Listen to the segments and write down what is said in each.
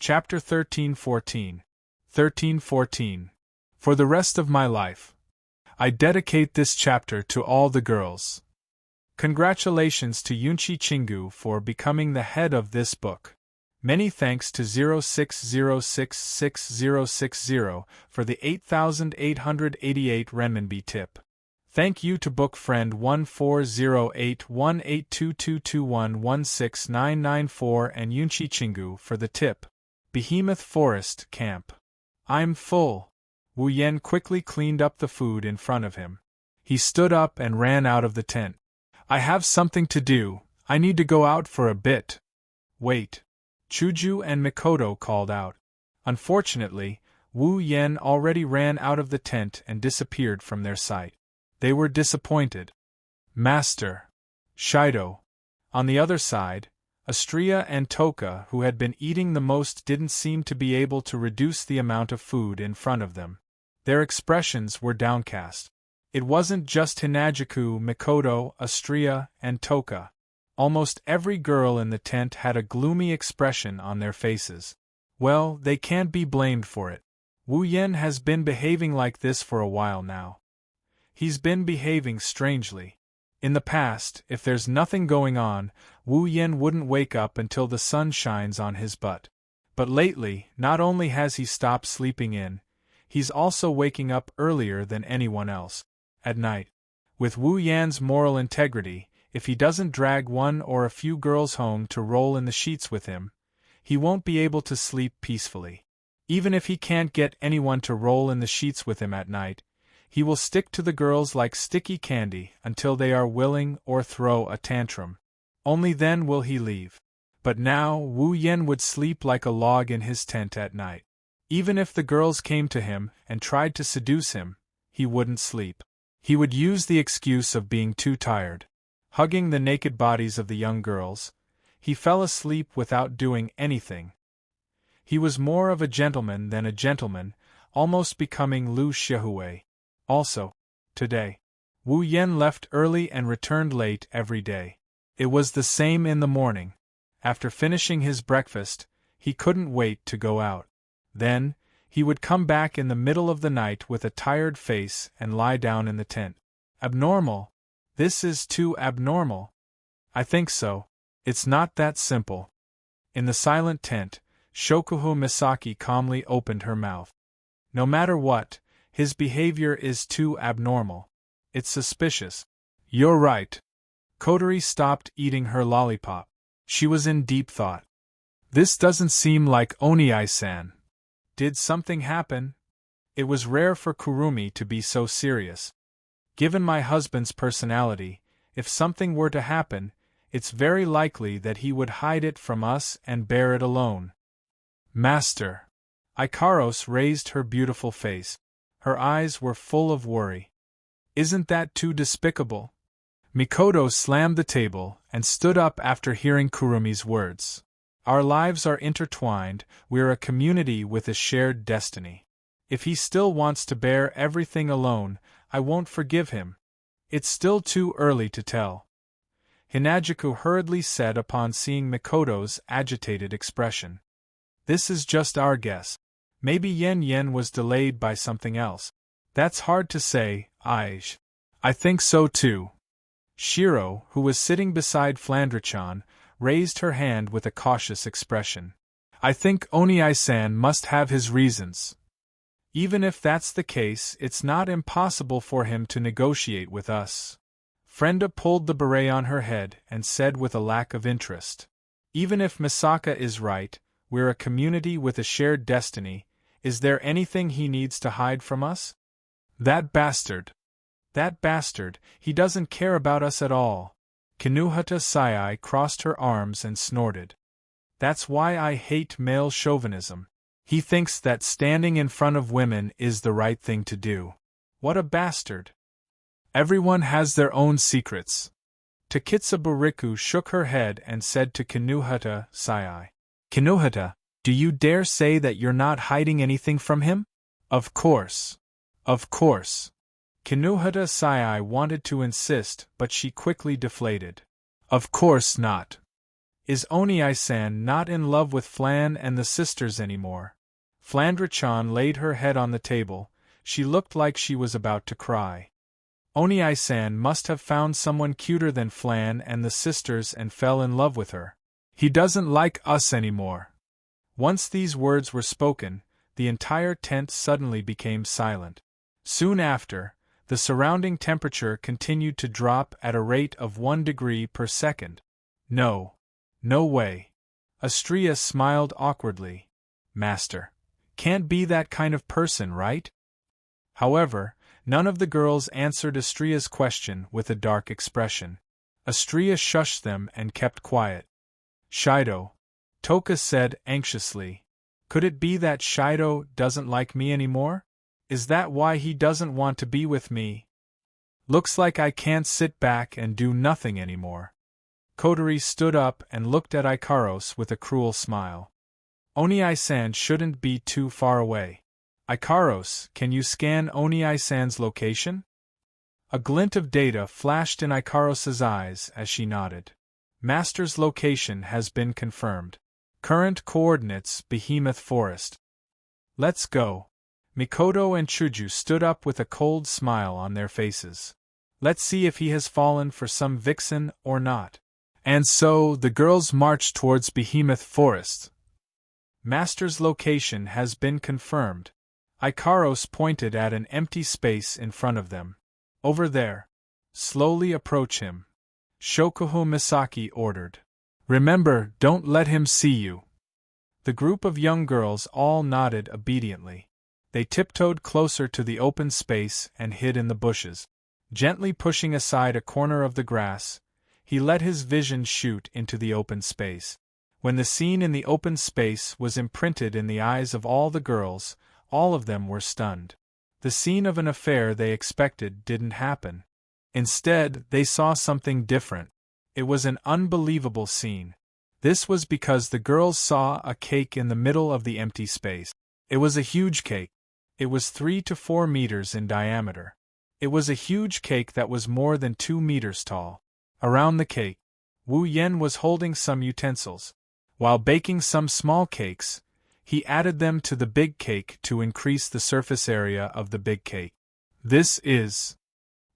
Chapter 1314. 1314. For the rest of my life. I dedicate this chapter to all the girls. Congratulations to Yunchi Chingu for becoming the head of this book. Many thanks to 06066060 for the 8,888 renminbi tip. Thank you to book friend 1408182221169994 and Yunchi Chingu for the tip. Behemoth Forest Camp. I'm full. Wu Yen quickly cleaned up the food in front of him. He stood up and ran out of the tent. I have something to do. I need to go out for a bit. Wait. Shoujo and Mikoto called out. Unfortunately, Wu Yen already ran out of the tent and disappeared from their sight. They were disappointed. Master. Shoujo. On the other side, Astria and Toka, who had been eating the most, didn't seem to be able to reduce the amount of food in front of them. Their expressions were downcast. It wasn't just Hinajuku, Mikoto, Astria, and Toka. Almost every girl in the tent had a gloomy expression on their faces. Well, they can't be blamed for it. Wu Yen has been behaving like this for a while now. He's been behaving strangely. In the past, if there's nothing going on, Wu Yen wouldn't wake up until the sun shines on his butt. But lately, not only has he stopped sleeping in, he's also waking up earlier than anyone else. At night. With Wu Yan's moral integrity, if he doesn't drag one or a few girls home to roll in the sheets with him, he won't be able to sleep peacefully. Even if he can't get anyone to roll in the sheets with him at night, he will stick to the girls like sticky candy until they are willing or throw a tantrum. Only then will he leave. But now Wu Yen would sleep like a log in his tent at night. Even if the girls came to him and tried to seduce him, he wouldn't sleep. He would use the excuse of being too tired. Hugging the naked bodies of the young girls, he fell asleep without doing anything. He was more of a gentleman than a gentleman, almost becoming Lu Shihui. Also, today, Wu Yen left early and returned late every day. It was the same in the morning. After finishing his breakfast, he couldn't wait to go out. Then, he would come back in the middle of the night with a tired face and lie down in the tent. Abnormal. This is too abnormal. I think so. It's not that simple. In the silent tent, Shokuho Misaki calmly opened her mouth. No matter what, his behavior is too abnormal. It's suspicious. You're right. Kotori stopped eating her lollipop. She was in deep thought. This doesn't seem like Oniai-san. Did something happen? It was rare for Kurumi to be so serious. Given my husband's personality, if something were to happen, it's very likely that he would hide it from us and bear it alone. Master. Ikaros raised her beautiful face. Her eyes were full of worry. Isn't that too despicable? Mikoto slammed the table and stood up after hearing Kurumi's words. Our lives are intertwined, we're a community with a shared destiny. If he still wants to bear everything alone, I won't forgive him. It's still too early to tell. Hinajuku hurriedly said upon seeing Mikoto's agitated expression. This is just our guess. Maybe Yen was delayed by something else. That's hard to say, Aij. I think so too. Shiro, who was sitting beside Flandre-chan, raised her hand with a cautious expression. I think Oniai-san must have his reasons. Even if that's the case, it's not impossible for him to negotiate with us. Frenda pulled the beret on her head and said with a lack of interest. Even if Misaka is right, we're a community with a shared destiny. Is there anything he needs to hide from us? That bastard. That bastard, he doesn't care about us at all. Kinuhata Sai crossed her arms and snorted. That's why I hate male chauvinism. He thinks that standing in front of women is the right thing to do. What a bastard. Everyone has their own secrets. Takitsa Buriku shook her head and said to Kinuhata Sai. Kinuhata, do you dare say that you're not hiding anything from him? Of course. Of course. Kinuhata Sai wanted to insist, but she quickly deflated. Of course not. Is Oni-san not in love with Flan and the sisters anymore? Flandra-chan laid her head on the table. She looked like she was about to cry. Oni-san must have found someone cuter than Flan and the sisters and fell in love with her. He doesn't like us anymore. Once these words were spoken, the entire tent suddenly became silent. Soon after, the surrounding temperature continued to drop at a rate of 1 degree per second. No. No way. Astrea smiled awkwardly. Master. Can't be that kind of person, right? However, none of the girls answered Astrea's question with a dark expression. Astrea shushed them and kept quiet. Shoujo, Toka said anxiously. Could it be that Shoujo doesn't like me anymore? Is that why he doesn't want to be with me? Looks like I can't sit back and do nothing anymore. Kotori stood up and looked at Ikaros with a cruel smile. Oni-san shouldn't be too far away. Ikaros, can you scan Oni-san's location? A glint of data flashed in Ikaros's eyes as she nodded. Master's location has been confirmed. Current coordinates: Behemoth Forest. Let's go. Mikoto and Shoujo stood up with a cold smile on their faces. Let's see if he has fallen for some vixen or not. And so, the girls marched towards Behemoth Forest. Master's location has been confirmed. Ikaros pointed at an empty space in front of them. Over there. Slowly approach him. Shokuho Misaki ordered. Remember, don't let him see you. The group of young girls all nodded obediently. They tiptoed closer to the open space and hid in the bushes. Gently pushing aside a corner of the grass, he let his vision shoot into the open space. When the scene in the open space was imprinted in the eyes of all the girls, all of them were stunned. The scene of an affair they expected didn't happen. Instead, they saw something different. It was an unbelievable scene. This was because the girls saw a cake in the middle of the empty space. It was a huge cake. It was 3 to 4 meters in diameter. It was a huge cake that was more than 2 meters tall. Around the cake, Wu Yen was holding some utensils. While baking some small cakes, he added them to the big cake to increase the surface area of the big cake. This is...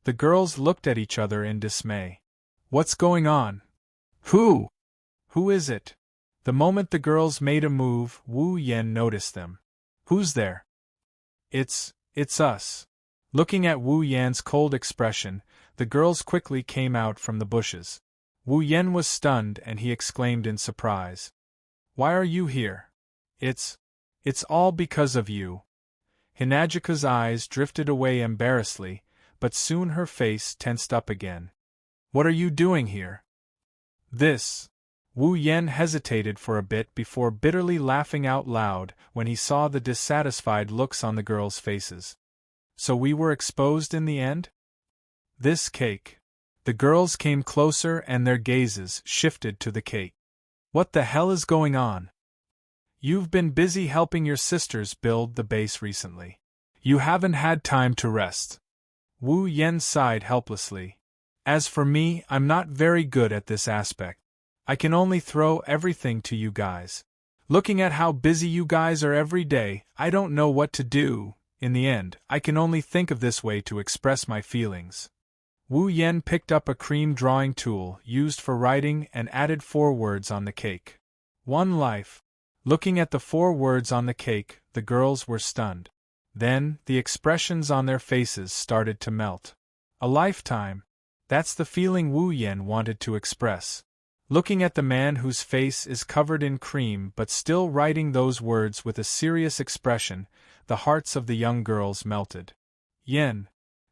The girls looked at each other in dismay. What's going on? Who is it? The moment the girls made a move, Wu Yen noticed them. Who's there? It's us. Looking at Wu Yan's cold expression, the girls quickly came out from the bushes. Wu Yen was stunned and he exclaimed in surprise. Why are you here? It's all because of you. Hinagika's eyes drifted away embarrassedly, but soon her face tensed up again. What are you doing here? This. Wu Yen hesitated for a bit before bitterly laughing out loud when he saw the dissatisfied looks on the girls' faces. So we were exposed in the end? This cake. The girls came closer and their gazes shifted to the cake. What the hell is going on? You've been busy helping your sisters build the base recently. You haven't had time to rest. Wu Yen sighed helplessly. As for me, I'm not very good at this aspect. I can only throw everything to you guys. Looking at how busy you guys are every day, I don't know what to do. In the end, I can only think of this way to express my feelings. Wu Yen picked up a cream drawing tool used for writing and added 4 words on the cake. One life. Looking at the 4 words on the cake, the girls were stunned. Then, the expressions on their faces started to melt. A lifetime. That's the feeling Wu Yen wanted to express. Looking at the man whose face is covered in cream but still writing those words with a serious expression, the hearts of the young girls melted. Yen.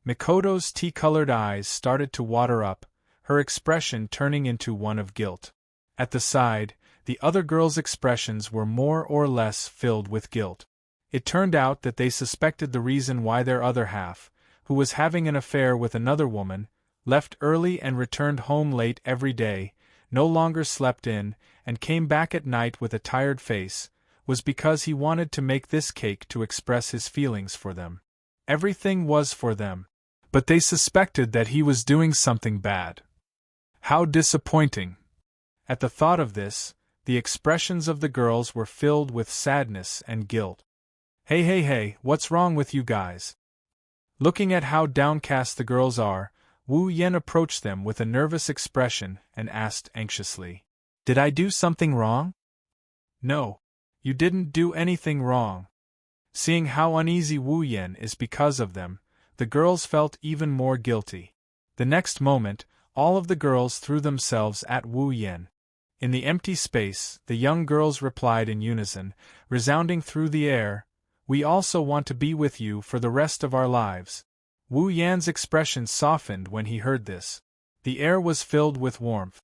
Mikoto's tea-colored eyes started to water up, her expression turning into one of guilt. At the side, the other girls' expressions were more or less filled with guilt. It turned out that they suspected the reason why their other half, who was having an affair with another woman, left early and returned home late every day, no longer slept in, and came back at night with a tired face, was because he wanted to make this cake to express his feelings for them. Everything was for them. But they suspected that he was doing something bad. How disappointing. At the thought of this, the expressions of the girls were filled with sadness and guilt. Hey, hey, hey, what's wrong with you guys? Looking at how downcast the girls are, Wu Yen approached them with a nervous expression and asked anxiously, "Did I do something wrong?" "No, you didn't do anything wrong." Seeing how uneasy Wu Yen is because of them, the girls felt even more guilty. The next moment, all of the girls threw themselves at Wu Yen. In the empty space, the young girls replied in unison, resounding through the air, "We also want to be with you for the rest of our lives." Wu Yan's expression softened when he heard this. The air was filled with warmth.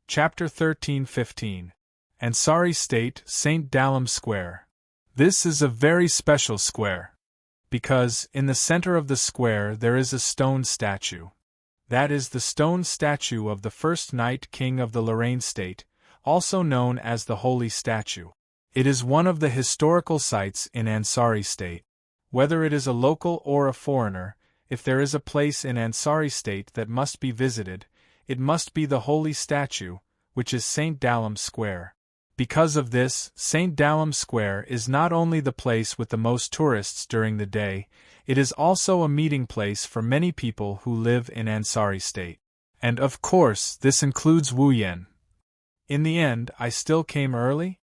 Chapter 13-15. Ansari State, St. Dalam Square. This is a very special square, because, in the center of the square there is a stone statue. That is the stone statue of the first Knight King of the Lorraine State, also known as the Holy Statue. It is one of the historical sites in Ansari State. Whether it is a local or a foreigner, if there is a place in Ansari State that must be visited, it must be the Holy Statue, which is St. Dalam Square. Because of this, St. Dalam Square is not only the place with the most tourists during the day, it is also a meeting place for many people who live in Ansari State. And of course, this includes Wu Yen. In the end, I still came early?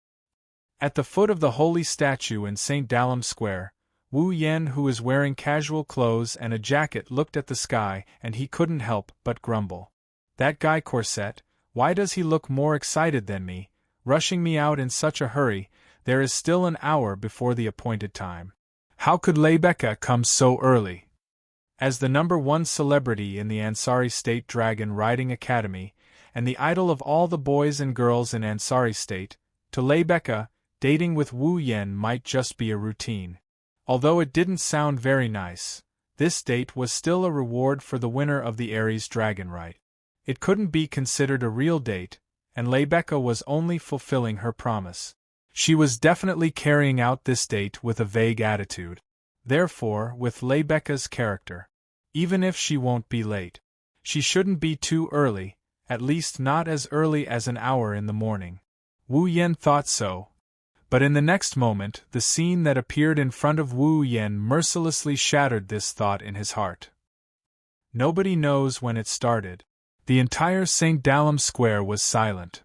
At the foot of the holy statue in St. Dalam Square, Wu Yen, who is wearing casual clothes and a jacket, looked at the sky and he couldn't help but grumble. That guy Corset, why does he look more excited than me, rushing me out in such a hurry? There is still an hour before the appointed time. How could Lebeka come so early? As the #1 celebrity in the Ansari State Dragon Riding Academy, and the idol of all the boys and girls in Ansari State, to Lebeka, dating with Wu Yen might just be a routine. Although it didn't sound very nice, this date was still a reward for the winner of the Aries Dragon Rite. It couldn't be considered a real date, and Lebeka was only fulfilling her promise. She was definitely carrying out this date with a vague attitude. Therefore, with Lebeka's character, even if she won't be late, she shouldn't be too early, at least not as early as an hour in the morning. Wu Yen thought so. But in the next moment, the scene that appeared in front of Wu Yen mercilessly shattered this thought in his heart. Nobody knows when it started. The entire St. Dalam Square was silent.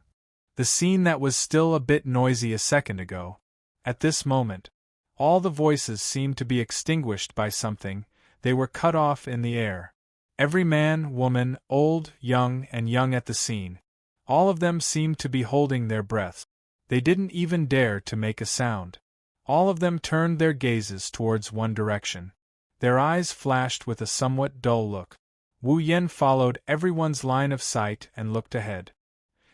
The scene that was still a bit noisy a second ago. At this moment, all the voices seemed to be extinguished by something, they were cut off in the air. Every man, woman, old, young, and young at the scene. All of them seemed to be holding their breaths. They didn't even dare to make a sound. All of them turned their gazes towards one direction. Their eyes flashed with a somewhat dull look. Wu Yen followed everyone's line of sight and looked ahead.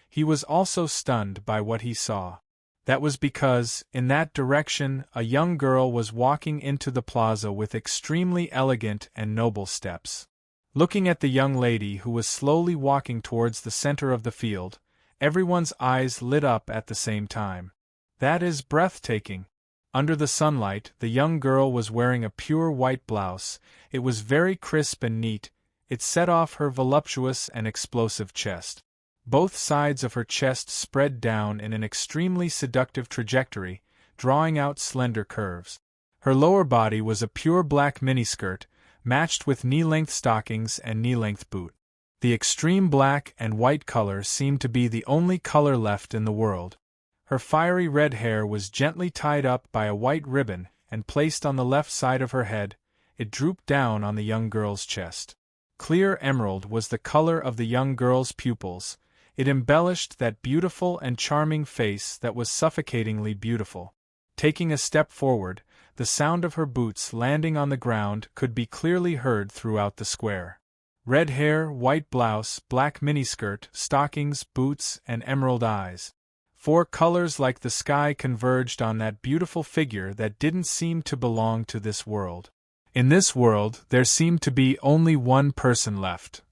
He was also stunned by what he saw. That was because, in that direction, a young girl was walking into the plaza with extremely elegant and noble steps. Looking at the young lady who was slowly walking towards the center of the field, everyone's eyes lit up at the same time. That is breathtaking. Under the sunlight, the young girl was wearing a pure white blouse. It was very crisp and neat. It set off her voluptuous and explosive chest. Both sides of her chest spread down in an extremely seductive trajectory, drawing out slender curves. Her lower body was a pure black miniskirt, matched with knee-length stockings and knee-length boot. The extreme black and white color seemed to be the only color left in the world. Her fiery red hair was gently tied up by a white ribbon and placed on the left side of her head. It drooped down on the young girl's chest. Clear emerald was the color of the young girl's pupils. It embellished that beautiful and charming face that was suffocatingly beautiful. Taking a step forward, the sound of her boots landing on the ground could be clearly heard throughout the square. Red hair, white blouse, black miniskirt, stockings, boots, and emerald eyes. 4 colors like the sky converged on that beautiful figure that didn't seem to belong to this world. In this world, there seemed to be only one person left.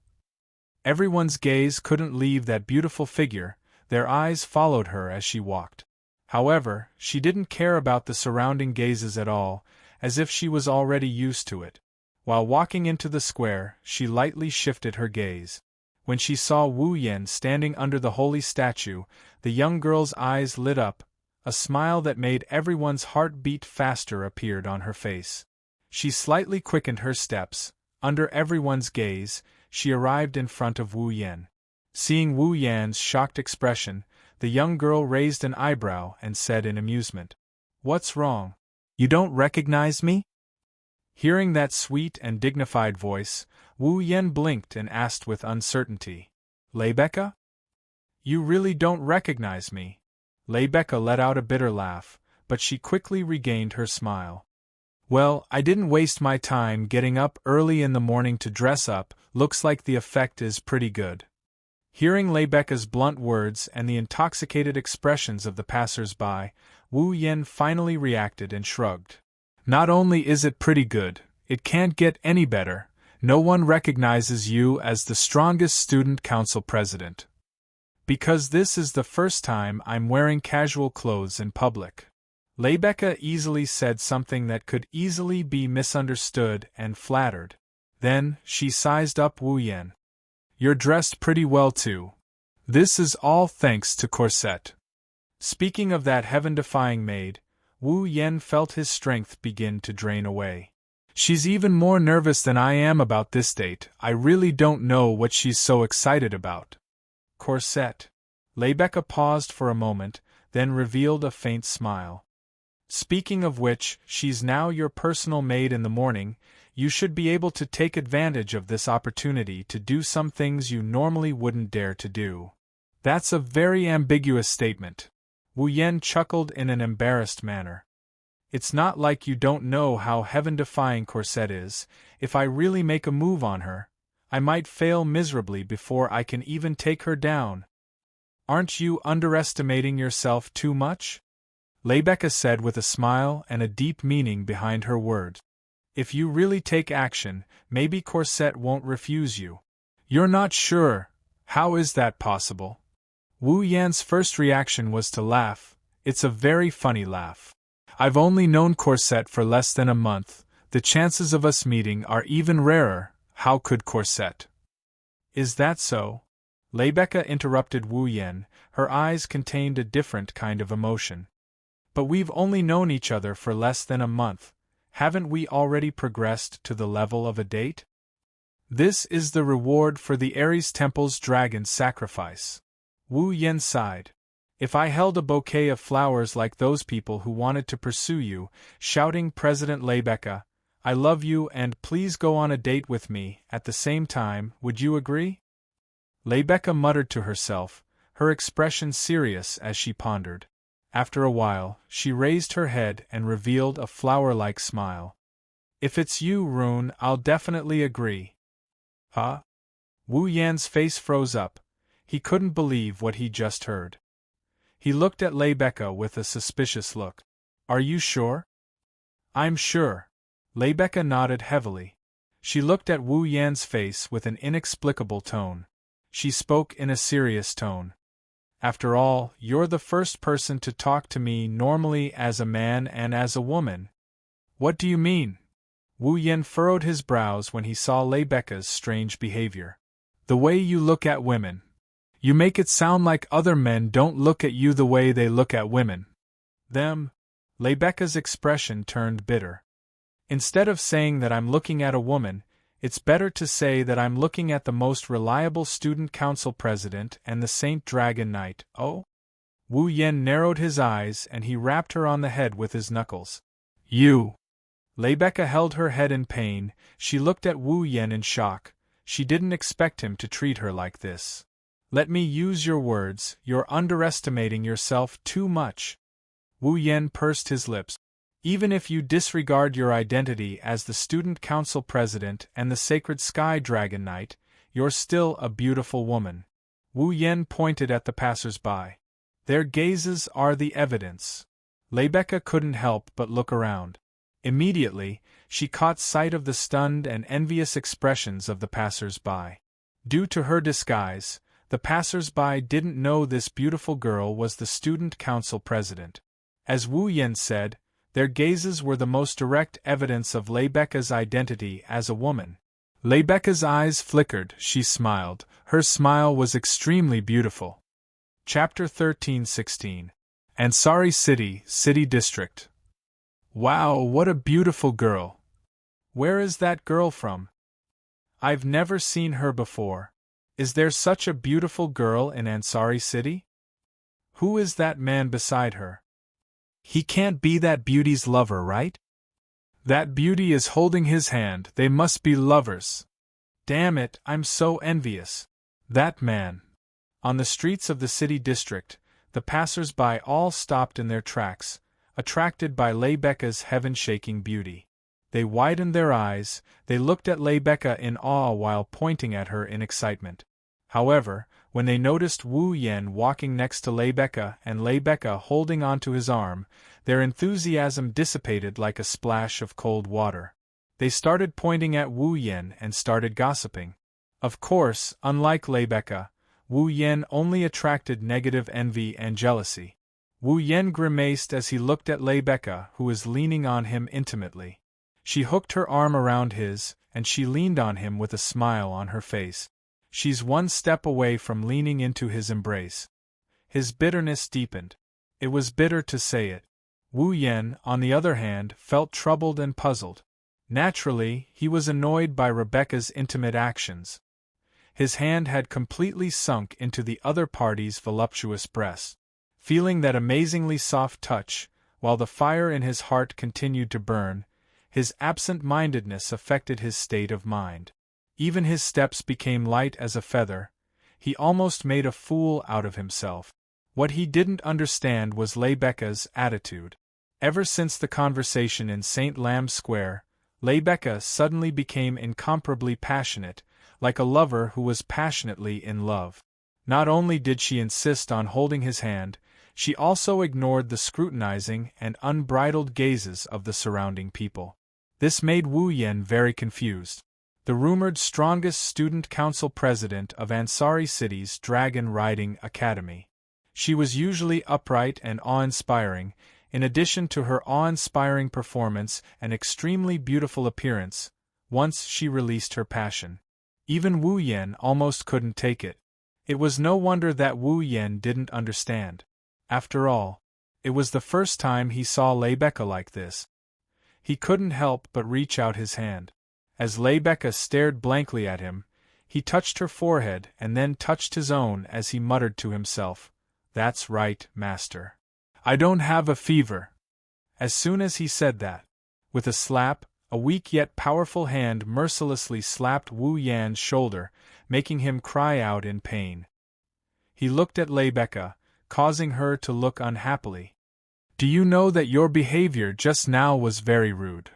Everyone's gaze couldn't leave that beautiful figure, their eyes followed her as she walked. However, she didn't care about the surrounding gazes at all, as if she was already used to it. While walking into the square, she lightly shifted her gaze. When she saw Wu Yan standing under the holy statue, the young girl's eyes lit up, a smile that made everyone's heart beat faster appeared on her face. She slightly quickened her steps. Under everyone's gaze, she arrived in front of Wu Yan. Seeing Wu Yan's shocked expression, the young girl raised an eyebrow and said in amusement, "What's wrong? You don't recognize me?" Hearing that sweet and dignified voice, Wu Yan blinked and asked with uncertainty, "Leibeka? You really don't recognize me?" Leibeka let out a bitter laugh, but she quickly regained her smile. "Well, I didn't waste my time getting up early in the morning to dress up, looks like the effect is pretty good." Hearing Leibeka's blunt words and the intoxicated expressions of the passers-by, Wu Yan finally reacted and shrugged. "Not only is it pretty good, it can't get any better. No one recognizes you as the strongest student council president. Because this is the first time I'm wearing casual clothes in public." Leibeka easily said something that could easily be misunderstood and flattered. Then, she sized up Wu Yan. "You're dressed pretty well too. This is all thanks to Corset." Speaking of that heaven-defying maid, Wu Yan felt his strength begin to drain away. "She's even more nervous than I am about this date. I really don't know what she's so excited about." Corset. Leibeka paused for a moment, then revealed a faint smile. "Speaking of which, she's now your personal maid in the morning. You should be able to take advantage of this opportunity to do some things you normally wouldn't dare to do." "That's a very ambiguous statement." Wu Yan chuckled in an embarrassed manner. "It's not like you don't know how heaven-defying Corset is. If I really make a move on her, I might fail miserably before I can even take her down." "Aren't you underestimating yourself too much?" Leibeka said with a smile and a deep meaning behind her words. "If you really take action, maybe Corset won't refuse you." "You're not sure. How is that possible?" Wu Yan's first reaction was to laugh. It's a very funny laugh. "I've only known Corset for less than a month. The chances of us meeting are even rarer. How could Corset?" "Is that so?" Leibeka interrupted Wu Yan. Her eyes contained a different kind of emotion. "But we've only known each other for less than a month. Haven't we already progressed to the level of a date? This is the reward for the Ares Temple's dragon sacrifice." Wu Yan sighed. "If I held a bouquet of flowers like those people who wanted to pursue you, shouting 'President Leibeka, I love you and please go on a date with me,' at the same time, would you agree?" Leibeka muttered to herself, her expression serious as she pondered. After a while, she raised her head and revealed a flower-like smile. "If it's you, Rune, I'll definitely agree." "Huh?" Wu Yan's face froze up. He couldn't believe what he just heard. He looked at Leibeka with a suspicious look. "Are you sure?" "I'm sure." Leibeka nodded heavily. She looked at Wu Yan's face with an inexplicable tone. She spoke in a serious tone. "After all, you're the first person to talk to me normally as a man and as a woman." "What do you mean?" Wu Yan furrowed his brows when he saw Leibeka's strange behavior. "The way you look at women. You make it sound like other men don't look at you the way they look at women." "Them?" Leibeka's expression turned bitter. "Instead of saying that I'm looking at a woman, it's better to say that I'm looking at the most reliable student council president and the Saint Dragon Knight." "Oh?" Wu Yan narrowed his eyes and he rapped her on the head with his knuckles. "You!" Leibeka held her head in pain. She looked at Wu Yan in shock. She didn't expect him to treat her like this. "Let me use your words, you're underestimating yourself too much." Wu Yan pursed his lips. "Even if you disregard your identity as the student council president and the sacred sky dragon knight, you're still a beautiful woman." Wu Yan pointed at the passers-by. "Their gazes are the evidence." Leibeka couldn't help but look around. Immediately, she caught sight of the stunned and envious expressions of the passers-by. Due to her disguise, the passers-by didn't know this beautiful girl was the student council president. As Wu Yan said, their gazes were the most direct evidence of Leibeka's identity as a woman. Leibeka's eyes flickered, she smiled, Her smile was extremely beautiful. Chapter 13:16. Ansari City, City District. Wow, what a beautiful girl! Where is that girl from? I've never seen her before. Is there such a beautiful girl in Ansari City? Who is that man beside her? He can't be that beauty's lover, right? That beauty is holding his hand, they must be lovers. Damn it, I'm so envious. That man. On the streets of the city district, the passers-by all stopped in their tracks, attracted by Leibeka's heaven-shaking beauty. They widened their eyes, they looked at Leibeka in awe while pointing at her in excitement. However, when they noticed Wu Yan walking next to Leibeka and Leibeka holding onto his arm, their enthusiasm dissipated like a splash of cold water. They started pointing at Wu Yan and started gossiping. Of course, unlike Leibeka, Wu Yan only attracted negative envy and jealousy. Wu Yan grimaced as he looked at Leibeka, who was leaning on him intimately. She hooked her arm around his, and she leaned on him with a smile on her face. She's one step away from leaning into his embrace. His bitterness deepened. It was bitter to say it. Wu Yan, on the other hand, felt troubled and puzzled. Naturally, he was annoyed by Rebecca's intimate actions. His hand had completely sunk into the other party's voluptuous breast. Feeling that amazingly soft touch, while the fire in his heart continued to burn, his absent-mindedness affected his state of mind. Even his steps became light as a feather. He almost made a fool out of himself. What he didn't understand was Leibeka's attitude. Ever since the conversation in St. Lamb's Square, Leibeka suddenly became incomparably passionate, like a lover who was passionately in love. Not only did she insist on holding his hand, she also ignored the scrutinizing and unbridled gazes of the surrounding people. This made Wu Yan very confused. The rumored strongest student council president of Ansari City's Dragon Riding Academy. She was usually upright and awe-inspiring. In addition to her awe-inspiring performance and extremely beautiful appearance, once she released her passion. Even Wu Yan almost couldn't take it. It was no wonder that Wu Yan didn't understand. After all, it was the first time he saw Leibeka like this. He couldn't help but reach out his hand. As Leibeka stared blankly at him, he touched her forehead and then touched his own as he muttered to himself, "That's right, master. I don't have a fever." As soon as he said that, with a slap, a weak yet powerful hand mercilessly slapped Wu Yan's shoulder, making him cry out in pain. He looked at Leibeka, causing her to look unhappily. "Do you know that your behavior just now was very rude?"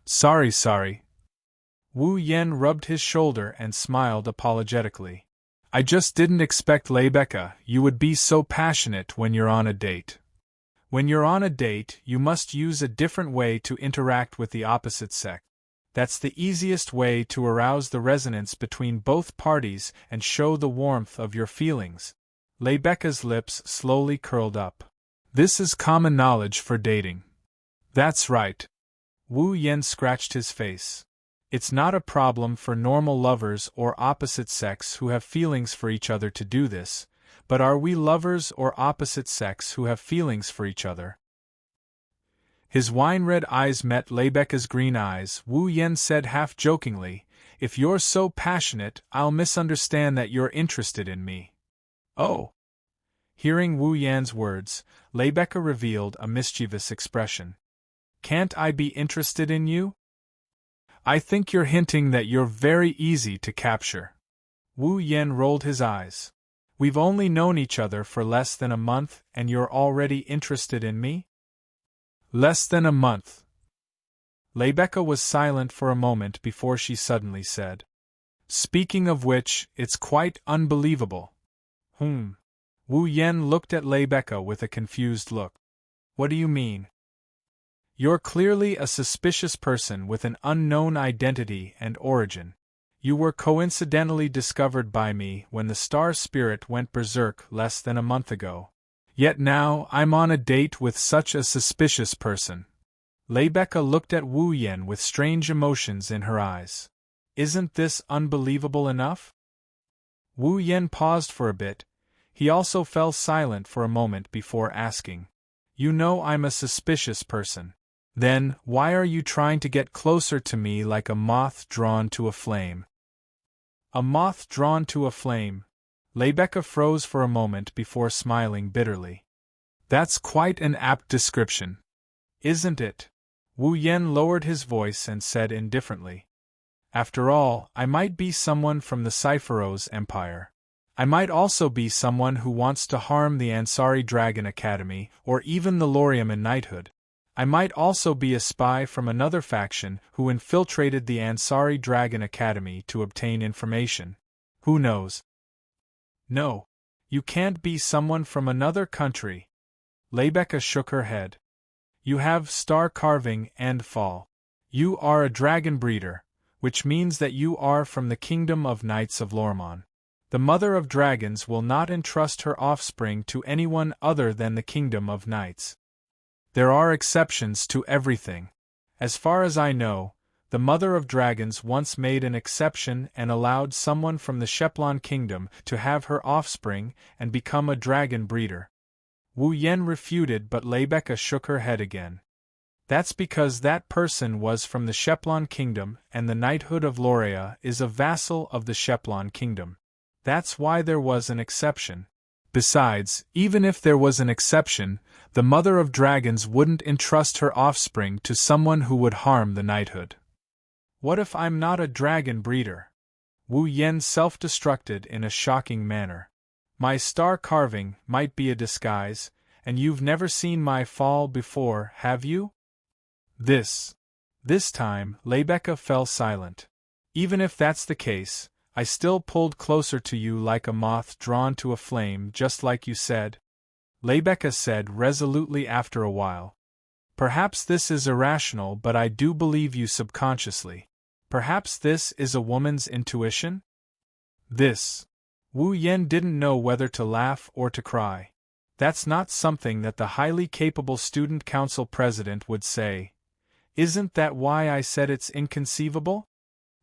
Sorry. Wu Yan rubbed his shoulder and smiled apologetically. "I just didn't expect, Leibeka, you would be so passionate when you're on a date. When you're on a date, you must use a different way to interact with the opposite sex. That's the easiest way to arouse the resonance between both parties and show the warmth of your feelings." Leibeka's lips slowly curled up. "This is common knowledge for dating." "That's right." Wu Yan scratched his face. "It's not a problem for normal lovers or opposite sex who have feelings for each other to do this, but are we lovers or opposite sex who have feelings for each other?" His wine-red eyes met Leibeka's green eyes. Wu Yan said half-jokingly, "If you're so passionate, I'll misunderstand that you're interested in me." "Oh." Hearing Wu Yan's words, Leibeka revealed a mischievous expression. "Can't I be interested in you? I think you're hinting that you're very easy to capture." Wu Yan rolled his eyes. "We've only known each other for less than a month and you're already interested in me?" "Less than a month." Leibeka was silent for a moment before she suddenly said, "Speaking of which, it's quite unbelievable." Wu Yan looked at Leibeka with a confused look. "What do you mean?" "You're clearly a suspicious person with an unknown identity and origin. You were coincidentally discovered by me when the star spirit went berserk less than a month ago. Yet now I'm on a date with such a suspicious person." Leibeka looked at Wu Yan with strange emotions in her eyes. "Isn't this unbelievable enough?" Wu Yen paused for a bit. He also fell silent for a moment before asking. You know I'm a suspicious person. Then, why are you trying to get closer to me like a moth drawn to a flame? A moth drawn to a flame. Rebecca froze for a moment before smiling bitterly. That's quite an apt description. Isn't it? Wu Yen lowered his voice and said indifferently. After all, I might be someone from the Cypheros Empire. I might also be someone who wants to harm the Ansari Dragon Academy, or even the Lorium in knighthood. I might also be a spy from another faction who infiltrated the Ansari Dragon Academy to obtain information. Who knows? No. You can't be someone from another country. Rebecca shook her head. You have star carving and fall. You are a dragon breeder, which means that you are from the kingdom of Knights of Lormon. The mother of dragons will not entrust her offspring to anyone other than the kingdom of knights. There are exceptions to everything. As far as I know, the mother of dragons once made an exception and allowed someone from the Sheplon kingdom to have her offspring and become a dragon breeder. Wu Yen refuted, but Rebecca shook her head again. That's because that person was from the Sheplon kingdom and the knighthood of Lorea is a vassal of the Sheplon kingdom. That's why there was an exception. Besides, even if there was an exception, the mother of dragons wouldn't entrust her offspring to someone who would harm the knighthood. What if I'm not a dragon breeder? Wu Yen self-destructed in a shocking manner. My star carving might be a disguise, and you've never seen my fall before, have you? This time, Rebecca fell silent. Even if that's the case, I still pulled closer to you like a moth drawn to a flame, just like you said. Rebecca said resolutely after a while. Perhaps this is irrational, but I do believe you subconsciously. Perhaps this is a woman's intuition? Wu Yen didn't know whether to laugh or to cry. That's not something that the highly capable student council president would say. Isn't that why I said it's inconceivable?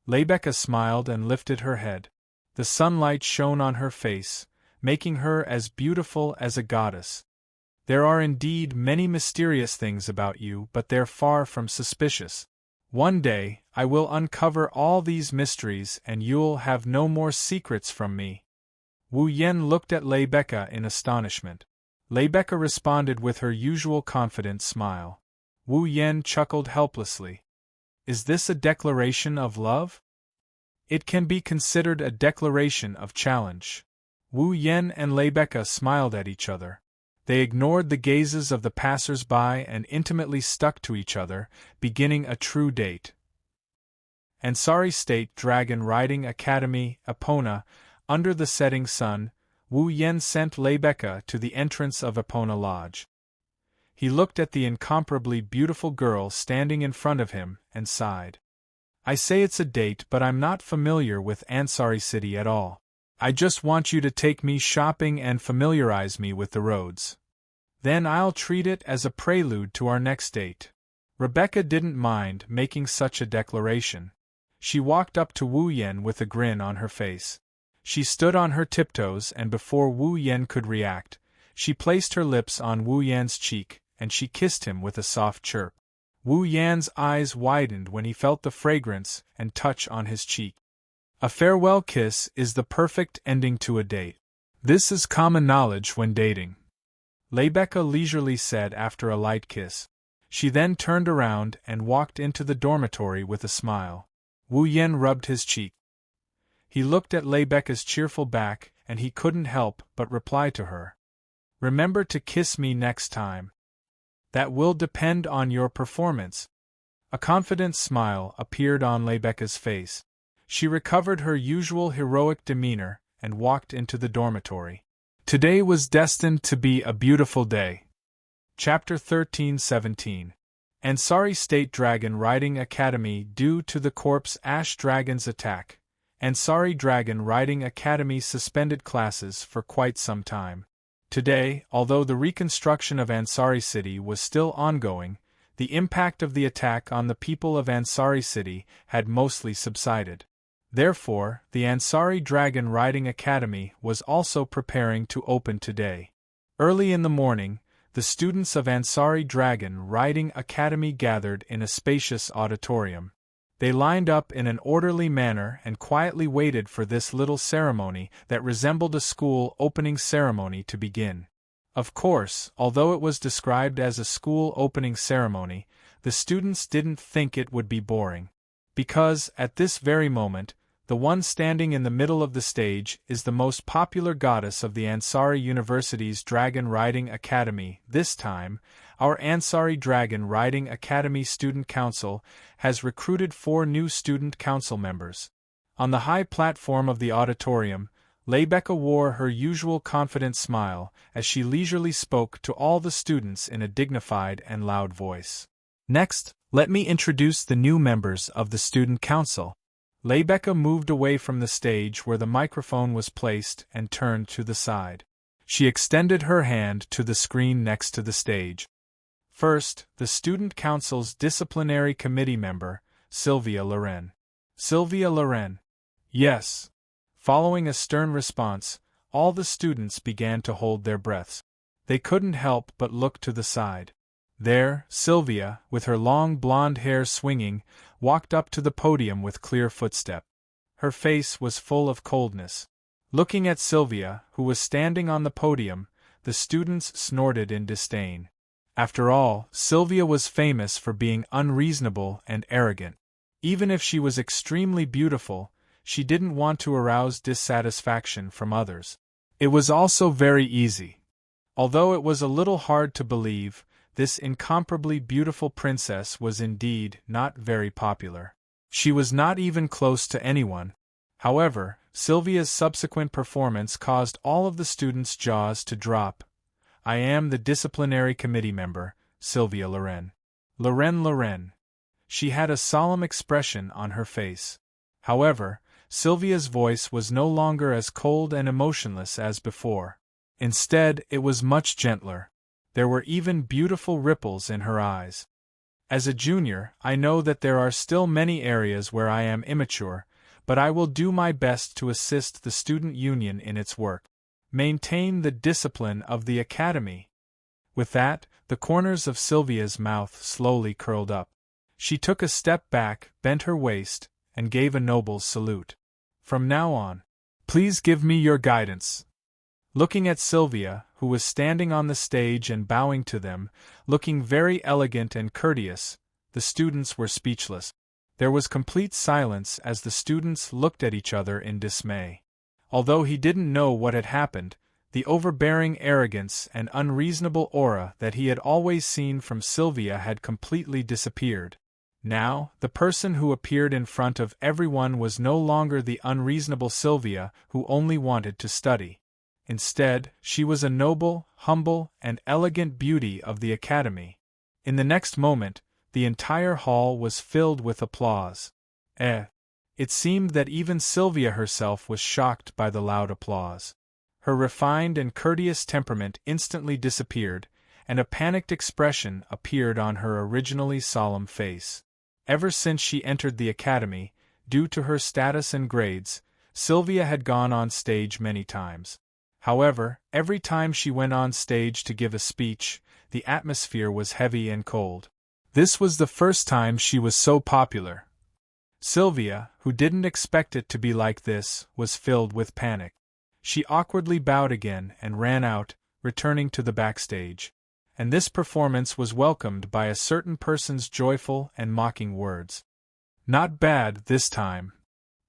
Rebecca smiled and lifted her head. The sunlight shone on her face, making her as beautiful as a goddess. There are indeed many mysterious things about you, but they're far from suspicious. One day, I will uncover all these mysteries and you'll have no more secrets from me. Wu Yen looked at Rebecca in astonishment. Rebecca responded with her usual confident smile. Wu Yen chuckled helplessly. Is this a declaration of love? It can be considered a declaration of challenge. Wu Yen and Rebecca smiled at each other. They ignored the gazes of the passers-by and intimately stuck to each other, beginning a true date. Ansari State Dragon Riding Academy, Epona. Under the setting sun, Wu Yen sent Rebecca to the entrance of Epona Lodge. He looked at the incomparably beautiful girl standing in front of him and sighed. I say it's a date, but I'm not familiar with Ansari City at all. I just want you to take me shopping and familiarize me with the roads. Then I'll treat it as a prelude to our next date. Rebecca didn't mind making such a declaration. She walked up to Wu Yen with a grin on her face. She stood on her tiptoes, and before Wu Yen could react, she placed her lips on Wu Yan's cheek, and she kissed him with a soft chirp. Wu Yan's eyes widened when he felt the fragrance and touch on his cheek. A farewell kiss is the perfect ending to a date. This is common knowledge when dating. Rebecca leisurely said after a light kiss. She then turned around and walked into the dormitory with a smile. Wu Yen rubbed his cheek. He looked at Rebecca's cheerful back, and he couldn't help but reply to her. Remember to kiss me next time. That will depend on your performance. A confident smile appeared on Rebecca's face. She recovered her usual heroic demeanor and walked into the dormitory. Today was destined to be a beautiful day. Chapter 13-17. Ansari State Dragon Riding Academy. Due to the Corpse Ash Dragon's attack, Ansari Dragon Riding Academy suspended classes for quite some time. Today, although the reconstruction of Ansari City was still ongoing, the impact of the attack on the people of Ansari City had mostly subsided. Therefore, the Ansari Dragon Riding Academy was also preparing to open today. Early in the morning, the students of Ansari Dragon Riding Academy gathered in a spacious auditorium. They lined up in an orderly manner and quietly waited for this little ceremony that resembled a school opening ceremony to begin. Of course, although it was described as a school opening ceremony, the students didn't think it would be boring. Because, at this very moment, the one standing in the middle of the stage is the most popular goddess of the Ansari University's Dragon Riding Academy. This time, our Ansari Dragon Riding Academy Student Council has recruited 4 new student council members. On the high platform of the auditorium, Leibeka wore her usual confident smile as she leisurely spoke to all the students in a dignified and loud voice. Next, let me introduce the new members of the student council. Leibeka moved away from the stage where the microphone was placed and turned to the side. She extended her hand to the screen next to the stage. First, the Student Council's Disciplinary Committee member, Sylvia Loren. Sylvia Loren. Yes. Following a stern response, all the students began to hold their breaths. They couldn't help but look to the side. There, Sylvia, with her long blonde hair swinging, walked up to the podium with clear footstep. Her face was full of coldness. Looking at Sylvia, who was standing on the podium, the students snorted in disdain. After all, Sylvia was famous for being unreasonable and arrogant. Even if she was extremely beautiful, she didn't want to arouse dissatisfaction from others. It was also very easy. Although it was a little hard to believe, this incomparably beautiful princess was indeed not very popular. She was not even close to anyone. However, Sylvia's subsequent performance caused all of the students' jaws to drop. I am the disciplinary committee member, Sylvia Loren. Loren. She had a solemn expression on her face. However, Sylvia's voice was no longer as cold and emotionless as before. Instead, it was much gentler. There were even beautiful ripples in her eyes. As a junior, I know that there are still many areas where I am immature, but I will do my best to assist the student union in its work. Maintain the discipline of the academy. With that, the corners of Sylvia's mouth slowly curled up. She took a step back, bent her waist, and gave a noble salute. From now on, please give me your guidance. Looking at Sylvia, who was standing on the stage and bowing to them, looking very elegant and courteous, the students were speechless. There was complete silence as the students looked at each other in dismay. Although he didn't know what had happened, the overbearing arrogance and unreasonable aura that he had always seen from Sylvia had completely disappeared. Now, the person who appeared in front of everyone was no longer the unreasonable Sylvia who only wanted to study. Instead, she was a noble, humble, and elegant beauty of the academy. In the next moment, the entire hall was filled with applause. It seemed that even Sylvia herself was shocked by the loud applause. Her refined and courteous temperament instantly disappeared, and a panicked expression appeared on her originally solemn face. Ever since she entered the academy, due to her status and grades, Sylvia had gone on stage many times. However, every time she went on stage to give a speech, the atmosphere was heavy and cold. This was the first time she was so popular. Sylvia, who didn't expect it to be like this, was filled with panic. She awkwardly bowed again and ran out, returning to the backstage. And this performance was welcomed by a certain person's joyful and mocking words. Not bad this time.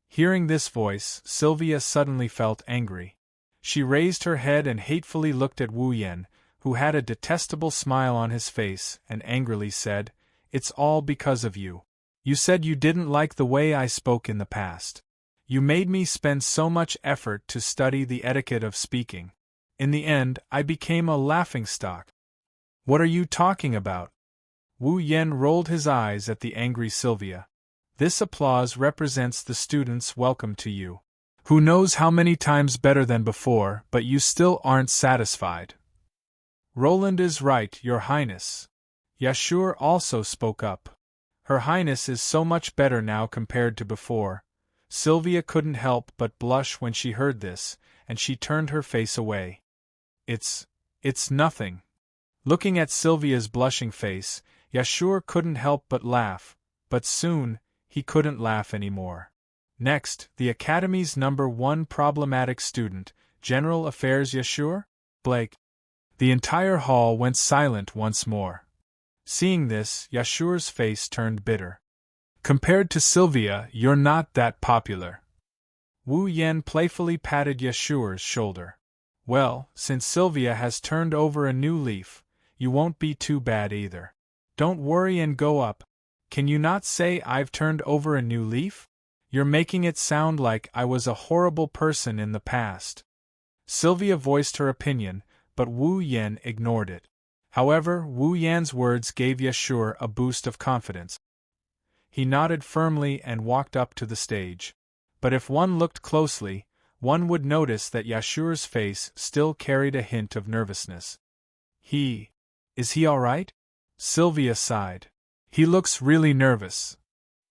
Hearing this voice, Sylvia suddenly felt angry. She raised her head and hatefully looked at Wu Yan, who had a detestable smile on his face, and angrily said, "It's all because of you. You said you didn't like the way I spoke in the past. You made me spend so much effort to study the etiquette of speaking. In the end, I became a laughingstock." "What are you talking about?" Wu Yan rolled his eyes at the angry Sylvia. "This applause represents the students' welcome to you. Who knows how many times better than before, but you still aren't satisfied." "Roland is right, Your Highness." Yashur also spoke up. "Her Highness is so much better now compared to before. Sylvia couldn't help but blush when she heard this, and she turned her face away. It's nothing. Looking at Sylvia's blushing face, Yashur couldn't help but laugh, but soon, he couldn't laugh anymore. Next, the Academy's #1 problematic student, General Affairs Yashur? Blake. The entire hall went silent once more. Seeing this, Yashur's face turned bitter. Compared to Sylvia, you're not that popular. Wu Yan playfully patted Yashur's shoulder. Well, since Sylvia has turned over a new leaf, you won't be too bad either. Don't worry and go up. Can you not say I've turned over a new leaf? You're making it sound like I was a horrible person in the past. Sylvia voiced her opinion, but Wu Yan ignored it. However, Wu Yan's words gave Yashur a boost of confidence. He nodded firmly and walked up to the stage. But if one looked closely, one would notice that Yashur's face still carried a hint of nervousness. Is he all right? Sylvia sighed. He looks really nervous.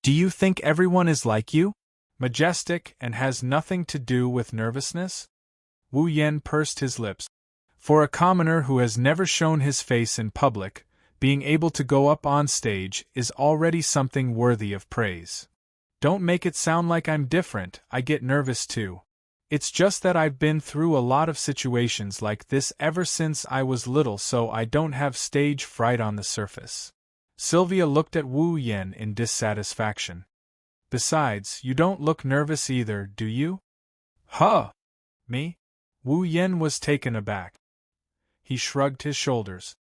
Do you think everyone is like you? Majestic and has nothing to do with nervousness? Wu Yan pursed his lips. For a commoner who has never shown his face in public, being able to go up on stage is already something worthy of praise. Don't make it sound like I'm different, I get nervous too. It's just that I've been through a lot of situations like this ever since I was little, so I don't have stage fright on the surface. Sylvia looked at Wu Yan in dissatisfaction. Besides, you don't look nervous either, do you? Huh? Me? Wu Yan was taken aback. He shrugged his shoulders.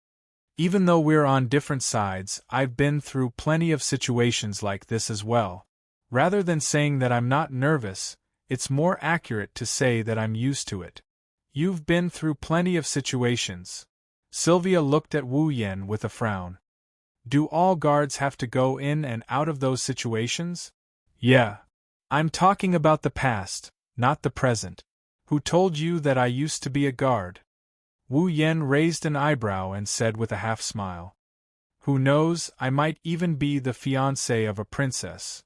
Even though we're on different sides, I've been through plenty of situations like this as well. Rather than saying that I'm not nervous, it's more accurate to say that I'm used to it. You've been through plenty of situations. Sylvia looked at Wu Yan with a frown. Do all guards have to go in and out of those situations? Yeah. I'm talking about the past, not the present. Who told you that I used to be a guard? Wu Yan raised an eyebrow and said with a half-smile. Who knows, I might even be the fiancé of a princess.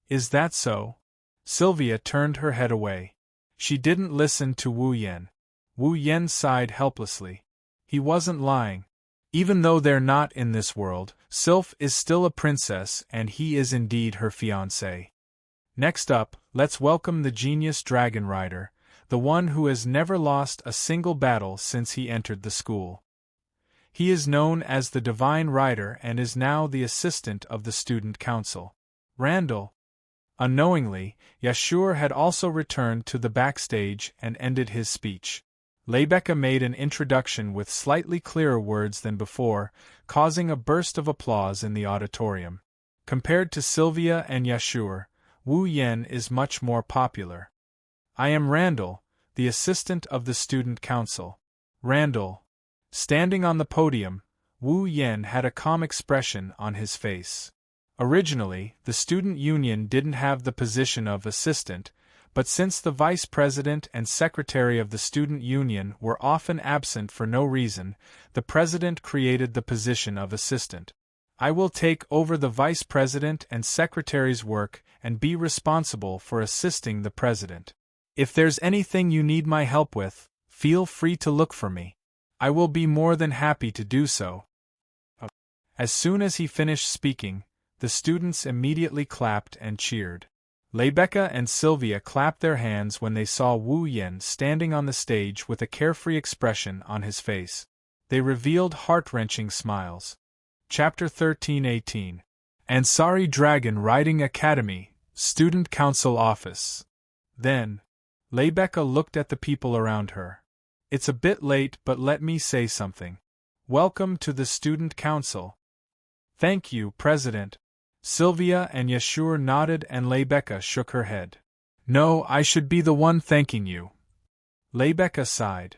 Is that so? Sylvia turned her head away. She didn't listen to Wu Yan. Wu Yan sighed helplessly. He wasn't lying. Even though they're not in this world, Sylph is still a princess and he is indeed her fiancé. Next up, let's welcome the genius dragon rider, the one who has never lost a single battle since he entered the school. He is known as the Divine Rider and is now the assistant of the student council. Randall. Unknowingly, Yashur had also returned to the backstage and ended his speech. Leibeka made an introduction with slightly clearer words than before, causing a burst of applause in the auditorium. Compared to Sylvia and Yashur, Wu Yan is much more popular. I am Randall, the assistant of the student council. Randall. Standing on the podium, Wu Yan had a calm expression on his face. Originally, the student union didn't have the position of assistant, but since the vice president and secretary of the student union were often absent for no reason, the president created the position of assistant. I will take over the vice president and secretary's work and be responsible for assisting the president. If there's anything you need my help with, feel free to look for me. I will be more than happy to do so. As soon as he finished speaking, the students immediately clapped and cheered. Leibeka and Sylvia clapped their hands when they saw Wu Yan standing on the stage with a carefree expression on his face. They revealed heart-wrenching smiles. Chapter 13-18. Ansari Dragon Riding Academy, Student Council Office. Then, Leibeka looked at the people around her. It's a bit late, but let me say something. Welcome to the Student Council. Thank you, President. Sylvia and Yashur nodded and Leibeka shook her head. No, I should be the one thanking you. Leibeka sighed.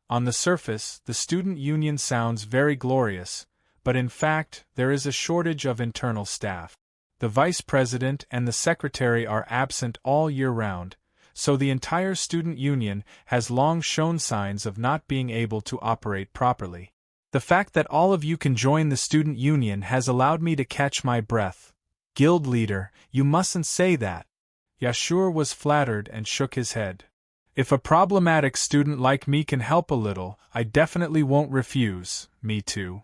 On the surface, the student union sounds very glorious, but in fact, there is a shortage of internal staff. The vice president and the secretary are absent all year round, so the entire student union has long shown signs of not being able to operate properly. The fact that all of you can join the student union has allowed me to catch my breath. Guild leader, you mustn't say that. Yashur was flattered and shook his head. If a problematic student like me can help a little, I definitely won't refuse. Me too.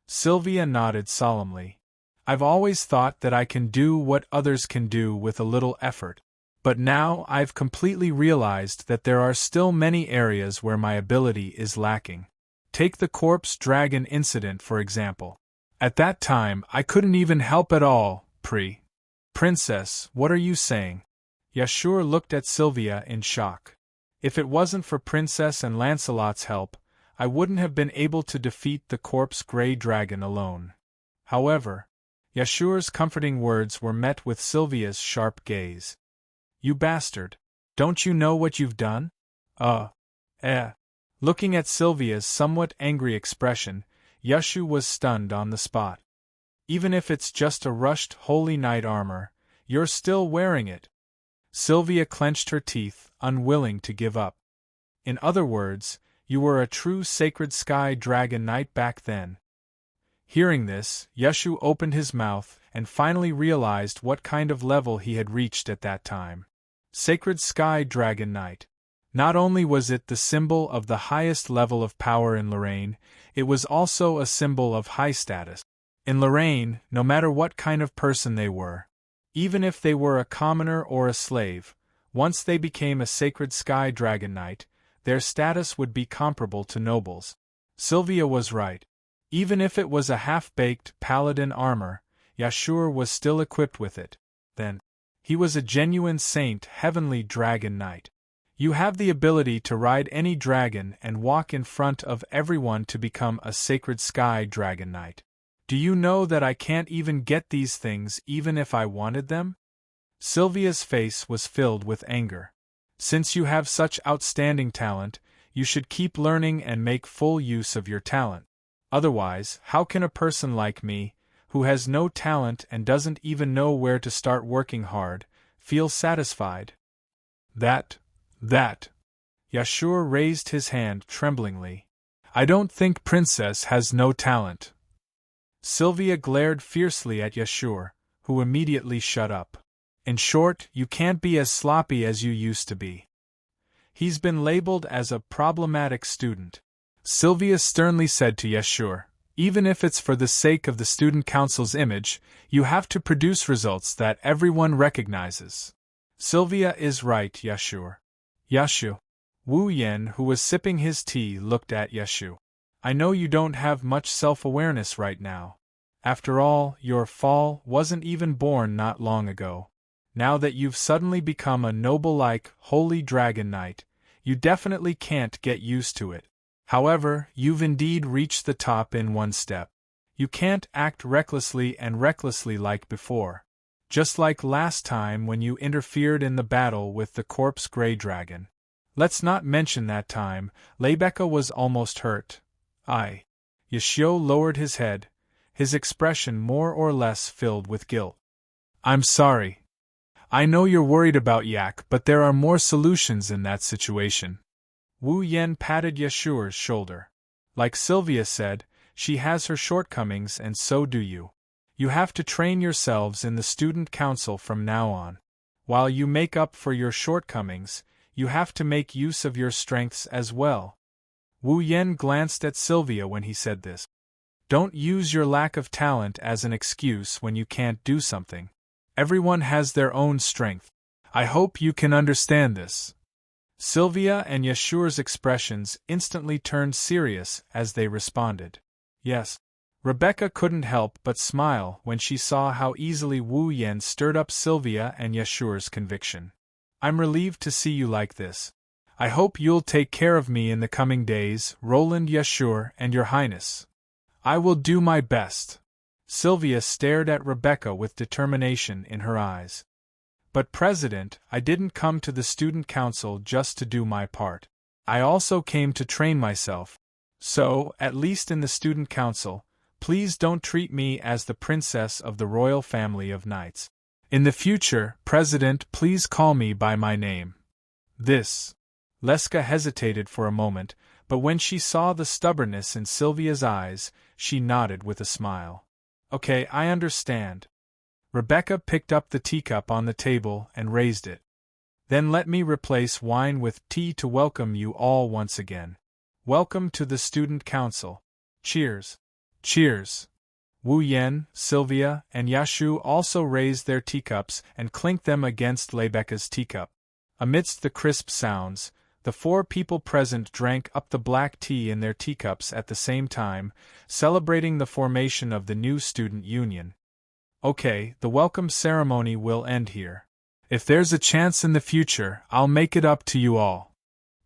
Sylvia nodded solemnly. I've always thought that I can do what others can do with a little effort. But now I've completely realized that there are still many areas where my ability is lacking. Take the corpse dragon incident for example. At that time I couldn't even help at all. Princess, what are you saying? Yashur looked at Sylvia in shock. If it wasn't for Princess and Lancelot's help, I wouldn't have been able to defeat the corpse grey dragon alone. However, Yashur's comforting words were met with Sylvia's sharp gaze. You bastard! Don't you know what you've done? Looking at Sylvia's somewhat angry expression, Yashu was stunned on the spot. Even if it's just a rushed holy knight armor, you're still wearing it. Sylvia clenched her teeth, unwilling to give up. In other words, you were a true sacred sky dragon knight back then. Hearing this, Yashu opened his mouth and finally realized what kind of level he had reached at that time. Sacred Sky Dragon Knight. Not only was it the symbol of the highest level of power in Lorraine, it was also a symbol of high status. In Lorraine, no matter what kind of person they were, even if they were a commoner or a slave, once they became a Sacred Sky Dragon Knight, their status would be comparable to nobles. Sylvia was right. Even if it was a half-baked paladin armor, Yashur was still equipped with it. Then, he was a genuine saint heavenly dragon knight. You have the ability to ride any dragon and walk in front of everyone to become a Sacred Sky Dragon Knight. Do you know that I can't even get these things even if I wanted them? Sylvia's face was filled with anger. Since you have such outstanding talent, you should keep learning and make full use of your talent. Otherwise, how can a person like me, who has no talent and doesn't even know where to start working hard, feel satisfied? That. Yashur raised his hand tremblingly. I don't think Princess has no talent. Sylvia glared fiercely at Yashur, who immediately shut up. In short, you can't be as sloppy as you used to be. He's been labeled as a problematic student. Sylvia sternly said to Yashur, even if it's for the sake of the student council's image, you have to produce results that everyone recognizes. Sylvia is right, Yashur. Yashu. Wu Yen, who was sipping his tea, looked at Yashu. I know you don't have much self-awareness right now. After all, your fall wasn't even born not long ago. Now that you've suddenly become a noble-like, holy dragon knight, you definitely can't get used to it. However, you've indeed reached the top in one step. You can't act recklessly like before. Just like last time when you interfered in the battle with the corpse grey dragon. Let's not mention that time, Leibeka was almost hurt. Yashio lowered his head, his expression more or less filled with guilt. I'm sorry. I know you're worried about Yak, but there are more solutions in that situation. Wu Yen patted Yashur's shoulder. Like Sylvia said, she has her shortcomings and so do you. You have to train yourselves in the student council from now on. While you make up for your shortcomings, you have to make use of your strengths as well. Wu Yen glanced at Sylvia when he said this. Don't use your lack of talent as an excuse when you can't do something. Everyone has their own strength. I hope you can understand this. Sylvia and Yashur's expressions instantly turned serious as they responded. Yes. Rebecca couldn't help but smile when she saw how easily Wu Yen stirred up Sylvia and Yashur's conviction. I'm relieved to see you like this. I hope you'll take care of me in the coming days, Roland, Yashur, and Your Highness. I will do my best. Sylvia stared at Rebecca with determination in her eyes. But President, I didn't come to the student council just to do my part. I also came to train myself. So, at least in the student council, please don't treat me as the princess of the royal family of knights. In the future, President, please call me by my name. This. Leska hesitated for a moment, but when she saw the stubbornness in Sylvia's eyes, she nodded with a smile. Okay, I understand. Rebecca picked up the teacup on the table and raised it. Then let me replace wine with tea to welcome you all once again. Welcome to the Student Council. Cheers. Cheers. Wu Yan, Sylvia, and Yashu also raised their teacups and clinked them against Rebecca's teacup. Amidst the crisp sounds, the 4 people present drank up the black tea in their teacups at the same time, celebrating the formation of the new student union. Okay, the welcome ceremony will end here. If there's a chance in the future, I'll make it up to you all.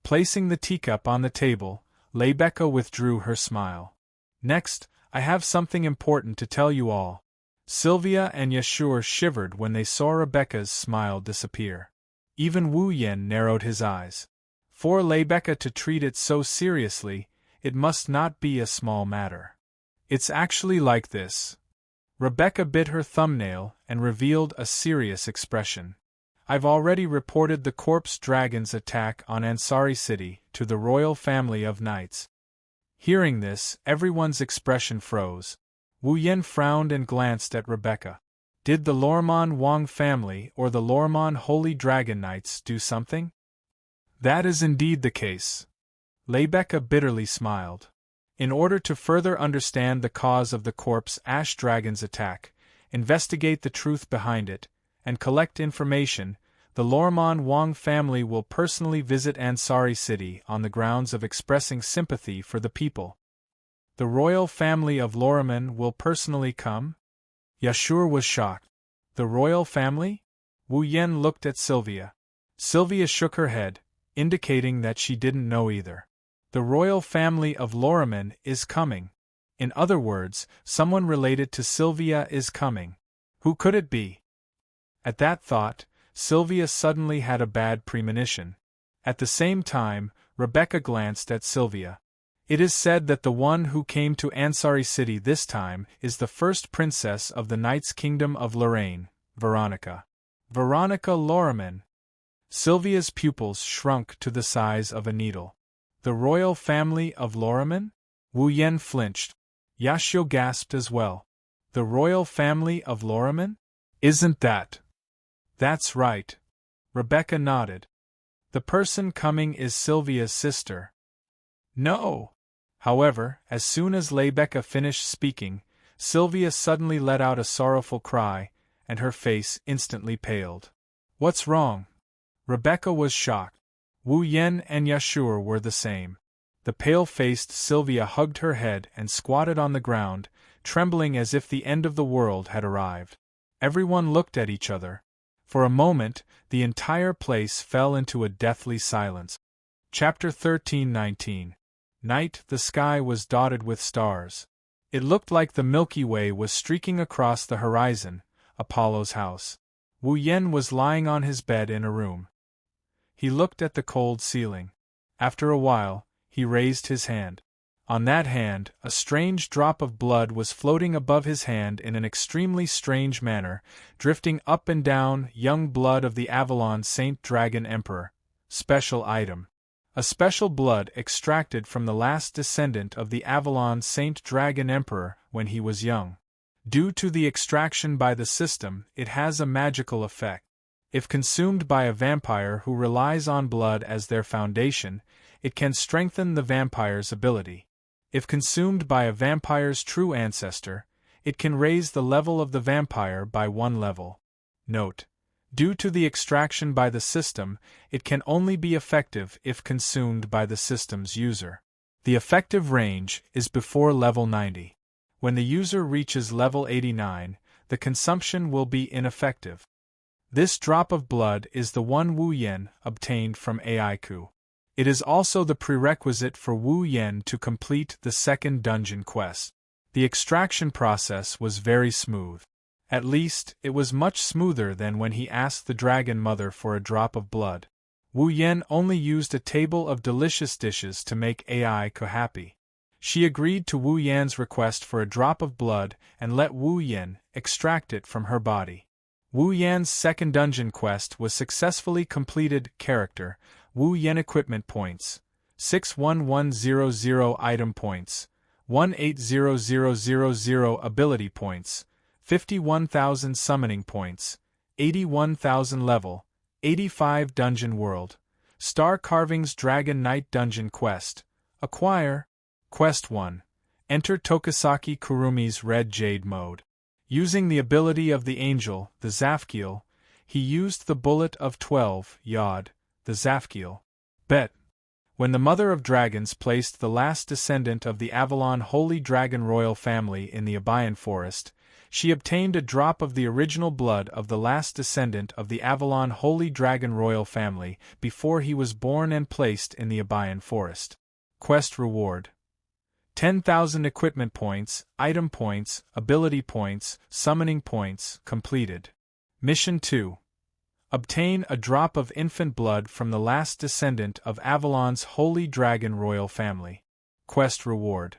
Placing the teacup on the table, Rebecca withdrew her smile. Next, I have something important to tell you all. Sylvia and Yashur shivered when they saw Rebecca's smile disappear. Even Wu Yan narrowed his eyes. For Rebecca to treat it so seriously, it must not be a small matter. It's actually like this. Rebecca bit her thumbnail and revealed a serious expression. I've already reported the corpse dragon's attack on Ansari City to the royal family of knights. Hearing this, everyone's expression froze. Wu Yan frowned and glanced at Rebecca. Did the Lormon Wang family or the Lormon Holy Dragon Knights do something? That is indeed the case. Rebecca bitterly smiled. In order to further understand the cause of the corpse ash dragon's attack, investigate the truth behind it, and collect information, the Lormon Wang family will personally visit Ansari City on the grounds of expressing sympathy for the people. The royal family of Lormon will personally come? Yashur was shocked. The royal family? Wu Yan looked at Sylvia. Sylvia shook her head, indicating that she didn't know either. The royal family of Lormon is coming. In other words, someone related to Sylvia is coming. Who could it be? At that thought, Sylvia suddenly had a bad premonition. At the same time, Rebecca glanced at Sylvia. It is said that the one who came to Ansari City this time is the first princess of the Knight's Kingdom of Lorraine, Veronica. Veronica Lormon. Sylvia's pupils shrunk to the size of a needle. The royal family of Lormon? Wu Yan flinched. Yashio gasped as well. The royal family of Lormon? Isn't that? That's right. Rebecca nodded. The person coming is Sylvia's sister. No. However, as soon as Rebecca finished speaking, Sylvia suddenly let out a sorrowful cry, and her face instantly paled. What's wrong? Rebecca was shocked. Wu Yan and Yashur were the same. The pale-faced Sylvia hugged her head and squatted on the ground, trembling as if the end of the world had arrived. Everyone looked at each other. For a moment, the entire place fell into a deathly silence. Chapter 13:19. Night. The sky was dotted with stars. It looked like the Milky Way was streaking across the horizon, Apollo's house. Wu Yan was lying on his bed in a room. He looked at the cold ceiling. After a while, he raised his hand. On that hand, a strange drop of blood was floating above his hand in an extremely strange manner, drifting up and down. Young blood of the Avalon Saint Dragon Emperor. Special item. A special blood extracted from the last descendant of the Avalon Saint Dragon Emperor when he was young. Due to the extraction by the system, it has a magical effect. If consumed by a vampire who relies on blood as their foundation, it can strengthen the vampire's ability. If consumed by a vampire's true ancestor, it can raise the level of the vampire by 1 level. Note: due to the extraction by the system, it can only be effective if consumed by the system's user. The effective range is before level 90. When the user reaches level 89, the consumption will be ineffective. This drop of blood is the one Wu Yan obtained from Aiku. It is also the prerequisite for Wu Yan to complete the second dungeon quest. The extraction process was very smooth. At least, it was much smoother than when he asked the Dragon Mother for a drop of blood. Wu Yan only used a table of delicious dishes to make Aiku happy. She agreed to Wu Yan's request for a drop of blood and let Wu Yan extract it from her body. Wu Yan's second dungeon quest was successfully completed. Character: Wu Yan. Equipment points: 61100. Item points: 180000. Ability points: 51,000 summoning points, 81,000 level, 85 dungeon world, Star Carvings Dragon Knight Dungeon Quest. Acquire. Quest 1. Enter Tokisaki Kurumi's Red Jade mode. Using the ability of the angel, the Zafkiel, he used the Bullet of 12 Yod, the Zafkiel. Bet. When the Mother of Dragons placed the last descendant of the Avalon Holy Dragon royal family in the Abayan Forest, she obtained a drop of the original blood of the last descendant of the Avalon Holy Dragon royal family before he was born and placed in the Abayan Forest. Quest reward: 10,000 equipment points, item points, ability points, summoning points, completed. Mission 2. Obtain a drop of infant blood from the last descendant of Avalon's Holy Dragon royal family. Quest reward: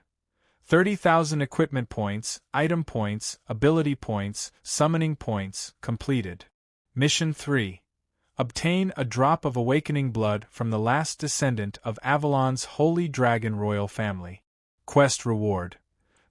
30,000 equipment points, item points, ability points, summoning points, completed. Mission 3. Obtain a drop of awakening blood from the last descendant of Avalon's Holy Dragon royal family. Quest reward: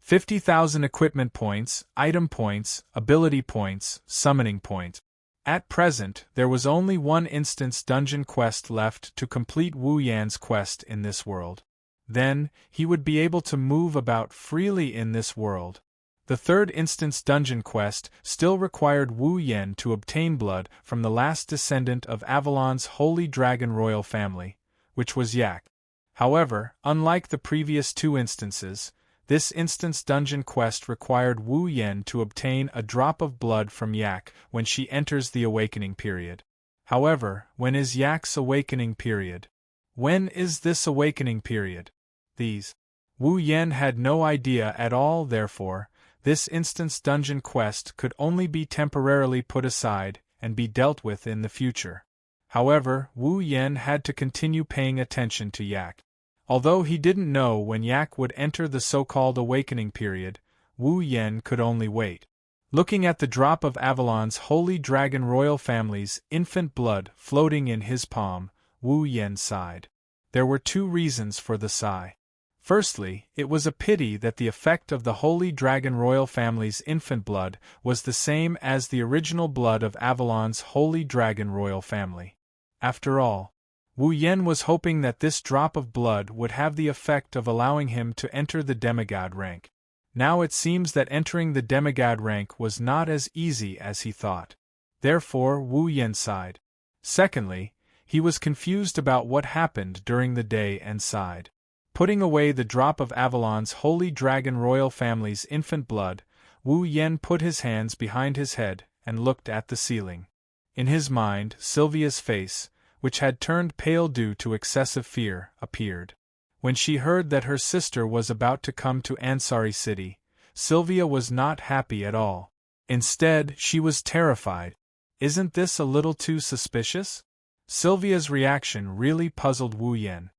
50,000 equipment points, item points, ability points, summoning points. At present, there was only one instance dungeon quest left to complete Wu Yan's quest in this world. Then, he would be able to move about freely in this world. The third instance dungeon quest still required Wu Yan to obtain blood from the last descendant of Avalon's Holy Dragon royal family, which was Yak. However, unlike the previous two instances, this instance dungeon quest required Wu Yan to obtain a drop of blood from Yak when she enters the awakening period. However, when is Yak's awakening period? When is this awakening period? Wu Yan had no idea at all. Therefore, this instance dungeon quest could only be temporarily put aside and be dealt with in the future. However, Wu Yan had to continue paying attention to Yak. Although he didn't know when Yak would enter the so-called awakening period, Wu Yan could only wait. Looking at the drop of Avalon's Holy Dragon royal family's infant blood floating in his palm, Wu Yan sighed. There were two reasons for the sigh. Firstly, it was a pity that the effect of the Holy Dragon royal family's infant blood was the same as the original blood of Avalon's Holy Dragon royal family. After all, Wu Yan was hoping that this drop of blood would have the effect of allowing him to enter the demigod rank. Now it seems that entering the demigod rank was not as easy as he thought. Therefore, Wu Yan sighed. Secondly, he was confused about what happened during the day and sighed. Putting away the drop of Avalon's Holy Dragon royal family's infant blood, Wu Yan put his hands behind his head and looked at the ceiling. In his mind, Sylvia's face, which had turned pale due to excessive fear, appeared. When she heard that her sister was about to come to Ansari City, Sylvia was not happy at all. Instead, she was terrified. Isn't this a little too suspicious? Sylvia's reaction really puzzled Wu Yan.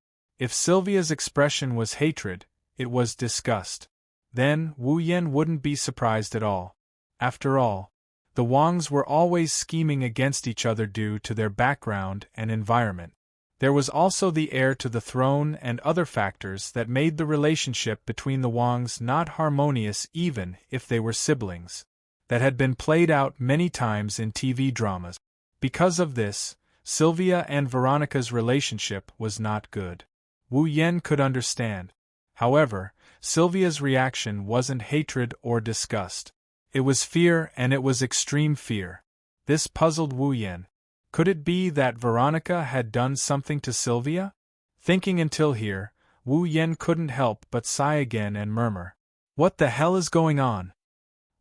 If Sylvia's expression was hatred, it was disgust. Then, Wu Yan wouldn't be surprised at all. After all, the Wangs were always scheming against each other due to their background and environment. There was also the heir to the throne and other factors that made the relationship between the Wangs not harmonious even if they were siblings. That had been played out many times in TV dramas. Because of this, Sylvia and Veronica's relationship was not good. Wu Yan could understand. However, Sylvia's reaction wasn't hatred or disgust. It was fear, and it was extreme fear. This puzzled Wu Yan. Could it be that Veronica had done something to Sylvia? Thinking until here, Wu Yan couldn't help but sigh again and murmur, "What the hell is going on?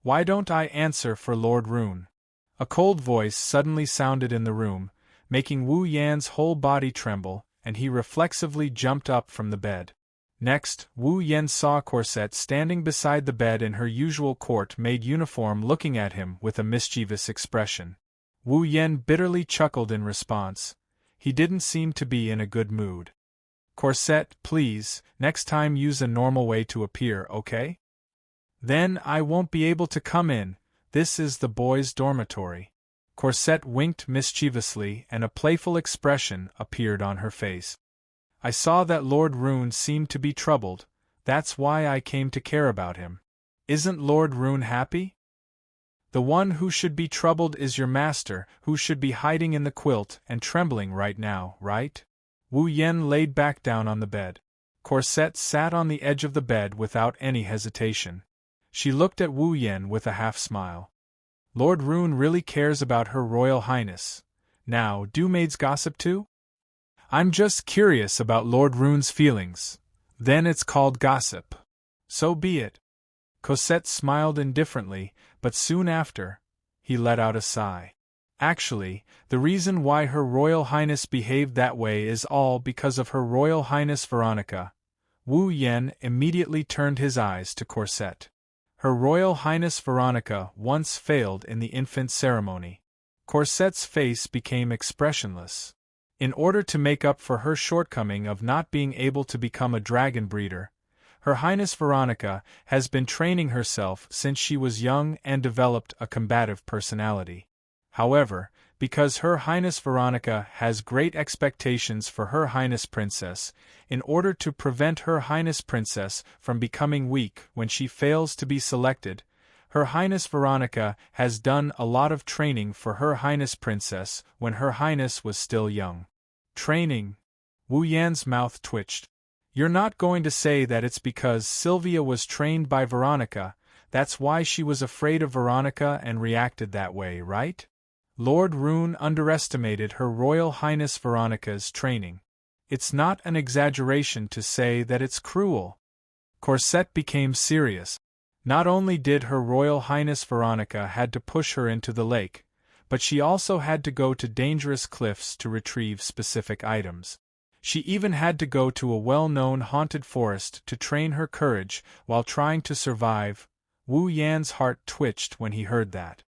Why don't I answer for Lord Rune?" A cold voice suddenly sounded in the room, making Wu Yan's whole body tremble, and he reflexively jumped up from the bed. Next, Wu Yan saw Corset standing beside the bed in her usual court-made uniform looking at him with a mischievous expression. Wu Yan bitterly chuckled in response. He didn't seem to be in a good mood. "Corset, please, next time use a normal way to appear, okay? Then I won't be able to come in. This is the boys' dormitory." Corset winked mischievously and a playful expression appeared on her face. "I saw that Lord Rune seemed to be troubled, that's why I came to care about him. Isn't Lord Rune happy?" The one who should be troubled is your master, who should be hiding in the quilt and trembling right now, right? Wu Yen laid back down on the bed. Corset sat on the edge of the bed without any hesitation. She looked at Wu Yen with a half-smile. Lord Rune really cares about Her Royal Highness. Now, do maids gossip too? I'm just curious about Lord Rune's feelings. Then it's called gossip. So be it. Cosette smiled indifferently, but soon after, he let out a sigh. Actually, the reason why Her Royal Highness behaved that way is all because of Her Royal Highness Veronica. Wu Yen immediately turned his eyes to Corset. Her Royal Highness Veronica once failed in the infant ceremony. Corset's face became expressionless. In order to make up for her shortcoming of not being able to become a dragon breeder, Her Highness Veronica has been training herself since she was young and developed a combative personality. However, because Her Highness Veronica has great expectations for Her Highness Princess, in order to prevent Her Highness Princess from becoming weak when she fails to be selected, Her Highness Veronica has done a lot of training for Her Highness Princess when Her Highness was still young. Training? Wu Yan's mouth twitched. You're not going to say that it's because Sylvia was trained by Veronica, that's why she was afraid of Veronica and reacted that way, right? Lord Rune underestimated Her Royal Highness Veronica's training. It's not an exaggeration to say that it's cruel. Corset became serious. Not only did Her Royal Highness Veronica had to push her into the lake, but she also had to go to dangerous cliffs to retrieve specific items. She even had to go to a well-known haunted forest to train her courage while trying to survive. Wu Yan's heart twitched when he heard that.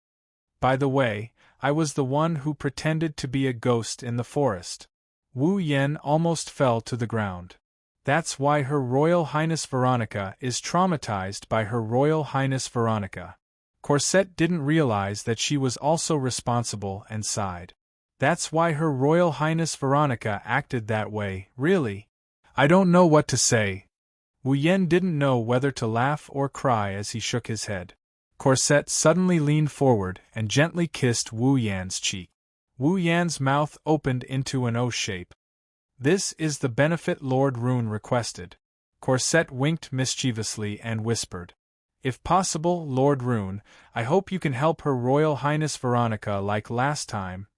By the way, I was the one who pretended to be a ghost in the forest. Wu Yan almost fell to the ground. That's why Her Royal Highness Veronica is traumatized by Her Royal Highness Veronica. Corset didn't realize that she was also responsible and sighed. That's why Her Royal Highness Veronica acted that way, really. I don't know what to say. Wu Yan didn't know whether to laugh or cry as he shook his head. Corset suddenly leaned forward and gently kissed Wu Yan's cheek. Wu Yan's mouth opened into an O shape. This is the benefit Lord Rune requested. Corset winked mischievously and whispered. If possible, Lord Rune, I hope you can help Her Royal Highness Veronica like last time.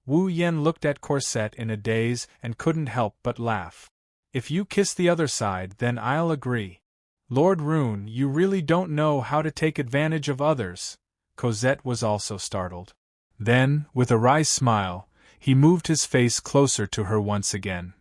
Wu Yan looked at Corset in a daze and couldn't help but laugh. If you kiss the other side, then I'll agree. Lord Rune, you really don't know how to take advantage of others. Cosette was also startled. Then, with a wry smile, he moved his face closer to her once again.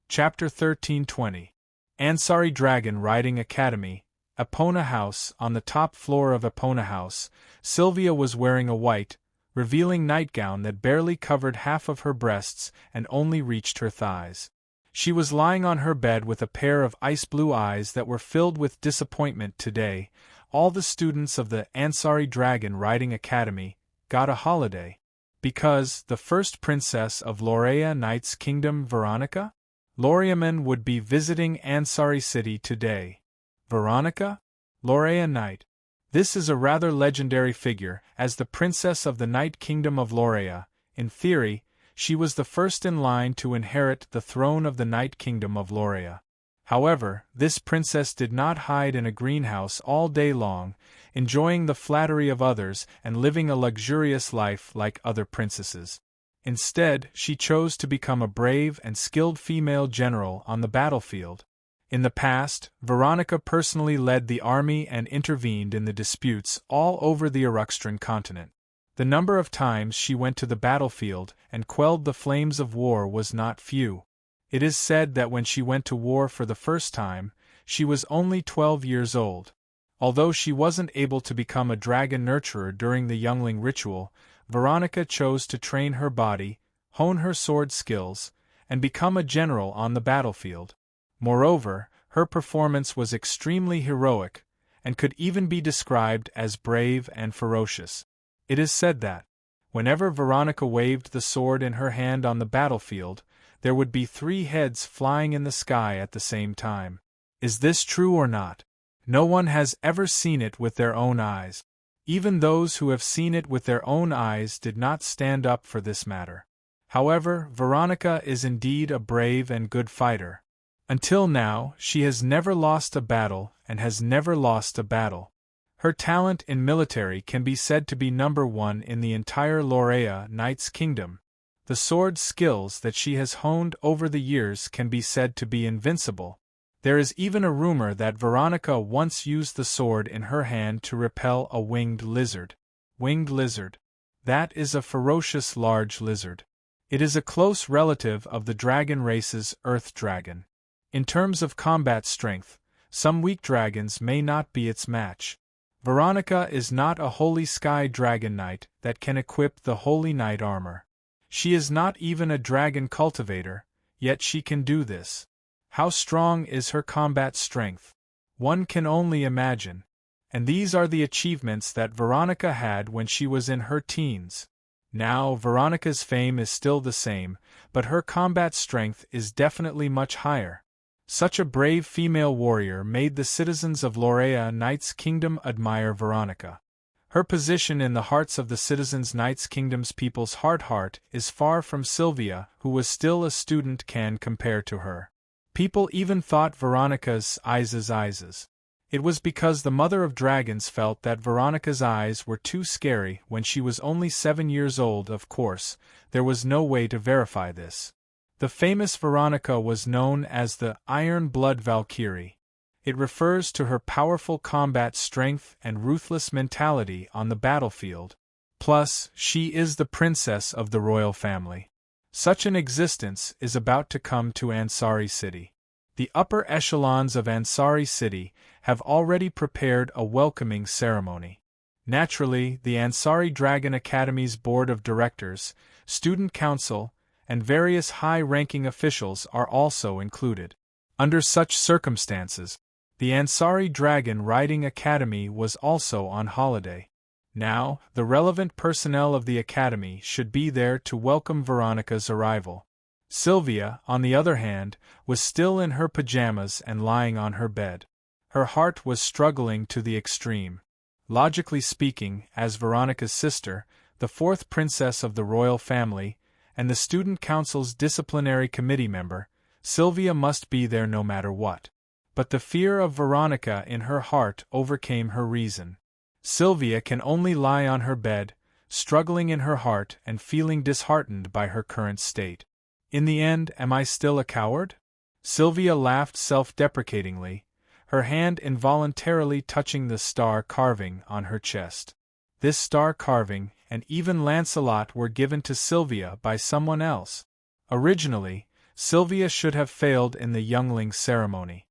Chapter 1320. Ansari Dragon Riding Academy, Epona House. On the top floor of Epona House, Sylvia was wearing a white, revealing nightgown that barely covered half of her breasts and only reached her thighs. She was lying on her bed with a pair of ice-blue eyes that were filled with disappointment today. All the students of the Ansari Dragon Riding Academy got a holiday. Because the first princess of Lorea Knight's kingdom, Veronica? Loriaman would be visiting Ansari City today. Veronica? Lorea Knight. This is a rather legendary figure, as the princess of the Night Kingdom of Lorea. In theory, she was the first in line to inherit the throne of the Night Kingdom of Lorea. However, this princess did not hide in a greenhouse all day long, enjoying the flattery of others and living a luxurious life like other princesses. Instead, she chose to become a brave and skilled female general on the battlefield. In the past, Veronica personally led the army and intervened in the disputes all over the Eruxtran continent. The number of times she went to the battlefield and quelled the flames of war was not few. It is said that when she went to war for the first time, she was only 12 years old. Although she wasn't able to become a dragon nurturer during the youngling ritual, Veronica chose to train her body, hone her sword skills, and become a general on the battlefield. Moreover, her performance was extremely heroic, and could even be described as brave and ferocious. It is said that, whenever Veronica waved the sword in her hand on the battlefield, there would be 3 heads flying in the sky at the same time. Is this true or not? No one has ever seen it with their own eyes. Even those who have seen it with their own eyes did not stand up for this matter. However, Veronica is indeed a brave and good fighter. Until now, she has never lost a battle and has never lost a battle. Her talent in military can be said to be number one in the entire Lorea Knight's kingdom. The sword skills that she has honed over the years can be said to be invincible. There is even a rumor that Veronica once used the sword in her hand to repel a winged lizard. Winged lizard. That is a ferocious large lizard. It is a close relative of the dragon race's earth dragon. In terms of combat strength, some weak dragons may not be its match. Veronica is not a Holy Sky Dragon Knight that can equip the Holy Knight armor. She is not even a dragon cultivator, yet she can do this. How strong is her combat strength? One can only imagine. And these are the achievements that Veronica had when she was in her teens. Now, Veronica's fame is still the same, but her combat strength is definitely much higher. Such a brave female warrior made the citizens of Lorea Knight's Kingdom admire Veronica. Her position in the hearts of the citizens Knight's Kingdom's people's heart is far from Sylvia, who was still a student, can compare to her. People even thought Veronica's eyes. It was because the Mother of Dragons felt that Veronica's eyes were too scary when she was only 7 years old. Of course, there was no way to verify this. The famous Veronica was known as the Iron Blood Valkyrie. It refers to her powerful combat strength and ruthless mentality on the battlefield. Plus, she is the princess of the royal family. Such an existence is about to come to Ansari City. The upper echelons of Ansari City have already prepared a welcoming ceremony. Naturally, the Ansari Dragon Academy's board of directors, student council, and various high-ranking officials are also included. Under such circumstances, the Ansari Dragon Riding Academy was also on holiday. Now, the relevant personnel of the academy should be there to welcome Veronica's arrival. Sylvia, on the other hand, was still in her pajamas and lying on her bed. Her heart was struggling to the extreme. Logically speaking, as Veronica's sister, the fourth princess of the royal family, and the student council's disciplinary committee member, Sylvia must be there no matter what. But the fear of Veronica in her heart overcame her reason. Sylvia can only lie on her bed, struggling in her heart and feeling disheartened by her current state. In the end, am I still a coward? Sylvia laughed self-deprecatingly, her hand involuntarily touching the star carving on her chest. This star carving, and even Lancelot, were given to Sylvia by someone else. Originally, Sylvia should have failed in the youngling ceremony.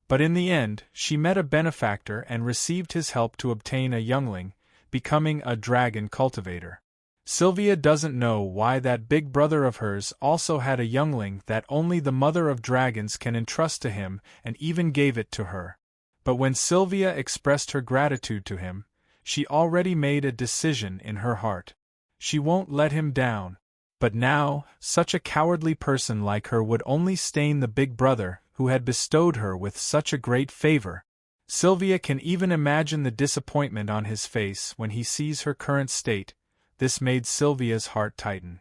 But in the end, she met a benefactor and received his help to obtain a youngling, becoming a dragon cultivator. Sylvia doesn't know why that big brother of hers also had a youngling that only the Mother of Dragons can entrust to him, and even gave it to her. But when Sylvia expressed her gratitude to him, she already made a decision in her heart. She won't let him down. But now, such a cowardly person like her would only stain the big brother who had bestowed her with such a great favor. Sylvia can even imagine the disappointment on his face when he sees her current state. This made Sylvia's heart tighten.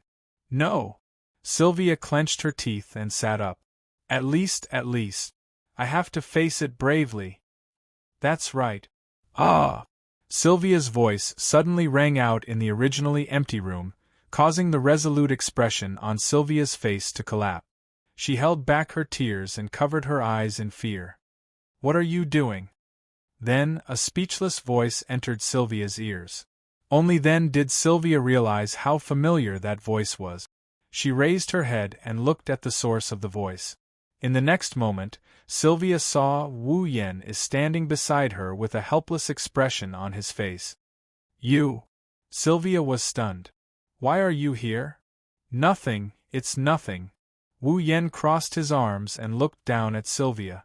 No! Sylvia clenched her teeth and sat up. At least, I have to face it bravely. That's right. Ah! Sylvia's voice suddenly rang out in the originally empty room, causing the resolute expression on Sylvia's face to collapse. She held back her tears and covered her eyes in fear. What are you doing? Then, a speechless voice entered Sylvia's ears. Only then did Sylvia realize how familiar that voice was. She raised her head and looked at the source of the voice. In the next moment, Sylvia saw Wu Yan is standing beside her with a helpless expression on his face. You! Sylvia was stunned. Why are you here? Nothing, it's nothing. Wu Yan crossed his arms and looked down at Sylvia.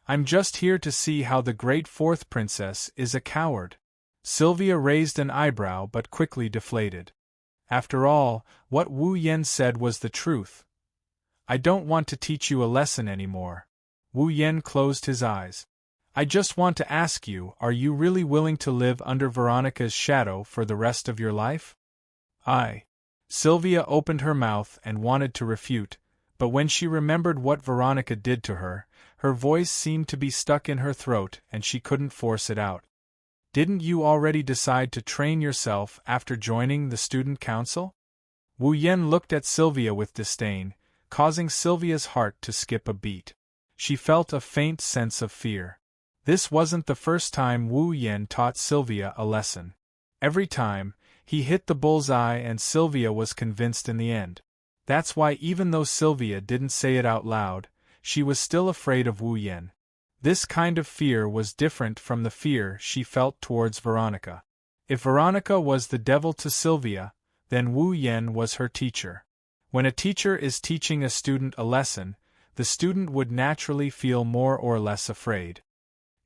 I'm just here to see how the great fourth princess is a coward. Sylvia raised an eyebrow but quickly deflated. After all, what Wu Yan said was the truth. I don't want to teach you a lesson anymore. Wu Yan closed his eyes. I just want to ask you, are you really willing to live under Veronica's shadow for the rest of your life? Sylvia opened her mouth and wanted to refute, but when she remembered what Veronica did to her, her voice seemed to be stuck in her throat and she couldn't force it out. Didn't you already decide to train yourself after joining the student council? Wu Yan looked at Sylvia with disdain, causing Sylvia's heart to skip a beat. She felt a faint sense of fear. This wasn't the first time Wu Yan taught Sylvia a lesson. Every time, he hit the bullseye and Sylvia was convinced in the end. That's why even though Sylvia didn't say it out loud, she was still afraid of Wu Yan. This kind of fear was different from the fear she felt towards Veronica. If Veronica was the devil to Sylvia, then Wu Yan was her teacher. When a teacher is teaching a student a lesson, the student would naturally feel more or less afraid.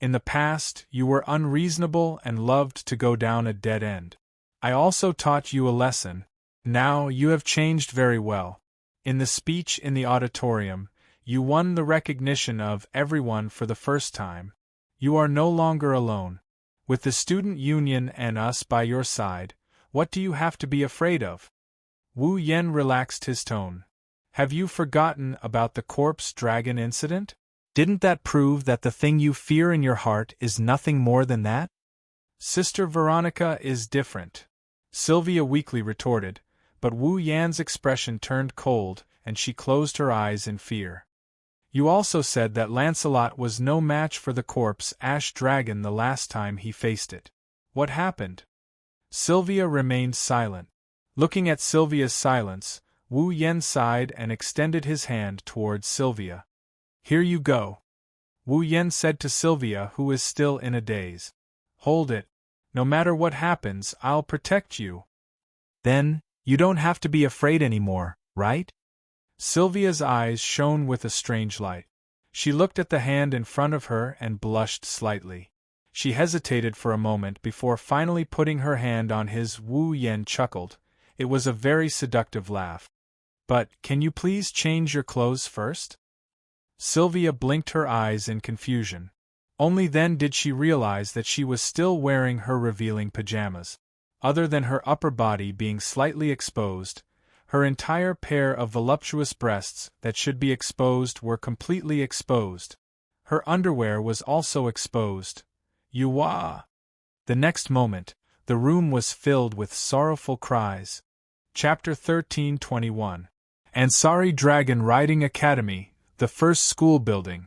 In the past, you were unreasonable and loved to go down a dead end. I also taught you a lesson. Now you have changed very well. In the speech in the auditorium, you won the recognition of everyone for the first time. You are no longer alone. With the student union and us by your side, what do you have to be afraid of? Wu Yan relaxed his tone. Have you forgotten about the corpse dragon incident? Didn't that prove that the thing you fear in your heart is nothing more than that? Sister Veronica is different, Sylvia weakly retorted, but Wu Yan's expression turned cold and she closed her eyes in fear. You also said that Lancelot was no match for the corpse ash dragon the last time he faced it. What happened? Sylvia remained silent. Looking at Sylvia's silence, Wu Yan sighed and extended his hand towards Sylvia. Here you go. Wu Yan said to Sylvia, who is still in a daze. Hold it. No matter what happens, I'll protect you. Then, you don't have to be afraid anymore, right? Sylvia's eyes shone with a strange light. She looked at the hand in front of her and blushed slightly. She hesitated for a moment before finally putting her hand on his. Wu Yan chuckled. It was a very seductive laugh. But, can you please change your clothes first? Sylvia blinked her eyes in confusion. Only then did she realize that she was still wearing her revealing pajamas. Other than her upper body being slightly exposed, her entire pair of voluptuous breasts that should be exposed were completely exposed. Her underwear was also exposed. Yuwa! The next moment, the room was filled with sorrowful cries. Chapter 13:21. Ansari Dragon Riding Academy, the first school building.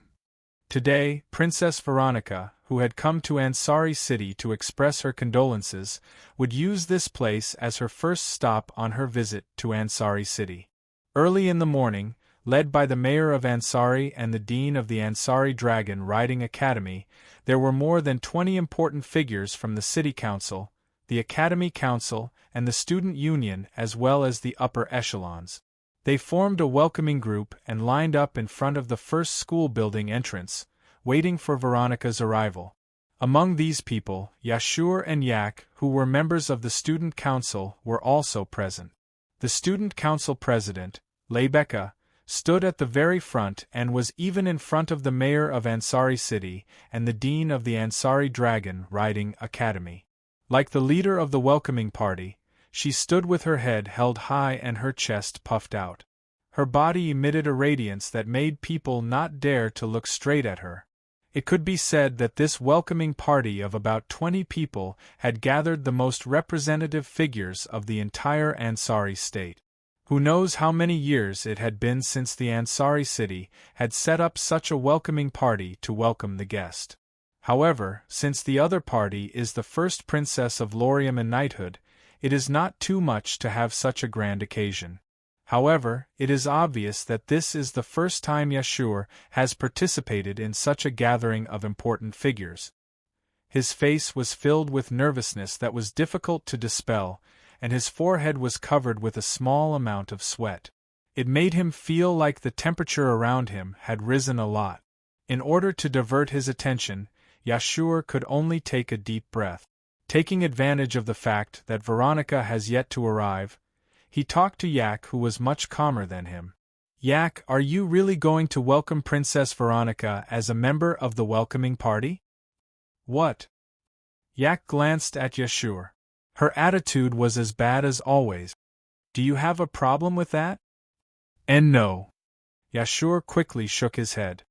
Today, Princess Veronica, who had come to Ansari City to express her condolences, would use this place as her first stop on her visit to Ansari City. Early in the morning, led by the mayor of Ansari and the dean of the Ansari Dragon Riding Academy, there were more than 20 important figures from the city council, the academy council, and the student union as well as the upper echelons. They formed a welcoming group and lined up in front of the first school building entrance, waiting for Veronica's arrival. Among these people, Yashur and Yak, who were members of the student council, were also present. The student council president, Lebeka, stood at the very front and was even in front of the mayor of Ansari City and the dean of the Ansari Dragon Riding Academy. Like the leader of the welcoming party, she stood with her head held high and her chest puffed out. Her body emitted a radiance that made people not dare to look straight at her. It could be said that this welcoming party of about 20 people had gathered the most representative figures of the entire Ansari state. Who knows how many years it had been since the Ansari city had set up such a welcoming party to welcome the guest. However, since the other party is the first princess of Lorium and knighthood, it is not too much to have such a grand occasion. However, it is obvious that this is the first time Yashur has participated in such a gathering of important figures. His face was filled with nervousness that was difficult to dispel, and his forehead was covered with a small amount of sweat. It made him feel like the temperature around him had risen a lot. In order to divert his attention, Yashur could only take a deep breath. Taking advantage of the fact that Veronica has yet to arrive, he talked to Yak, who was much calmer than him. Yak, are you really going to welcome Princess Veronica as a member of the welcoming party? What? Yak glanced at Yashur. Her attitude was as bad as always. Do you have a problem with that? And no. Yashur quickly shook his head.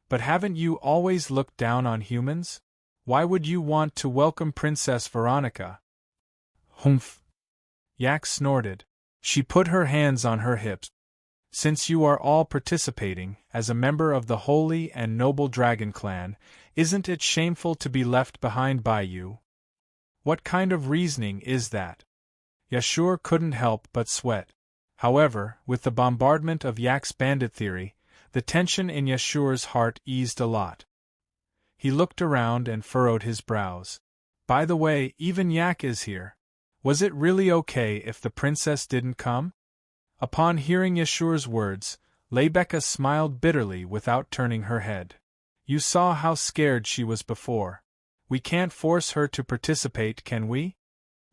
But haven't you always looked down on humans? Why would you want to welcome Princess Veronica? Humph. Yak snorted. She put her hands on her hips. Since you are all participating, as a member of the holy and noble dragon clan, isn't it shameful to be left behind by you? What kind of reasoning is that? Yashur couldn't help but sweat. However, with the bombardment of Yak's bandit theory, the tension in Yashur's heart eased a lot. He looked around and furrowed his brows. By the way, even Yak is here. Was it really okay if the princess didn't come? Upon hearing Yashur's words, Lebeka smiled bitterly without turning her head. You saw how scared she was before. We can't force her to participate, can we?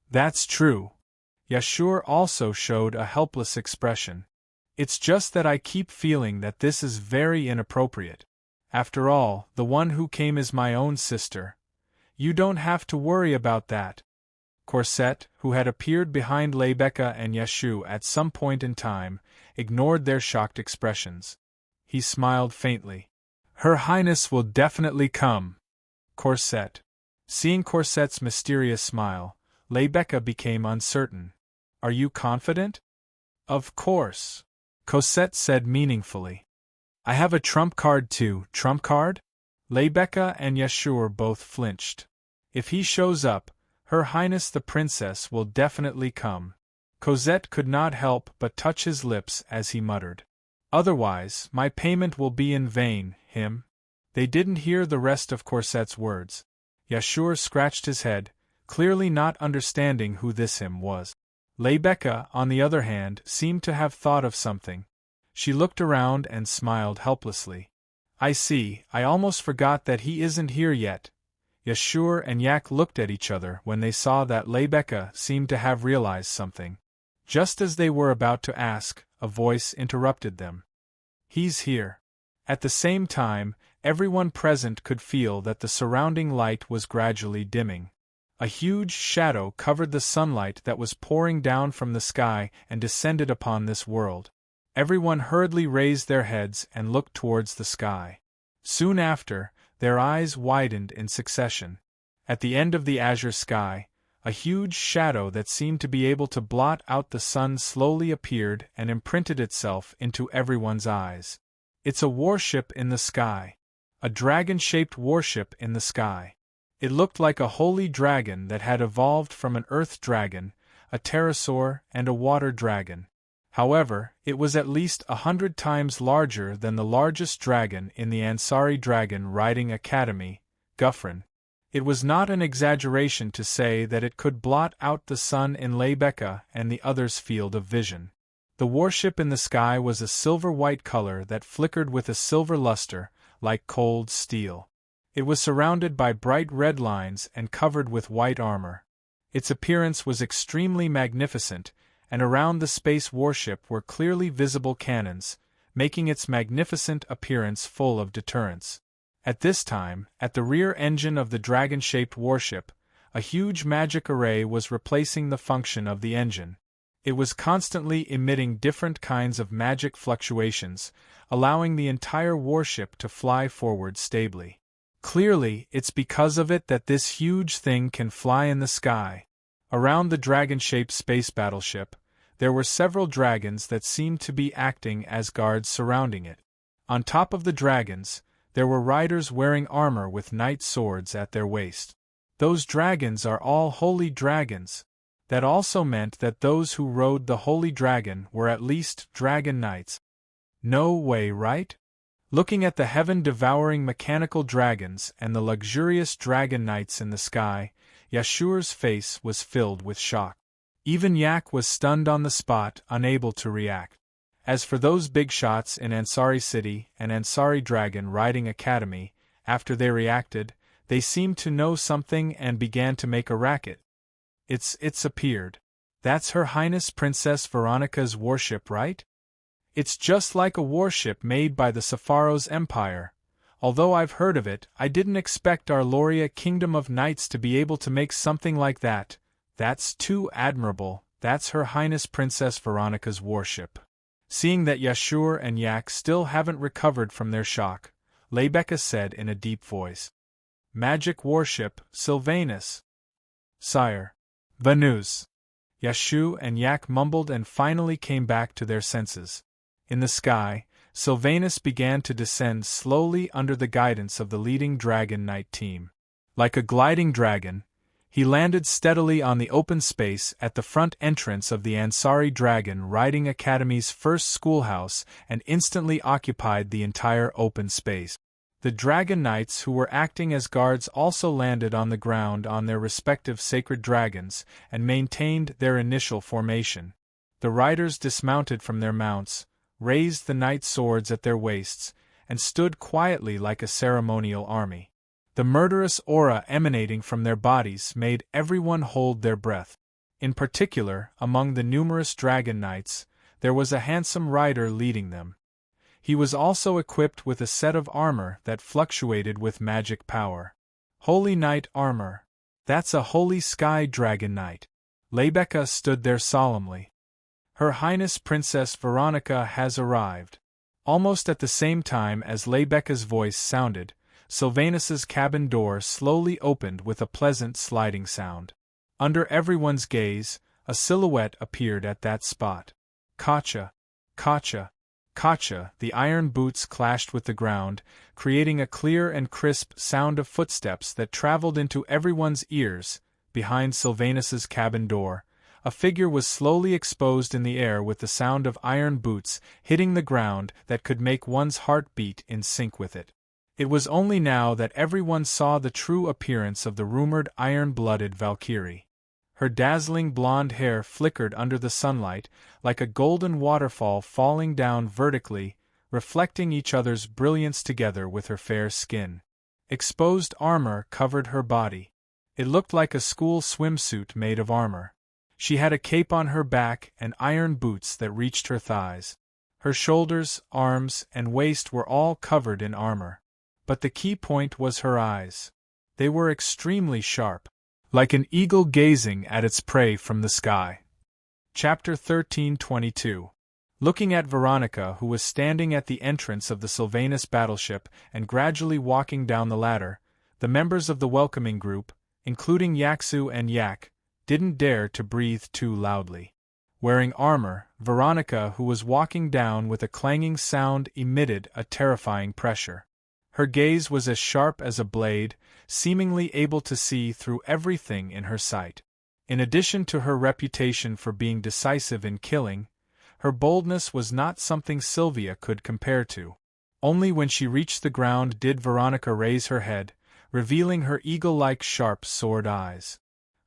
That's true. Yashur also showed a helpless expression. It's just that I keep feeling that this is very inappropriate. After all, the one who came is my own sister. You don't have to worry about that. Corset, who had appeared behind Lebeka and Yashu at some point in time, ignored their shocked expressions. He smiled faintly. Her Highness will definitely come. Corset. Seeing Corset's mysterious smile, Lebeka became uncertain. Are you confident? Of course. Cosette said meaningfully. I have a trump card too. Trump card? Lebeka and Yashur both flinched. If he shows up, Her Highness the Princess will definitely come. Cosette could not help but touch his lips as he muttered. Otherwise, my payment will be in vain, him. They didn't hear the rest of Corset's words. Yashur scratched his head, clearly not understanding who this him was. Lebeka, on the other hand, seemed to have thought of something. She looked around and smiled helplessly. I see, I almost forgot that he isn't here yet. Yashur and Yak looked at each other when they saw that Lebeka seemed to have realized something. Just as they were about to ask, a voice interrupted them. He's here. At the same time, everyone present could feel that the surrounding light was gradually dimming. A huge shadow covered the sunlight that was pouring down from the sky and descended upon this world. Everyone hurriedly raised their heads and looked towards the sky. Soon after, their eyes widened in succession. At the end of the azure sky, a huge shadow that seemed to be able to blot out the sun slowly appeared and imprinted itself into everyone's eyes. It's a warship in the sky. A dragon-shaped warship in the sky. It looked like a holy dragon that had evolved from an earth dragon, a pterosaur, and a water dragon. However, it was at least 100 times larger than the largest dragon in the Ansari Dragon Riding Academy, Guffrin. It was not an exaggeration to say that it could blot out the sun in Lebeka and the others' field of vision. The warship in the sky was a silver-white color that flickered with a silver luster, like cold steel. It was surrounded by bright red lines and covered with white armor. Its appearance was extremely magnificent, and around the space warship were clearly visible cannons, making its magnificent appearance full of deterrence. At this time, at the rear engine of the dragon-shaped warship, a huge magic array was replacing the function of the engine. It was constantly emitting different kinds of magic fluctuations, allowing the entire warship to fly forward stably. Clearly, it's because of it that this huge thing can fly in the sky. Around the dragon-shaped space battleship, there were several dragons that seemed to be acting as guards surrounding it. On top of the dragons, there were riders wearing armor with knight swords at their waist. Those dragons are all holy dragons. That also meant that those who rode the holy dragon were at least dragon knights. No way, right? Looking at the heaven-devouring mechanical dragons and the luxurious dragon knights in the sky, Yashur's face was filled with shock. Even Yak was stunned on the spot, unable to react. As for those big shots in Ansari City and Ansari Dragon Riding Academy, after they reacted, they seemed to know something and began to make a racket. It's appeared. That's Her Highness Princess Veronica's warship, right? It's just like a warship made by the Sepharos Empire, Although I've heard of it, I didn't expect our Loria Kingdom of Knights to be able to make something like that. That's too admirable. That's Her Highness Princess Veronica's warship." Seeing that Yashur and Yak still haven't recovered from their shock, Lebeka said in a deep voice. "Magic warship, Sylvanus." "Sire." "Vanus." Yashu and Yak mumbled and finally came back to their senses. In the sky, Sylvanus began to descend slowly under the guidance of the leading Dragon Knight team. Like a gliding dragon, he landed steadily on the open space at the front entrance of the Ansari Dragon Riding Academy's first schoolhouse and instantly occupied the entire open space. The Dragon Knights who were acting as guards also landed on the ground on their respective sacred dragons and maintained their initial formation. The riders dismounted from their mounts, raised the knight swords at their waists, and stood quietly like a ceremonial army. The murderous aura emanating from their bodies made everyone hold their breath. In particular, among the numerous Dragon Knights, there was a handsome rider leading them. He was also equipped with a set of armor that fluctuated with magic power. Holy Knight armor. That's a Holy Sky Dragon Knight. Lebeka stood there solemnly. Her Highness Princess Veronica has arrived. Almost at the same time as Lebeka's voice sounded, Sylvanus's cabin door slowly opened with a pleasant sliding sound. Under everyone's gaze, a silhouette appeared at that spot. Kacha, Kacha, Kacha. The iron boots clashed with the ground, creating a clear and crisp sound of footsteps that traveled into everyone's ears. Behind Sylvanus's cabin door, a figure was slowly exposed in the air with the sound of iron boots hitting the ground that could make one's heart beat in sync with it. It was only now that everyone saw the true appearance of the rumored iron-blooded Valkyrie. Her dazzling blonde hair flickered under the sunlight like a golden waterfall falling down vertically, reflecting each other's brilliance together with her fair skin. Exposed armor covered her body. It looked like a school swimsuit made of armor. She had a cape on her back and iron boots that reached her thighs. Her shoulders, arms, and waist were all covered in armor. But the key point was her eyes. They were extremely sharp, like an eagle gazing at its prey from the sky. Chapter 1322. Looking at Veronica, who was standing at the entrance of the Sylvanus battleship and gradually walking down the ladder, the members of the welcoming group, including Yaksu and Yak, didn't dare to breathe too loudly. Wearing armor, Veronica, who was walking down with a clanging sound, emitted a terrifying pressure. Her gaze was as sharp as a blade, seemingly able to see through everything in her sight. In addition to her reputation for being decisive in killing, her boldness was not something Sylvia could compare to. Only when she reached the ground did Veronica raise her head, revealing her eagle-like sharp sword eyes.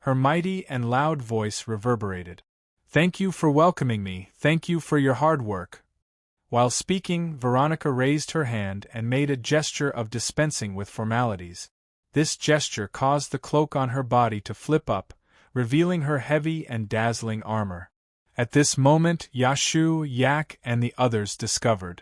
Her mighty and loud voice reverberated. "Thank you for welcoming me, thank you for your hard work." While speaking, Veronica raised her hand and made a gesture of dispensing with formalities. This gesture caused the cloak on her body to flip up, revealing her heavy and dazzling armor. At this moment, Yashu, Yak, and the others discovered.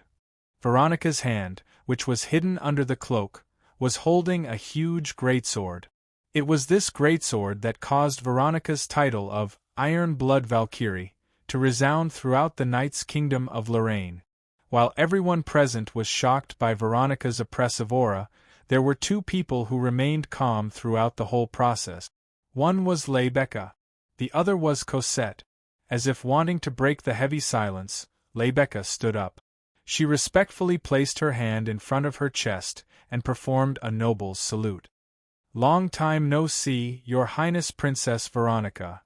Veronica's hand, which was hidden under the cloak, was holding a huge greatsword. It was this greatsword that caused Veronica's title of Iron Blood Valkyrie to resound throughout the Knight's Kingdom of Lorraine. While everyone present was shocked by Veronica's oppressive aura, there were two people who remained calm throughout the whole process. One was Lebeka. The other was Cosette. As if wanting to break the heavy silence, Lebeka stood up. She respectfully placed her hand in front of her chest and performed a noble's salute. "Long time no see, Your Highness Princess Veronica."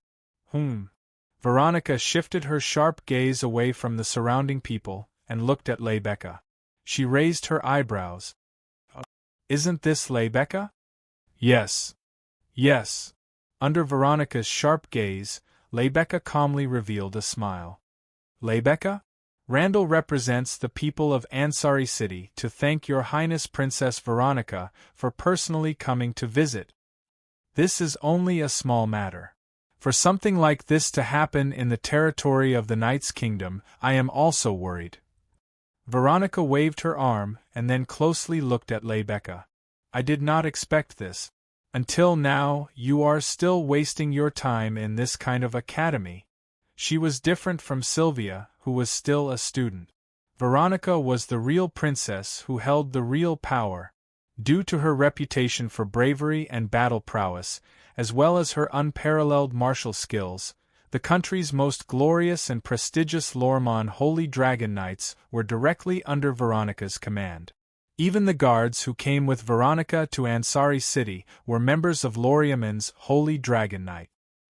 Veronica shifted her sharp gaze away from the surrounding people and looked at Lebeka. She raised her eyebrows. "Isn't this Lebeka?" "Yes. Yes." Under Veronica's sharp gaze, Lebeka calmly revealed a smile. "Lebeka? Randall represents the people of Ansari City to thank Your Highness Princess Veronica for personally coming to visit. This is only a small matter. For something like this to happen in the territory of the Knight's Kingdom, I am also worried." Veronica waved her arm and then closely looked at Rebecca. I did not expect this. Until now, you are still wasting your time in this kind of academy. She was different from Sylvia, who was still a student. Veronica was the real princess who held the real power. Due to her reputation for bravery and battle prowess, as well as her unparalleled martial skills, the country's most glorious and prestigious Lormon Holy Dragon Knights were directly under Veronica's command. Even the guards who came with Veronica to Ansari City were members of Loriaman's Holy Dragon Knight.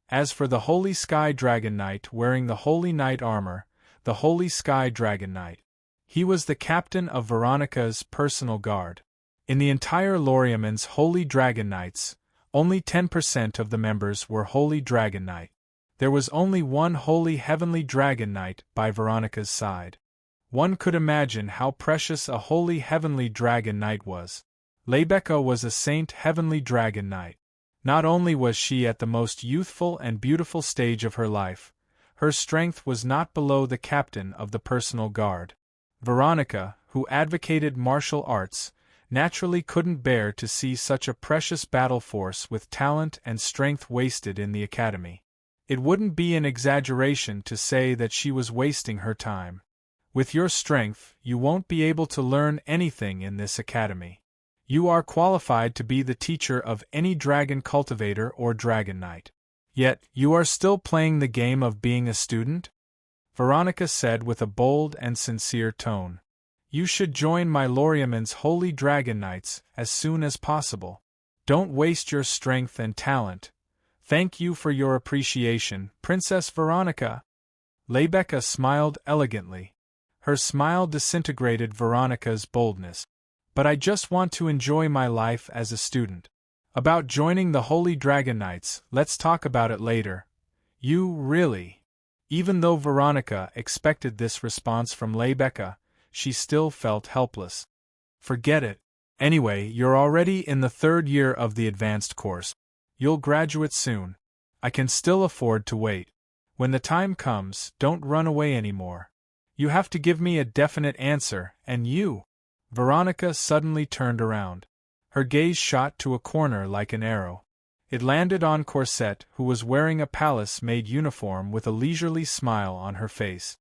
As for the Holy Sky Dragon Knight wearing the Holy Knight armor, the Holy Sky Dragon Knight, he was the captain of Veronica's personal guard. In the entire Loriaman's Holy Dragon Knights, only 10% of the members were Holy Dragon Knight. There was only one Holy Heavenly Dragon Knight by Veronica's side. One could imagine how precious a Holy Heavenly Dragon Knight was. Rebecca was a Saint Heavenly Dragon Knight. Not only was she at the most youthful and beautiful stage of her life, her strength was not below the captain of the personal guard. Veronica, who advocated martial arts, naturally couldn't bear to see such a precious battle force with talent and strength wasted in the academy. It wouldn't be an exaggeration to say that she was wasting her time. With your strength, you won't be able to learn anything in this academy. You are qualified to be the teacher of any dragon cultivator or dragon knight. Yet, you are still playing the game of being a student? Veronica said with a bold and sincere tone. You should join my Loriaman's Holy Dragon Knights as soon as possible. Don't waste your strength and talent. Thank you for your appreciation, Princess Veronica. Rebecca smiled elegantly. Her smile disintegrated Veronica's boldness. But I just want to enjoy my life as a student. About joining the Holy Dragon Knights, let's talk about it later. You really. Even though Veronica expected this response from Rebecca, she still felt helpless. Forget it. Anyway, you're already in the 3rd year of the advanced course. You'll graduate soon. I can still afford to wait. When the time comes, don't run away anymore. You have to give me a definite answer, and you. Veronica suddenly turned around. Her gaze shot to a corner like an arrow. It landed on Corset, who was wearing a palace-made uniform with a leisurely smile on her face.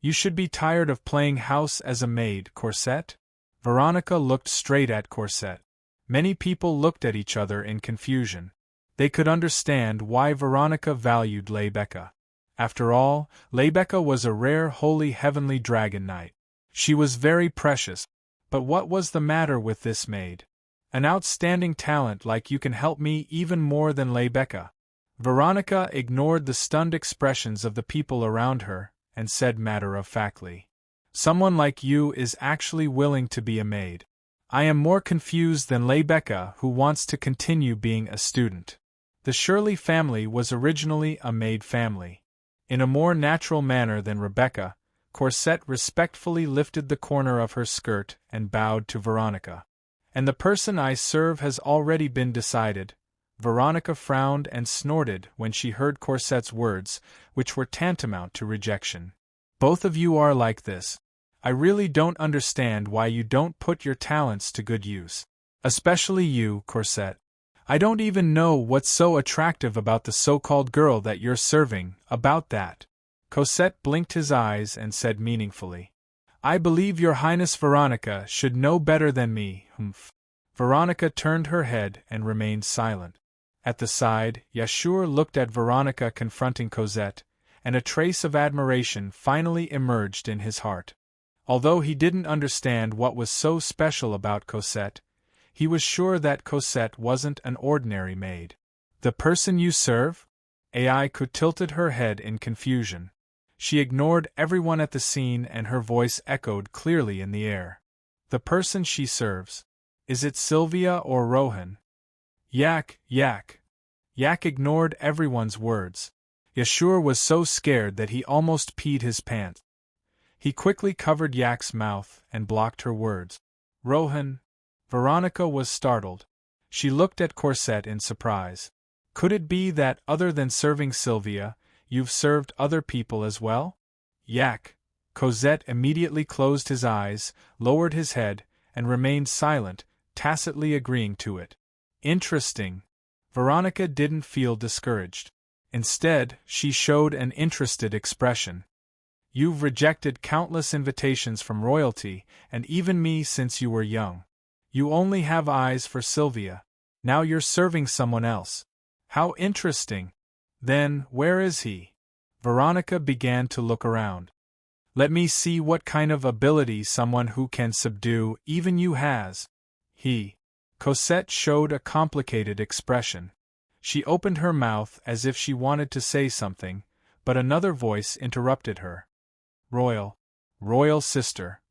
You should be tired of playing house as a maid, Corset? Veronica looked straight at Corset. Many people looked at each other in confusion. They could understand why Veronica valued Rebecca. After all, Rebecca was a rare Holy Heavenly Dragon Knight. She was very precious. But what was the matter with this maid? An outstanding talent like you can help me even more than Rebecca. Veronica ignored the stunned expressions of the people around her, and said matter-of-factly. Someone like you is actually willing to be a maid. I am more confused than Rebecca, who wants to continue being a student. The Shirley family was originally a maid family. In a more natural manner than Rebecca, Corset respectfully lifted the corner of her skirt and bowed to Veronica. And the person I serve has already been decided. Veronica frowned and snorted when she heard Corset's words, which were tantamount to rejection. Both of you are like this. I really don't understand why you don't put your talents to good use. Especially you, Corset. I don't even know what's so attractive about the so-called girl that you're serving, about that. Corset blinked his eyes and said meaningfully. I believe your Highness Veronica should know better than me, humph. Veronica turned her head and remained silent. At the side, Yashur looked at Veronica confronting Cosette, and a trace of admiration finally emerged in his heart. Although he didn't understand what was so special about Cosette, he was sure that Cosette wasn't an ordinary maid. The person you serve? Aiko tilted her head in confusion. She ignored everyone at the scene and her voice echoed clearly in the air. The person she serves. Is it Sylvia or Rohan? Yak. Yak ignored everyone's words. Yashur was so scared that he almost peed his pants. He quickly covered Yak's mouth and blocked her words. Rohan. Veronica was startled. She looked at Corset in surprise. Could it be that, other than serving Sylvia, you've served other people as well? Yak. Cosette immediately closed his eyes, lowered his head, and remained silent, tacitly agreeing to it. Interesting. Veronica didn't feel discouraged. Instead, she showed an interested expression. You've rejected countless invitations from royalty, and even me since you were young. You only have eyes for Sylvia. Now you're serving someone else. How interesting. Then, where is he? Veronica began to look around. Let me see what kind of ability someone who can subdue even you has. He. Cosette showed a complicated expression. She opened her mouth as if she wanted to say something, but another voice interrupted her. Royal sister.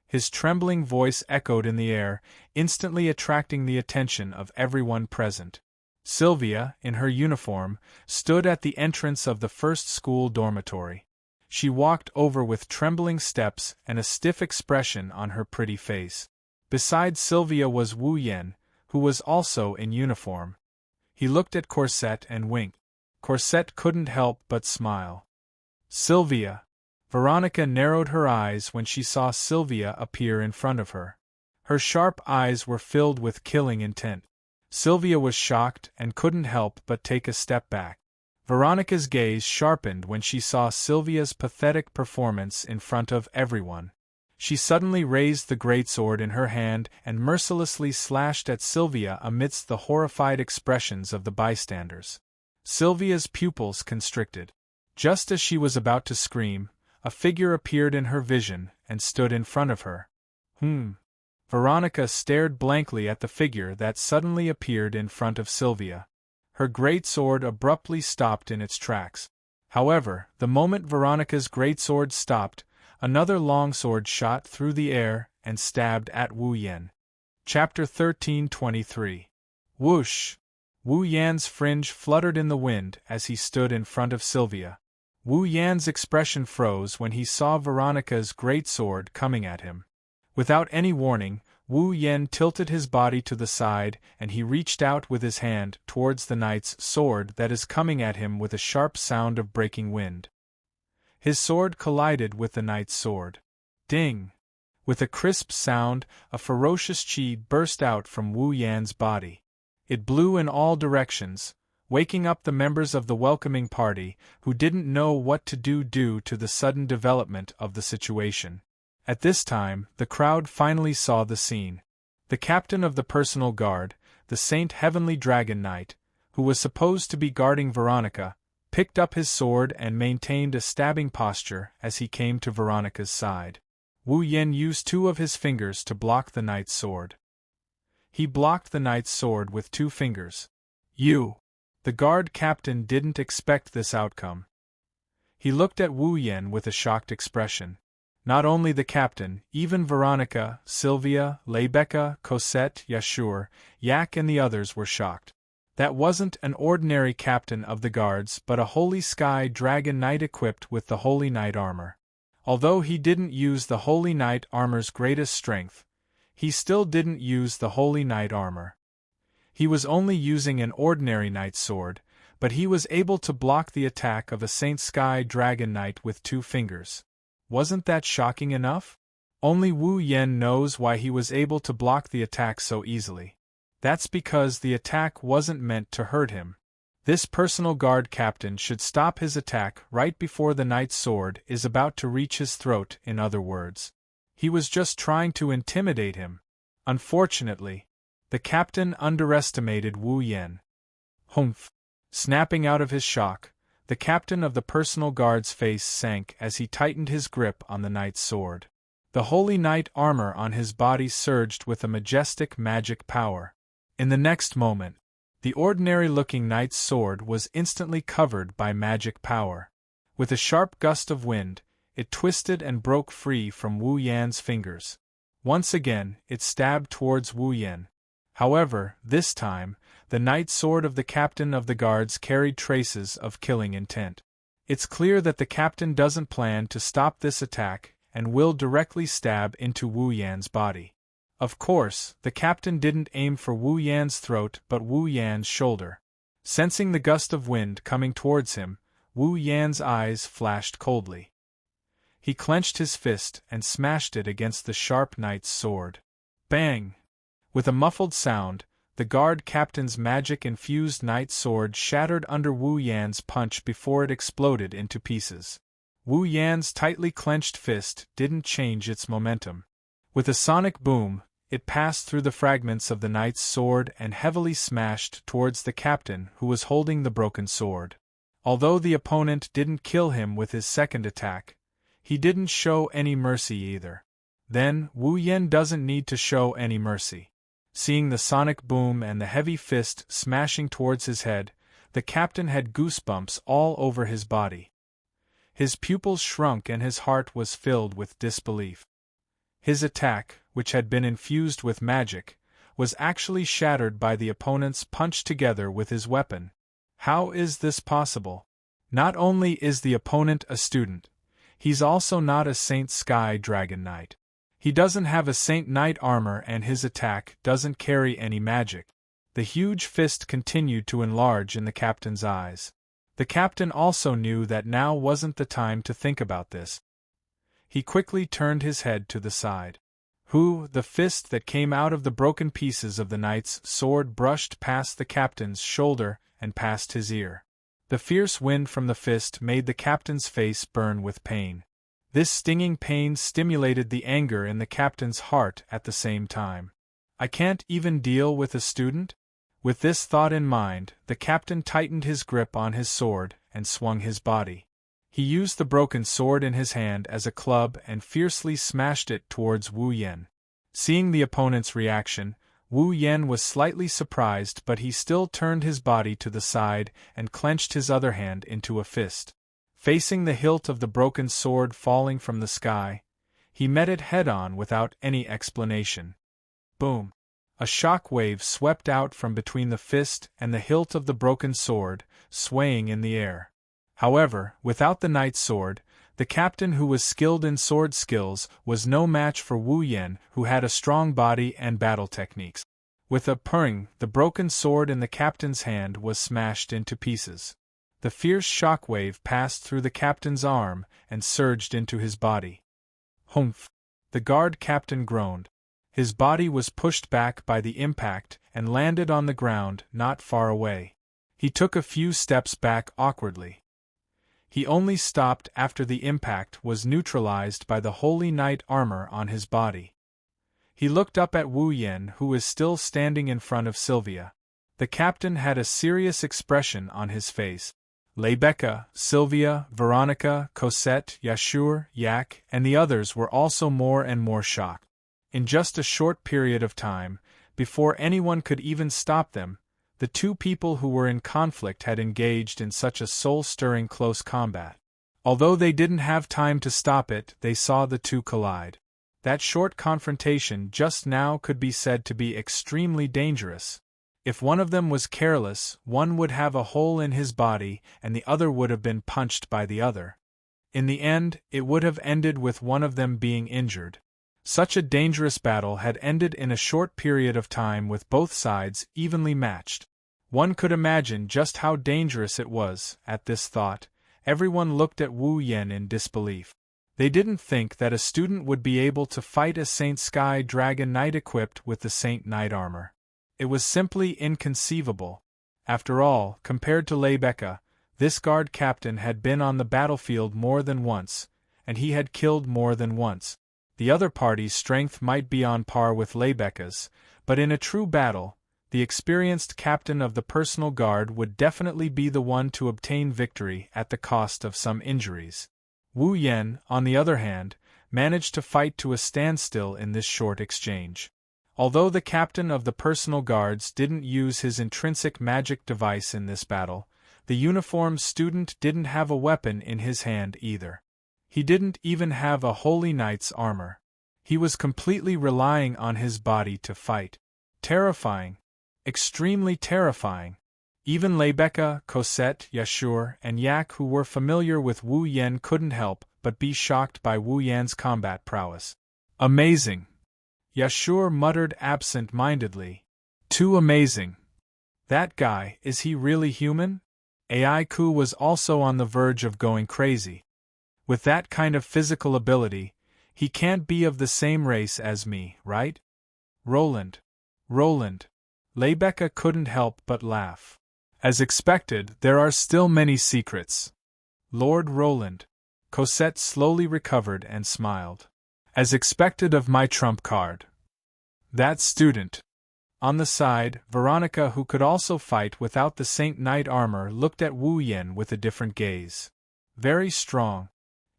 His trembling voice echoed in the air, instantly attracting the attention of everyone present. Sylvia, in her uniform, stood at the entrance of the first school dormitory. She walked over with trembling steps and a stiff expression on her pretty face. Beside Sylvia was Wu Yan, who was also in uniform. He looked at Cosette and winked. Cosette couldn't help but smile. Sylvia. Veronica narrowed her eyes when she saw Sylvia appear in front of her. Her sharp eyes were filled with killing intent. Sylvia was shocked and couldn't help but take a step back. Veronica's gaze sharpened when she saw Sylvia's pathetic performance in front of everyone. She suddenly raised the greatsword in her hand and mercilessly slashed at Sylvia amidst the horrified expressions of the bystanders. Sylvia's pupils constricted. Just as she was about to scream, a figure appeared in her vision and stood in front of her. Veronica stared blankly at the figure that suddenly appeared in front of Sylvia. Her greatsword abruptly stopped in its tracks. However, the moment Veronica's greatsword stopped, another longsword shot through the air and stabbed at Wu Yan. Chapter 13:23. Whoosh! Wu Yan's fringe fluttered in the wind as he stood in front of Sylvia. Wu Yan's expression froze when he saw Veronica's greatsword coming at him. Without any warning, Wu Yan tilted his body to the side and he reached out with his hand towards the knight's sword that is coming at him with a sharp sound of breaking wind. His sword collided with the knight's sword. Ding! With a crisp sound, a ferocious chi burst out from Wu Yan's body. It blew in all directions, waking up the members of the welcoming party, who didn't know what to do due to the sudden development of the situation. At this time, the crowd finally saw the scene. The captain of the personal guard, the Saint Heavenly Dragon Knight, who was supposed to be guarding Veronica, picked up his sword and maintained a stabbing posture as he came to Veronica's side. Wu Yan used two of his fingers to block the knight's sword. He blocked the knight's sword with 2 fingers. The guard captain didn't expect this outcome. He looked at Wu Yan with a shocked expression. Not only the captain, even Veronica, Sylvia, Lebecca, Cosette, Yashur, Yak and the others were shocked. That wasn't an ordinary captain of the guards but a Holy Sky Dragon Knight equipped with the Holy Knight armor. Although he didn't use the Holy Knight armor's greatest strength, he still didn't use the Holy Knight armor. He was only using an ordinary knight's sword, but he was able to block the attack of a Saint Sky Dragon Knight with 2 fingers. Wasn't that shocking enough? Only Wu Yan knows why he was able to block the attack so easily. That's because the attack wasn't meant to hurt him. This personal guard captain should stop his attack right before the knight's sword is about to reach his throat, in other words. He was just trying to intimidate him. Unfortunately, the captain underestimated Wu Yan. Humph! Snapping out of his shock, the captain of the personal guard's face sank as he tightened his grip on the knight's sword. The Holy Knight armor on his body surged with a majestic magic power. In the next moment, the ordinary-looking knight's sword was instantly covered by magic power. With a sharp gust of wind, it twisted and broke free from Wu Yan's fingers. Once again, it stabbed towards Wu Yan. However, this time, the knight's sword of the captain of the guards carried traces of killing intent. It's clear that the captain doesn't plan to stop this attack and will directly stab into Wu Yan's body. Of course, the captain didn't aim for Wu Yan's throat but Wu Yan's shoulder. Sensing the gust of wind coming towards him, Wu Yan's eyes flashed coldly. He clenched his fist and smashed it against the sharp knight's sword. Bang! With a muffled sound, the guard captain's magic-infused knight sword shattered under Wu Yan's punch before it exploded into pieces. Wu Yan's tightly clenched fist didn't change its momentum. With a sonic boom, it passed through the fragments of the knight's sword and heavily smashed towards the captain who was holding the broken sword. Although the opponent didn't kill him with his second attack, he didn't show any mercy either. Then, Wu Yan doesn't need to show any mercy. Seeing the sonic boom and the heavy fist smashing towards his head, the captain had goosebumps all over his body. His pupils shrunk and his heart was filled with disbelief. His attack, which had been infused with magic, was actually shattered by the opponent's punch together with his weapon. How is this possible? Not only is the opponent a student, he's also not a Saint Sky Dragon Knight. He doesn't have a Saint Knight armor and his attack doesn't carry any magic. The huge fist continued to enlarge in the captain's eyes. The captain also knew that now wasn't the time to think about this. He quickly turned his head to the side. The fist that came out of the broken pieces of the knight's sword brushed past the captain's shoulder and past his ear. The fierce wind from the fist made the captain's face burn with pain. This stinging pain stimulated the anger in the captain's heart at the same time. I can't even deal with a student? With this thought in mind, the captain tightened his grip on his sword and swung his body. He used the broken sword in his hand as a club and fiercely smashed it towards Wu Yan. Seeing the opponent's reaction, Wu Yan was slightly surprised, but he still turned his body to the side and clenched his other hand into a fist. Facing the hilt of the broken sword falling from the sky, he met it head-on without any explanation. Boom! A shock wave swept out from between the fist and the hilt of the broken sword, swaying in the air. However, without the knight's sword, the captain who was skilled in sword skills was no match for Wu Yan, who had a strong body and battle techniques. With a purring, the broken sword in the captain's hand was smashed into pieces. The fierce shock wave passed through the captain's arm and surged into his body. Humph! The guard captain groaned. His body was pushed back by the impact and landed on the ground not far away. He took a few steps back awkwardly. He only stopped after the impact was neutralized by the Holy Knight armor on his body. He looked up at Wu Yan, who was still standing in front of Sylvia. The captain had a serious expression on his face. Rebecca, Sylvia, Veronica, Cosette, Yashur, Yak, and the others were also more and more shocked. In just a short period of time, before anyone could even stop them, the two people who were in conflict had engaged in such a soul-stirring close combat. Although they didn't have time to stop it, they saw the two collide. That short confrontation just now could be said to be extremely dangerous. If one of them was careless, one would have a hole in his body and the other would have been punched by the other. In the end, it would have ended with one of them being injured. Such a dangerous battle had ended in a short period of time with both sides evenly matched. One could imagine just how dangerous it was. At this thought, everyone looked at Wu Yan in disbelief. They didn't think that a student would be able to fight a Saint Sky Dragon Knight equipped with the Saint Knight armor. It was simply inconceivable. After all, compared to Rebecca, this guard captain had been on the battlefield more than once, and he had killed more than once. The other party's strength might be on par with Rebecca's, but in a true battle, the experienced captain of the personal guard would definitely be the one to obtain victory at the cost of some injuries. Wu Yan, on the other hand, managed to fight to a standstill in this short exchange. Although the captain of the personal guards didn't use his intrinsic magic device in this battle, the uniformed student didn't have a weapon in his hand either. He didn't even have a Holy Knight's armor. He was completely relying on his body to fight. Terrifying. Extremely terrifying. Even Rebecca, Cosette, Yashur, and Yak, who were familiar with Wu Yan, couldn't help but be shocked by Wu Yan's combat prowess. Amazing. Yashur muttered absent-mindedly. Too amazing. That guy, is he really human? Aiku was also on the verge of going crazy. With that kind of physical ability, he can't be of the same race as me, right? Roland. Roland. Rebecca couldn't help but laugh. As expected, there are still many secrets. Lord Roland. Cosette slowly recovered and smiled. As expected of my trump card. That student. On the side, Veronica, who could also fight without the Saint Knight armor, looked at Wu Yen with a different gaze. Very strong.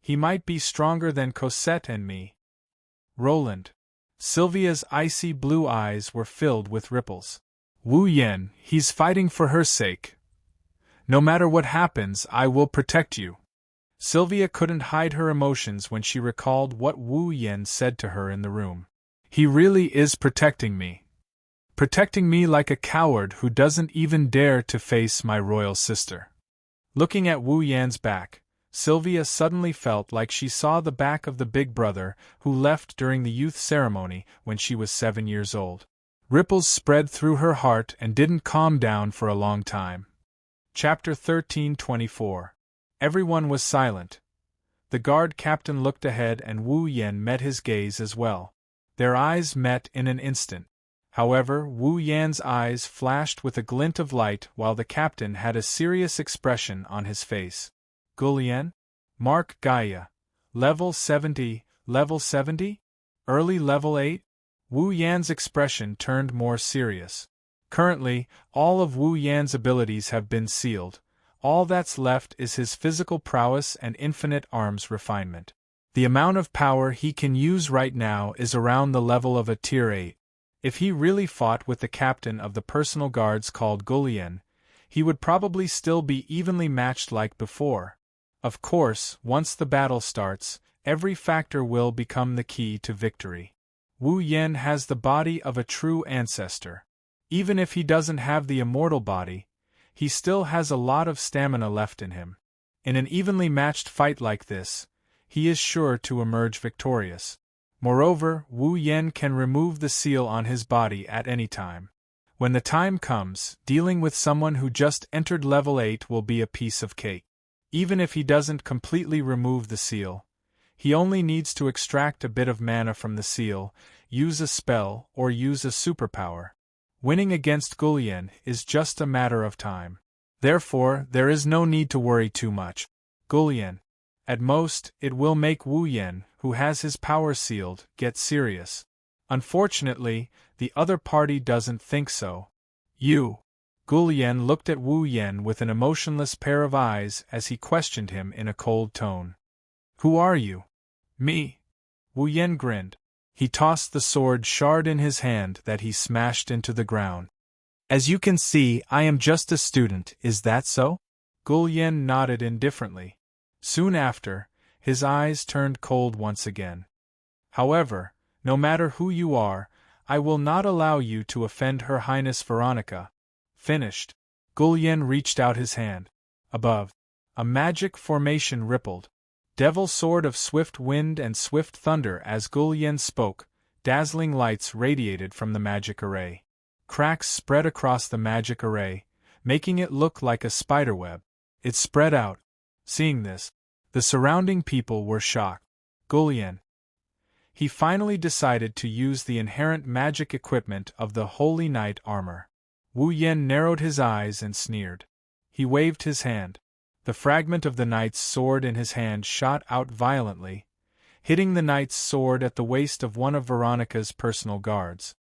He might be stronger than Cosette and me. Roland. Sylvia's icy blue eyes were filled with ripples. Wu Yen, he's fighting for her sake. No matter what happens, I will protect you. Sylvia couldn't hide her emotions when she recalled what Wu Yen said to her in the room. He really is protecting me. Protecting me like a coward who doesn't even dare to face my royal sister. Looking at Wu Yan's back, Sylvia suddenly felt like she saw the back of the big brother who left during the youth ceremony when she was 7 years old. Ripples spread through her heart and didn't calm down for a long time. Chapter 13:24. Everyone was silent. The guard captain looked ahead and Wu Yen met his gaze as well. Their eyes met in an instant. However, Wu Yan's eyes flashed with a glint of light while the captain had a serious expression on his face. Gulian? Mark Gaia. Level 70, level 70? Early level 8? Wu Yan's expression turned more serious. Currently, all of Wu Yan's abilities have been sealed. All that's left is his physical prowess and infinite arms refinement. The amount of power he can use right now is around the level of a tier 8. If he really fought with the captain of the personal guards called Gulian, he would probably still be evenly matched like before. Of course, once the battle starts, every factor will become the key to victory. Wu Yen has the body of a true ancestor. Even if he doesn't have the immortal body, he still has a lot of stamina left in him. In an evenly matched fight like this, he is sure to emerge victorious. Moreover, Wu Yen can remove the seal on his body at any time. When the time comes, dealing with someone who just entered level 8 will be a piece of cake. Even if he doesn't completely remove the seal, he only needs to extract a bit of mana from the seal, use a spell, or use a superpower. Winning against Gulian is just a matter of time. Therefore, there is no need to worry too much. Gulian. At most, it will make Wu Yen, who has his power sealed, get serious. Unfortunately, the other party doesn't think so. You. Gulian looked at Wu Yen with an emotionless pair of eyes as he questioned him in a cold tone. Who are you? Me. Wu Yen grinned. He tossed the sword shard in his hand that he smashed into the ground. As you can see, I am just a student, is that so? Gulian nodded indifferently. Soon after, his eyes turned cold once again. However, no matter who you are, I will not allow you to offend Her Highness Veronica. Finished. Gulian reached out his hand. Above, a magic formation rippled. Devil sword of swift wind and swift thunder. As Gulian spoke, dazzling lights radiated from the magic array. Cracks spread across the magic array, making it look like a spiderweb. It spread out. Seeing this, the surrounding people were shocked. Gulian. He finally decided to use the inherent magic equipment of the Holy Knight armor. Wu Yen narrowed his eyes and sneered. He waved his hand. The fragment of the knight's sword in his hand shot out violently, hitting the knight's sword at the waist of one of Veronica's personal guards.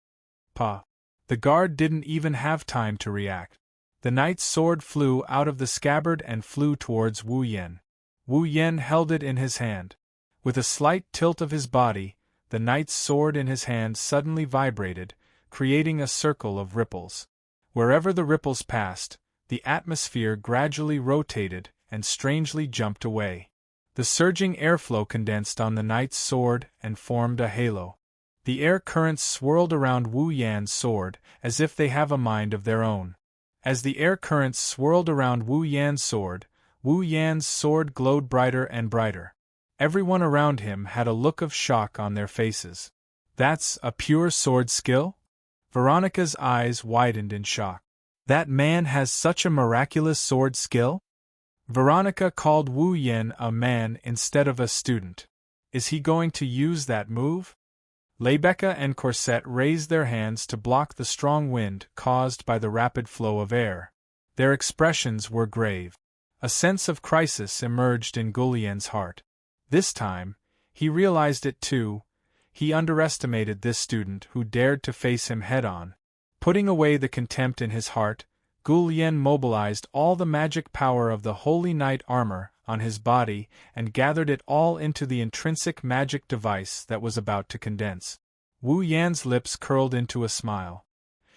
Pah! The guard didn't even have time to react. The knight's sword flew out of the scabbard and flew towards Wu Yen. Wu Yen held it in his hand. With a slight tilt of his body, the knight's sword in his hand suddenly vibrated, creating a circle of ripples. Wherever the ripples passed, the atmosphere gradually rotated and strangely jumped away. The surging airflow condensed on the knight's sword and formed a halo. The air currents swirled around Wu Yan's sword as if they have a mind of their own. As the air currents swirled around Wu Yan's sword glowed brighter and brighter. Everyone around him had a look of shock on their faces. That's a pure sword skill? Veronica's eyes widened in shock. That man has such a miraculous sword skill? Veronica called Wu Yen a man instead of a student. Is he going to use that move? Lebecca and Corset raised their hands to block the strong wind caused by the rapid flow of air. Their expressions were grave. A sense of crisis emerged in Gullien's heart. This time, he realized it too. He underestimated this student who dared to face him head-on. Putting away the contempt in his heart, Gullien mobilized all the magic power of the Holy Knight armor on his body and gathered it all into the intrinsic magic device that was about to condense. Wu Yan's lips curled into a smile.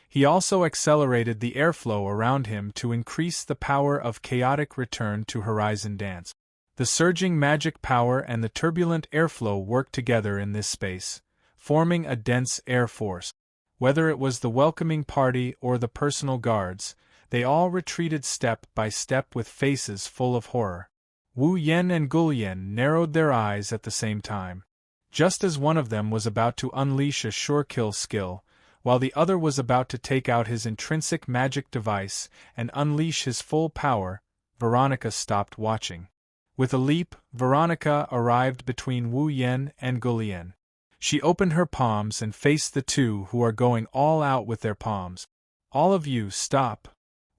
He also accelerated the airflow around him to increase the power of chaotic return to horizon dance. The surging magic power and the turbulent airflow worked together in this space, forming a dense air force. Whether it was the welcoming party or the personal guards, they all retreated step by step with faces full of horror. Wu Yen and Gullien narrowed their eyes at the same time. Just as one of them was about to unleash a sure-kill skill, while the other was about to take out his intrinsic magic device and unleash his full power, Veronica stopped watching. With a leap, Veronica arrived between Wu Yen and Gullien. She opened her palms and faced the two who are going all out with their palms. All of you, stop!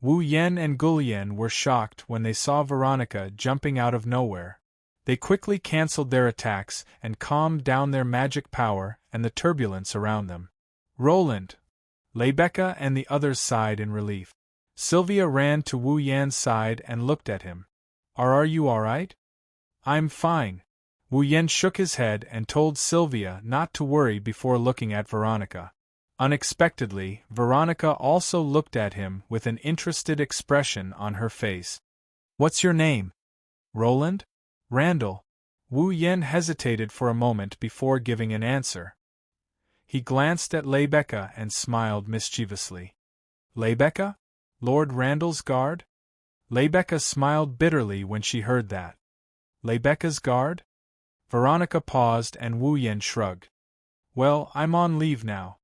Wu Yen and Gullien were shocked when they saw Veronica jumping out of nowhere. They quickly cancelled their attacks and calmed down their magic power and the turbulence around them. Roland! Lebecca and the others sighed in relief. Sylvia ran to Wu Yan's side and looked at him. Are you alright? I'm fine. Wu Yen shook his head and told Sylvia not to worry before looking at Veronica. Unexpectedly, Veronica also looked at him with an interested expression on her face. What's your name? Roland? Randall. Wu Yen hesitated for a moment before giving an answer. He glanced at Lebecca and smiled mischievously. Lebecca? Lord Randall's guard? Lebecca smiled bitterly when she heard that. Lebecca's guard? Veronica paused and Wu Yen shrugged. Well, I'm on leave now.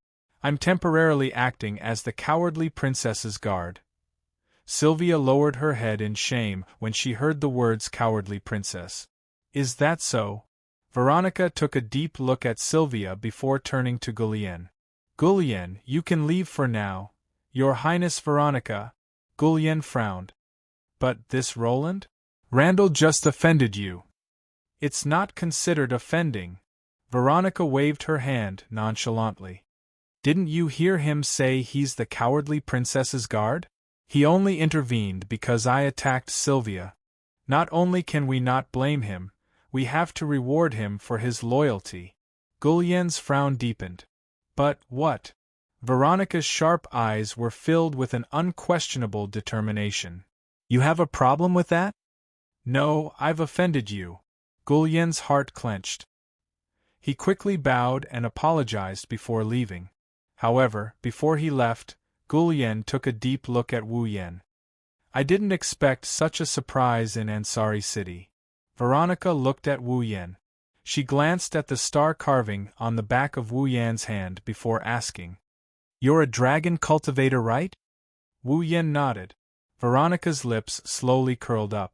I'm temporarily acting as the cowardly princess's guard. Sylvia lowered her head in shame when she heard the words cowardly princess. Is that so? Veronica took a deep look at Sylvia before turning to Gullien. Gullien, you can leave for now, Your Highness Veronica. Gullien frowned. But this Roland? Randall just offended you. It's not considered offending. Veronica waved her hand nonchalantly. Didn't you hear him say he's the cowardly princess's guard? He only intervened because I attacked Sylvia. Not only can we not blame him, we have to reward him for his loyalty. Gullien's frown deepened. But what? Veronica's sharp eyes were filled with an unquestionable determination. You have a problem with that? No, I've offended you. Gullien's heart clenched. He quickly bowed and apologized before leaving. However, before he left, Gullien took a deep look at Wu Yen. I didn't expect such a surprise in Ansari City. Veronica looked at Wu Yen. She glanced at the star carving on the back of Wu Yan's hand before asking, You're a dragon cultivator, right? Wu Yen nodded. Veronica's lips slowly curled up.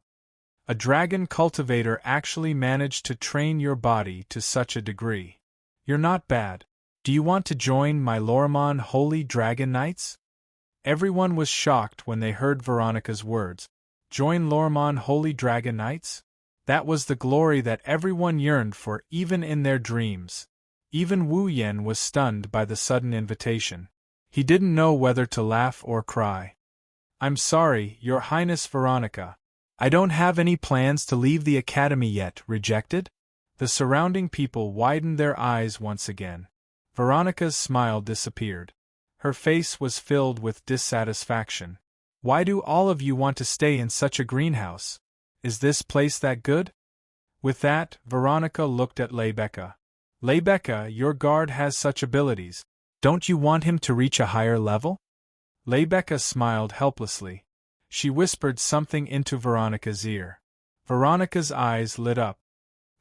A dragon cultivator actually managed to train your body to such a degree. You're not bad. Do you want to join my Lorimon Holy Dragon Knights? Everyone was shocked when they heard Veronica's words. Join Lorimon Holy Dragon Knights? That was the glory that everyone yearned for even in their dreams. Even Wu Yen was stunned by the sudden invitation. He didn't know whether to laugh or cry. I'm sorry, Your Highness Veronica. I don't have any plans to leave the academy yet. Rejected? The surrounding people widened their eyes once again. Veronica's smile disappeared. Her face was filled with dissatisfaction. Why do all of you want to stay in such a greenhouse? Is this place that good? With that, Veronica looked at Lebecca. Lebecca, your guard has such abilities. Don't you want him to reach a higher level? Lebecca smiled helplessly. She whispered something into Veronica's ear. Veronica's eyes lit up.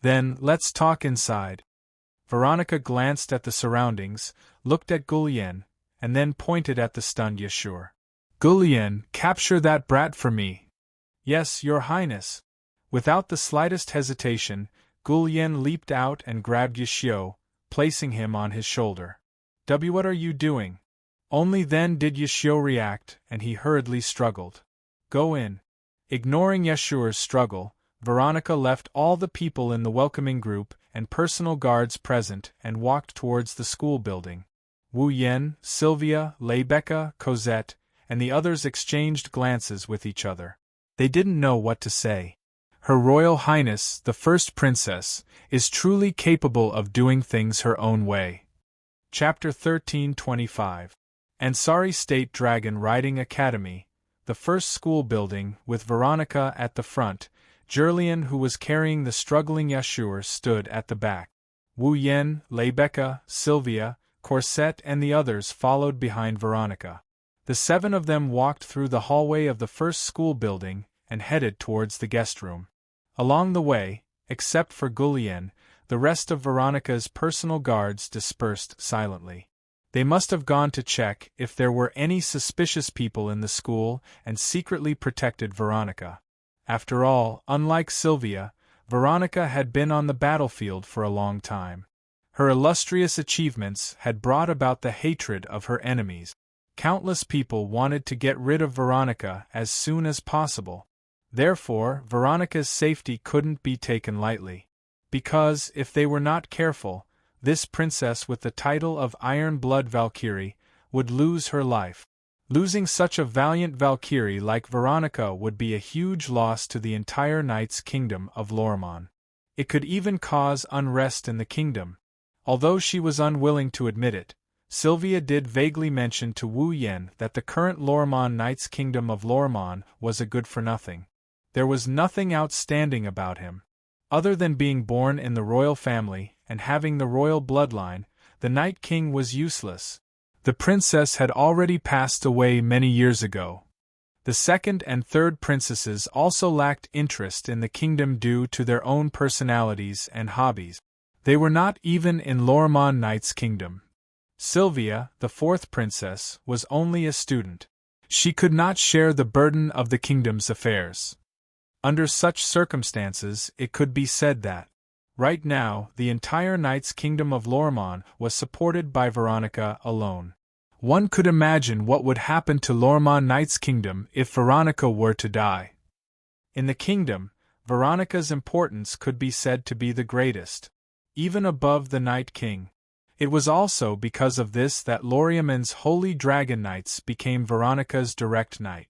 Then, let's talk inside. Veronica glanced at the surroundings, looked at Gullien, and then pointed at the stunned Yashur. Gullien, capture that brat for me. Yes, your highness. Without the slightest hesitation, Gulyen leaped out and grabbed Yashio, placing him on his shoulder. What are you doing? Only then did Yashio react, and he hurriedly struggled. Go in. Ignoring Yashua's struggle, Veronica left all the people in the welcoming group and personal guards present and walked towards the school building. Wu Yan, Sylvia, Lebecca, Cosette, and the others exchanged glances with each other. They didn't know what to say. Her Royal Highness, the First Princess, is truly capable of doing things her own way. Chapter 1325. Ansari State Dragon Riding Academy, the first school building, with Veronica at the front. Jurlian, who was carrying the struggling Yashur, stood at the back. Wu Yan, Lebecca, Sylvia, Corset and the others followed behind Veronica. The 7 of them walked through the hallway of the first school building and headed towards the guest room. Along the way, except for Gulyen, the rest of Veronica's personal guards dispersed silently. They must have gone to check if there were any suspicious people in the school and secretly protected Veronica. After all, unlike Sylvia, Veronica had been on the battlefield for a long time. Her illustrious achievements had brought about the hatred of her enemies. Countless people wanted to get rid of Veronica as soon as possible. Therefore, Veronica's safety couldn't be taken lightly. Because, if they were not careful, this princess with the title of Iron Blood Valkyrie would lose her life. Losing such a valiant Valkyrie like Veronica would be a huge loss to the entire Knight's Kingdom of Lormon. It could even cause unrest in the kingdom. Although she was unwilling to admit it, Sylvia did vaguely mention to Wu Yan that the current Lormon Knight's Kingdom of Lormon was a good-for-nothing. There was nothing outstanding about him. Other than being born in the royal family and having the royal bloodline, the Night King was useless. The princess had already passed away many years ago. The second and third princesses also lacked interest in the kingdom due to their own personalities and hobbies. They were not even in Lormon Knight's kingdom. Sylvia, the fourth princess, was only a student. She could not share the burden of the kingdom's affairs. Under such circumstances, it could be said that, right now, the entire Knight's Kingdom of Lormon was supported by Veronica alone. One could imagine what would happen to Lormon Knight's Kingdom if Veronica were to die. In the kingdom, Veronica's importance could be said to be the greatest, even above the Night King. It was also because of this that Loriaman's Holy Dragon Knights became Veronica's direct knight.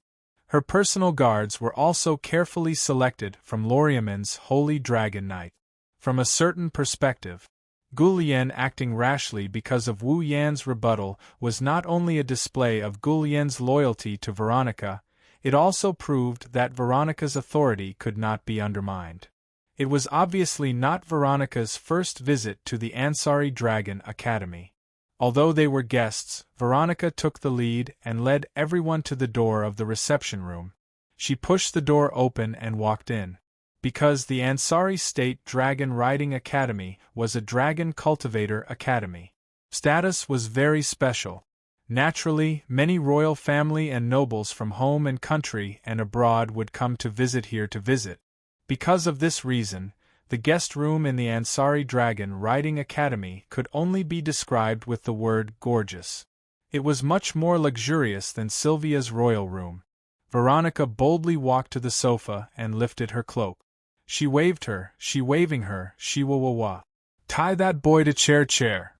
Her personal guards were also carefully selected from Loriaman's Holy Dragon Knight. From a certain perspective, Gulyen acting rashly because of Wu Yan's rebuttal was not only a display of Gulyen's loyalty to Veronica, it also proved that Veronica's authority could not be undermined. It was obviously not Veronica's first visit to the Ansari Dragon Academy. Although they were guests, Veronica took the lead and led everyone to the door of the reception room. She pushed the door open and walked in. Because the Ansari State Dragon Riding Academy was a Dragon Cultivator Academy. Status was very special. Naturally, many royal family and nobles from home and country and abroad would come to visit. Because of this reason, the guest room in the Ansari Dragon Riding Academy could only be described with the word gorgeous. It was much more luxurious than Sylvia's royal room. Veronica boldly walked to the sofa and lifted her cloak. She waving her, she wa. Tie that boy to chair.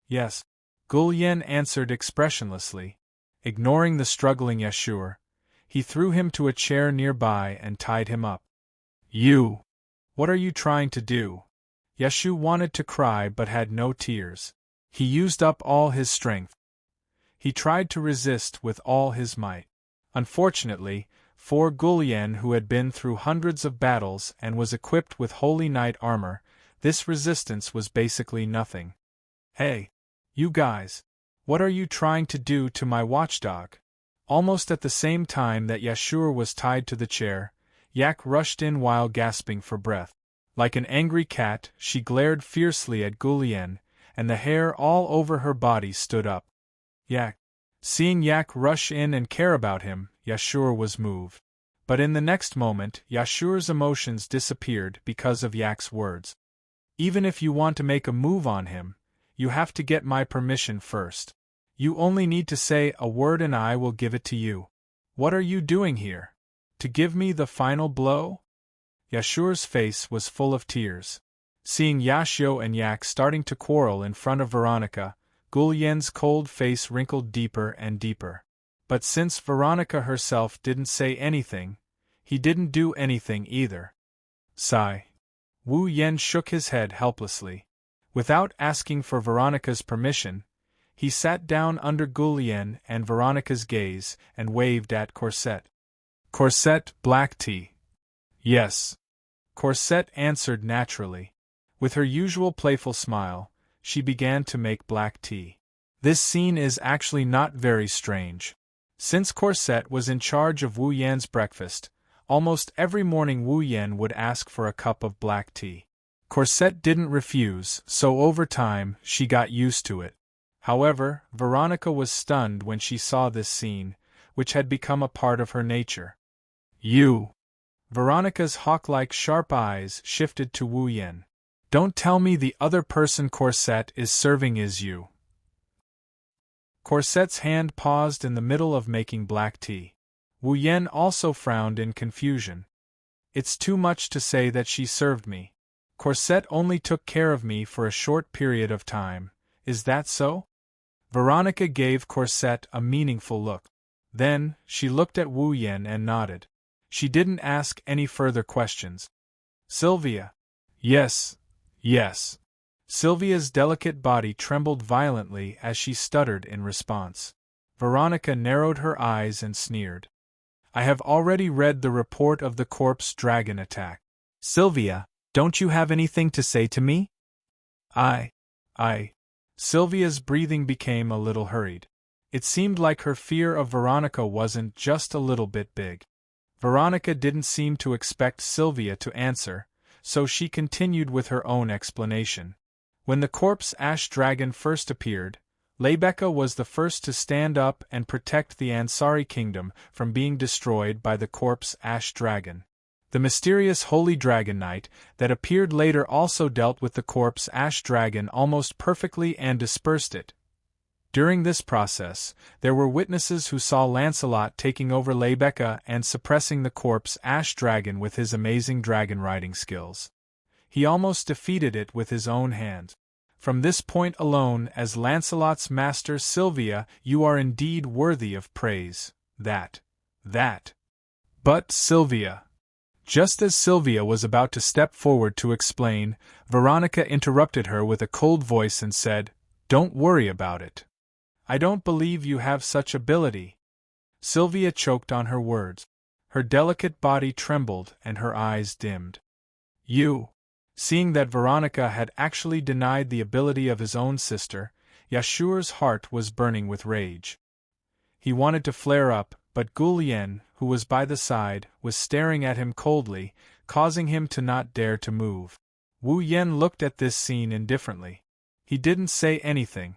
Yes. Gulyen answered expressionlessly. Ignoring the struggling Yashur, he threw him to a chair nearby and tied him up. You! What are you trying to do? Yashu wanted to cry but had no tears. He used up all his strength. He tried to resist with all his might. Unfortunately, for Gulyen, who had been through hundreds of battles and was equipped with holy knight armor, this resistance was basically nothing. Hey! You guys! What are you trying to do to my watchdog? Almost at the same time that Yashur was tied to the chair, Yak rushed in while gasping for breath. Like an angry cat, she glared fiercely at Gulyen, and the hair all over her body stood up. Yak! Seeing Yak rush in and care about him, Yashur was moved. But in the next moment, Yashure's emotions disappeared because of Yak's words. Even if you want to make a move on him, you have to get my permission first. You only need to say a word and I will give it to you. What are you doing here? To give me the final blow? Yashure's face was full of tears. Seeing Yashio and Yak starting to quarrel in front of Veronica, Gulyen's cold face wrinkled deeper and deeper. But since Veronica herself didn't say anything, he didn't do anything either. Sigh. Wu Yen shook his head helplessly. Without asking for Veronica's permission, he sat down under Gulyen and Veronica's gaze and waved at Corset. Corset, black tea. Yes. Corset answered naturally. With her usual playful smile, she began to make black tea. This scene is actually not very strange. Since Corset was in charge of Wu Yan's breakfast, almost every morning Wu Yan would ask for a cup of black tea. Corset didn't refuse, so over time, she got used to it. However, Veronica was stunned when she saw this scene, which had become a part of her nature. You! Veronica's hawk-like sharp eyes shifted to Wu Yan. Don't tell me the other person Corset is serving is you. Corset's hand paused in the middle of making black tea. Wu Yan also frowned in confusion. It's too much to say that she served me. Corset only took care of me for a short period of time, is that so? Veronica gave Corset a meaningful look. Then, she looked at Wu Yan and nodded. She didn't ask any further questions. Sylvia. Yes. Yes. Sylvia's delicate body trembled violently as she stuttered in response. Veronica narrowed her eyes and sneered. I have already read the report of the corpse dragon attack. Sylvia, don't you have anything to say to me? I. Sylvia's breathing became a little hurried. It seemed like her fear of Veronica wasn't just a little bit big. Veronica didn't seem to expect Sylvia to answer, so she continued with her own explanation. When the corpse ash dragon first appeared, Lebeka was the first to stand up and protect the Ansari kingdom from being destroyed by the corpse ash dragon. The mysterious holy dragon knight that appeared later also dealt with the corpse ash dragon almost perfectly and dispersed it. During this process, there were witnesses who saw Lancelot taking over Lebeka and suppressing the corpse ash dragon with his amazing dragon riding skills. He almost defeated it with his own hand. From this point alone, as Lancelot's master Sylvia, you are indeed worthy of praise. That. But Sylvia. Just as Sylvia was about to step forward to explain, Veronica interrupted her with a cold voice and said, Don't worry about it. I don't believe you have such ability. Sylvia choked on her words. Her delicate body trembled and her eyes dimmed. You. Seeing that Veronica had actually denied the ability of his own sister, Yashure's heart was burning with rage. He wanted to flare up, but Gulyen, who was by the side, was staring at him coldly, causing him to not dare to move. Wu Yen looked at this scene indifferently. He didn't say anything.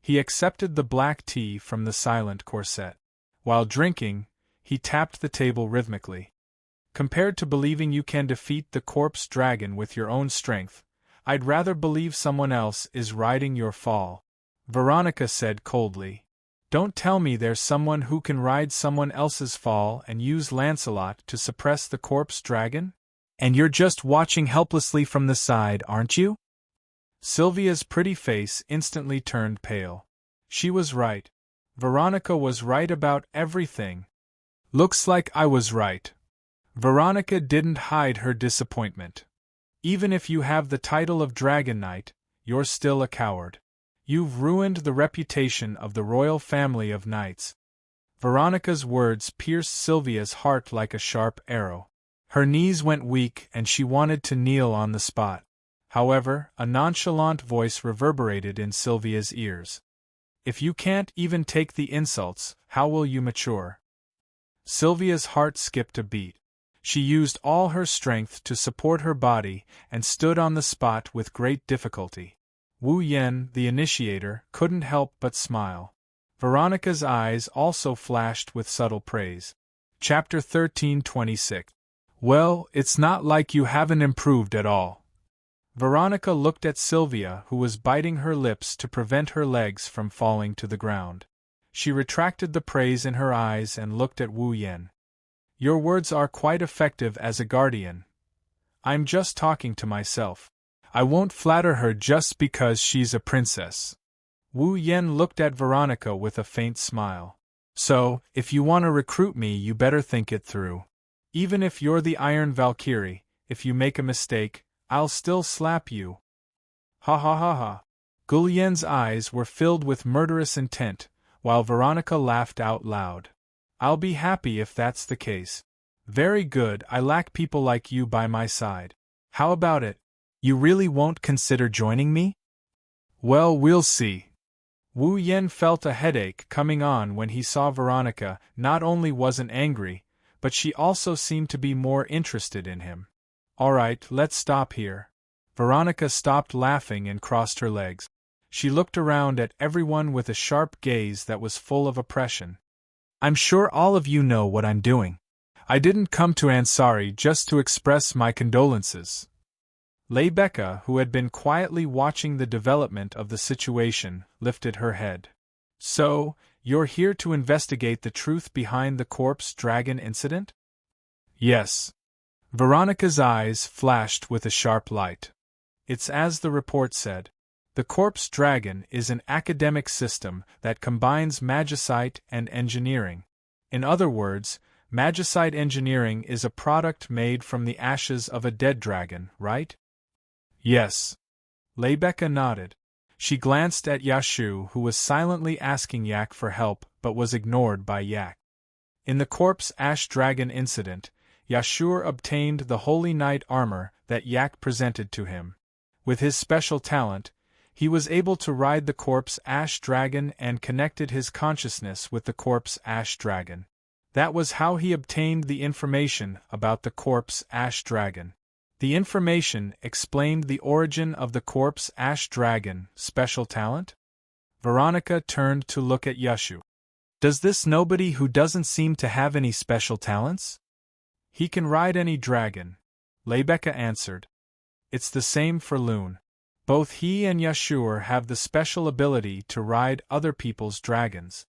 He accepted the black tea from the silent Corset. While drinking, he tapped the table rhythmically. Compared to believing you can defeat the corpse dragon with your own strength, I'd rather believe someone else is riding your fall. Veronica said coldly. Don't tell me there's someone who can ride someone else's fall and use Lancelot to suppress the corpse dragon? And you're just watching helplessly from the side, aren't you? Sylvia's pretty face instantly turned pale. She was right. Veronica was right about everything. Looks like I was right. Veronica didn't hide her disappointment. Even if you have the title of Dragon Knight, you're still a coward. You've ruined the reputation of the royal family of knights. Veronica's words pierced Sylvia's heart like a sharp arrow. Her knees went weak and she wanted to kneel on the spot. However, a nonchalant voice reverberated in Sylvia's ears. If you can't even take the insults, how will you mature? Sylvia's heart skipped a beat. She used all her strength to support her body and stood on the spot with great difficulty. Wu Yen, the initiator, couldn't help but smile. Veronica's eyes also flashed with subtle praise. Chapter 13:26. Well, it's not like you haven't improved at all. Veronica looked at Sylvia, who was biting her lips to prevent her legs from falling to the ground. She retracted the praise in her eyes and looked at Wu Yan. Your words are quite effective as a guardian. I'm just talking to myself. I won't flatter her just because she's a princess. Wu Yan looked at Veronica with a faint smile. So, if you want to recruit me, you better think it through. Even if you're the Iron Valkyrie, if you make a mistake, I'll still slap you. Ha ha ha ha. Gulyen's eyes were filled with murderous intent, while Veronica laughed out loud. I'll be happy if that's the case. Very good, I lack people like you by my side. How about it? You really won't consider joining me? Well, we'll see. Wu Yan felt a headache coming on when he saw Veronica not only wasn't angry, but she also seemed to be more interested in him. All right, let's stop here. Veronica stopped laughing and crossed her legs. She looked around at everyone with a sharp gaze that was full of oppression. I'm sure all of you know what I'm doing. I didn't come to Ansari just to express my condolences. Leibecca, who had been quietly watching the development of the situation, lifted her head. So, you're here to investigate the truth behind the corpse dragon incident? Yes. Veronica's eyes flashed with a sharp light. It's as the report said. The corpse dragon is an academic system that combines magicite and engineering. In other words, magicite engineering is a product made from the ashes of a dead dragon, right? Yes. Leibecca nodded. She glanced at Yashu, who was silently asking Yak for help but was ignored by Yak. In the corpse ash dragon incident, Yashur obtained the Holy Knight armor that Yak presented to him. With his special talent, he was able to ride the corpse ash dragon and connected his consciousness with the corpse ash dragon. That was how he obtained the information about the corpse ash dragon. The information explained the origin of the corpse ash dragon special talent? Veronica turned to look at Yashu. Does this nobody who doesn't seem to have any special talents? He can ride any dragon, Leibecca answered. It's the same for Loon. Both he and Yashur have the special ability to ride other people's dragons.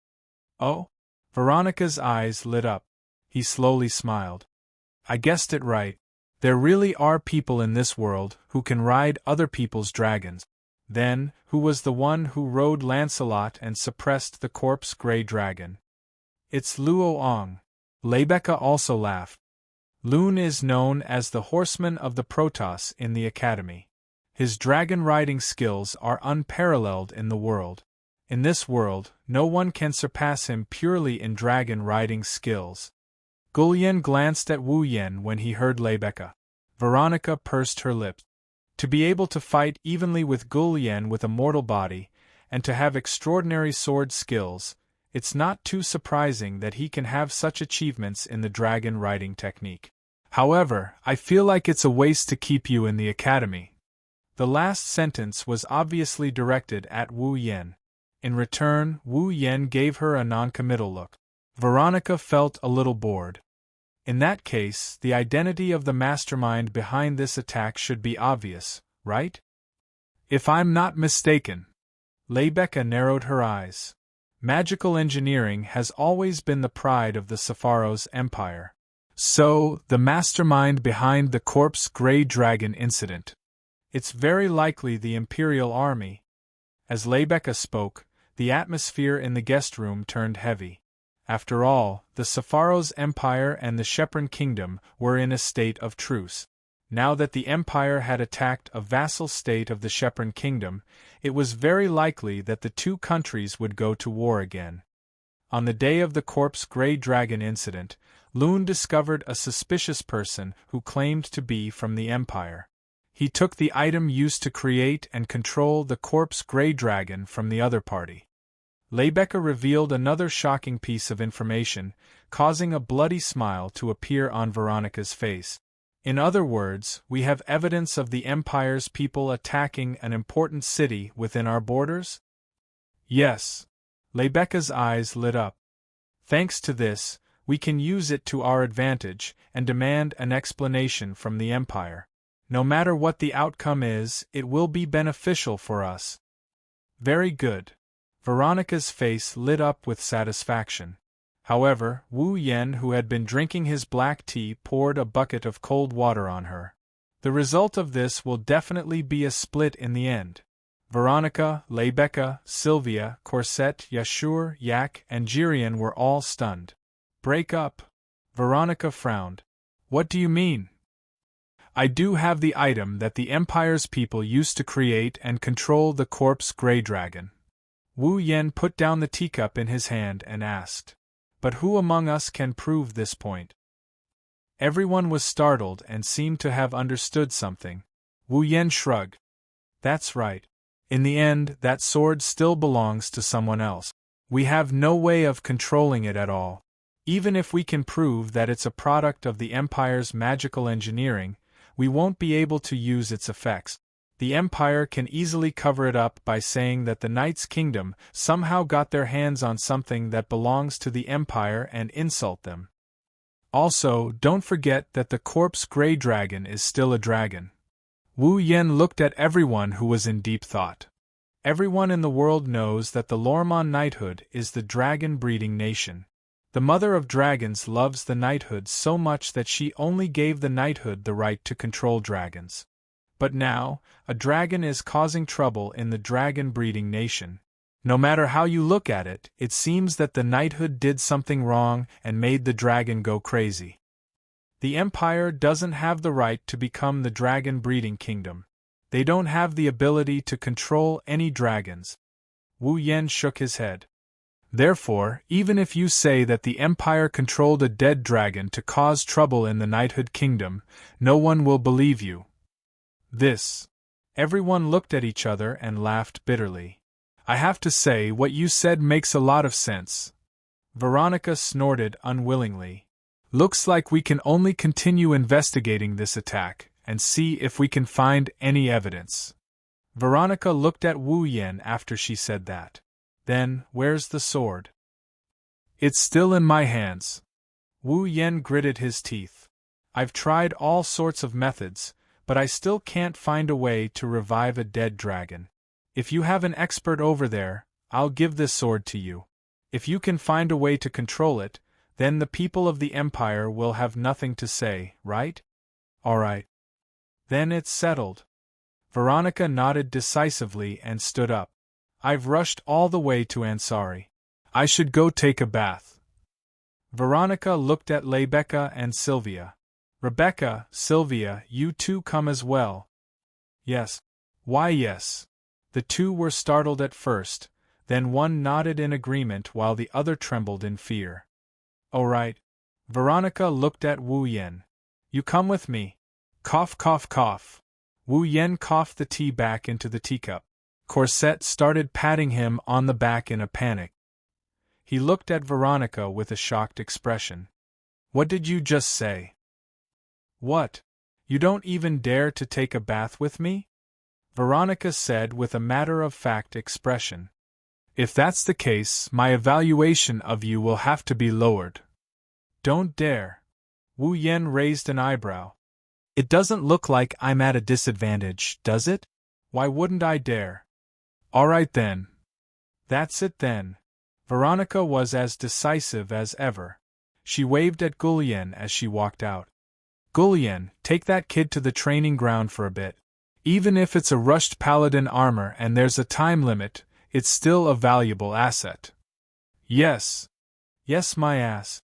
Oh? Veronica's eyes lit up. He slowly smiled. I guessed it right. There really are people in this world who can ride other people's dragons. Then, who was the one who rode Lancelot and suppressed the corpse grey dragon? It's Luo Ong. Leibecca also laughed. Loon is known as the Horseman of the Protoss in the Academy. His dragon-riding skills are unparalleled in the world. In this world, no one can surpass him purely in dragon-riding skills. Gulyen glanced at Wu Yan when he heard Leibecca. Veronica pursed her lips. To be able to fight evenly with Gulyen with a mortal body, and to have extraordinary sword skills, it's not too surprising that he can have such achievements in the dragon-riding technique. However, I feel like it's a waste to keep you in the academy. The last sentence was obviously directed at Wu Yan. In return, Wu Yan gave her a non-committal look. Veronica felt a little bored. In that case, the identity of the mastermind behind this attack should be obvious, right? If I'm not mistaken. Leibecca narrowed her eyes. Magical engineering has always been the pride of the Sepharos Empire. So, the mastermind behind the corpse grey dragon incident. It's very likely the Imperial Army. As Leibecca spoke, the atmosphere in the guest room turned heavy. After all, the Sepharos Empire and the Shepron Kingdom were in a state of truce. Now that the Empire had attacked a vassal state of the Shepron Kingdom, it was very likely that the two countries would go to war again. On the day of the corpse grey dragon incident, Loon discovered a suspicious person who claimed to be from the Empire. He took the item used to create and control the corpse grey dragon from the other party. Leibecca revealed another shocking piece of information, causing a bloody smile to appear on Veronica's face. In other words, we have evidence of the Empire's people attacking an important city within our borders? Yes. Leibecca's eyes lit up. Thanks to this, We can use it to our advantage and demand an explanation from the Empire. No matter what the outcome is, it will be beneficial for us. Very good. Veronica's face lit up with satisfaction. However, Wu Yen, who had been drinking his black tea, poured a bucket of cold water on her. The result of this will definitely be a split in the end. Veronica, Lebecca, Sylvia, Corset, Yashur, Yak, and Jirian were all stunned. Break up. Veronica frowned. What do you mean? I do have the item that the Empire's people used to create and control the corpse Grey Dragon. Wu Yen put down the teacup in his hand and asked. But who among us can prove this point? Everyone was startled and seemed to have understood something. Wu Yen shrugged. That's right. In the end, that sword still belongs to someone else. We have no way of controlling it at all. Even if we can prove that it's a product of the Empire's magical engineering, we won't be able to use its effects. The Empire can easily cover it up by saying that the Knight's Kingdom somehow got their hands on something that belongs to the Empire and insult them. Also, don't forget that the corpse Grey Dragon is still a dragon. Wu Yen looked at everyone who was in deep thought. Everyone in the world knows that the Lormon knighthood is the dragon-breeding nation. The mother of dragons loves the knighthood so much that she only gave the knighthood the right to control dragons. But now, a dragon is causing trouble in the dragon-breeding nation. No matter how you look at it, it seems that the knighthood did something wrong and made the dragon go crazy. The Empire doesn't have the right to become the dragon-breeding kingdom. They don't have the ability to control any dragons. Wu Yen shook his head. Therefore, even if you say that the Empire controlled a dead dragon to cause trouble in the knighthood kingdom, no one will believe you. Everyone looked at each other and laughed bitterly. I have to say, what you said makes a lot of sense. Veronica snorted unwillingly. Looks like we can only continue investigating this attack and see if we can find any evidence. Veronica looked at Wu Yen after she said that. Then, where's the sword? It's still in my hands. Wu Yen gritted his teeth. I've tried all sorts of methods, but I still can't find a way to revive a dead dragon. If you have an expert over there, I'll give this sword to you. If you can find a way to control it, then the people of the Empire will have nothing to say, right? All right. Then it's settled. Veronica nodded decisively and stood up. I've rushed all the way to Ansari. I should go take a bath. Veronica looked at Lebecca and Sylvia. Rebecca, Sylvia, you two come as well. Yes. Why yes. The two were startled at first, then one nodded in agreement while the other trembled in fear. All right. Veronica looked at Wu Yen. You come with me. Cough, cough, cough. Wu Yen coughed the tea back into the teacup. Corset started patting him on the back in a panic. He looked at Veronica with a shocked expression. What did you just say? What? You don't even dare to take a bath with me? Veronica said with a matter-of-fact expression. If that's the case, my evaluation of you will have to be lowered. Don't dare. Wu Yen raised an eyebrow. It doesn't look like I'm at a disadvantage, does it? Why wouldn't I dare? All right then. That's it then. Veronica was as decisive as ever. She waved at Gullian as she walked out. Gullian, take that kid to the training ground for a bit. Even if it's a rushed paladin armor and there's a time limit, it's still a valuable asset. Yes. Yes, my ass.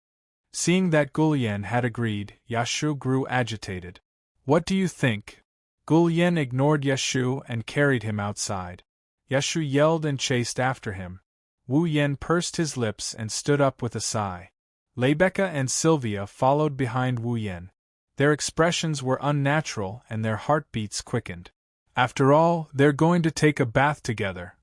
Seeing that Gullian had agreed, Yashu grew agitated. What do you think? Gullian ignored Yashu and carried him outside. Yashu yelled and chased after him. Wu Yen pursed his lips and stood up with a sigh. Lebecca and Sylvia followed behind Wu Yen. Their expressions were unnatural and their heartbeats quickened. After all, they're going to take a bath together.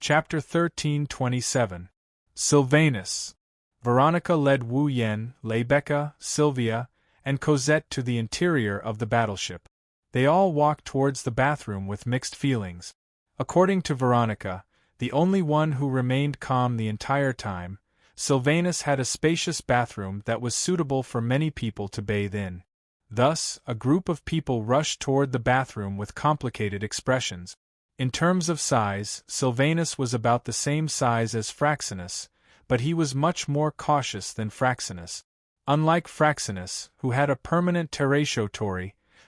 Chapter 13:27. Sylvanus. Veronica led Wu Yen, Lebecca, Sylvia, and Cosette to the interior of the battleship. They all walked towards the bathroom with mixed feelings. According to Veronica, the only one who remained calm the entire time, Sylvanus had a spacious bathroom that was suitable for many people to bathe in. Thus, a group of people rushed toward the bathroom with complicated expressions. In terms of size, Sylvanus was about the same size as Fraxinus, but he was much more cautious than Fraxinus. Unlike Fraxinus, who had a permanent terratio,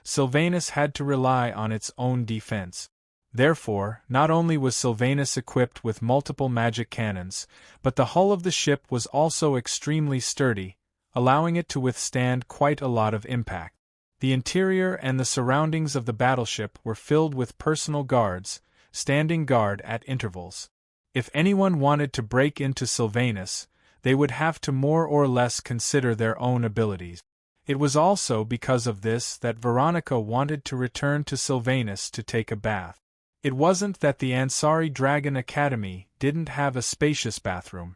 Sylvanus had to rely on its own defense. Therefore, not only was Sylvanus equipped with multiple magic cannons, but the hull of the ship was also extremely sturdy, allowing it to withstand quite a lot of impact. The interior and the surroundings of the battleship were filled with personal guards, standing guard at intervals. If anyone wanted to break into Sylvanus, they would have to more or less consider their own abilities. It was also because of this that Veronica wanted to return to Sylvanus to take a bath. It wasn't that the Ansari Dragon Academy didn't have a spacious bathroom.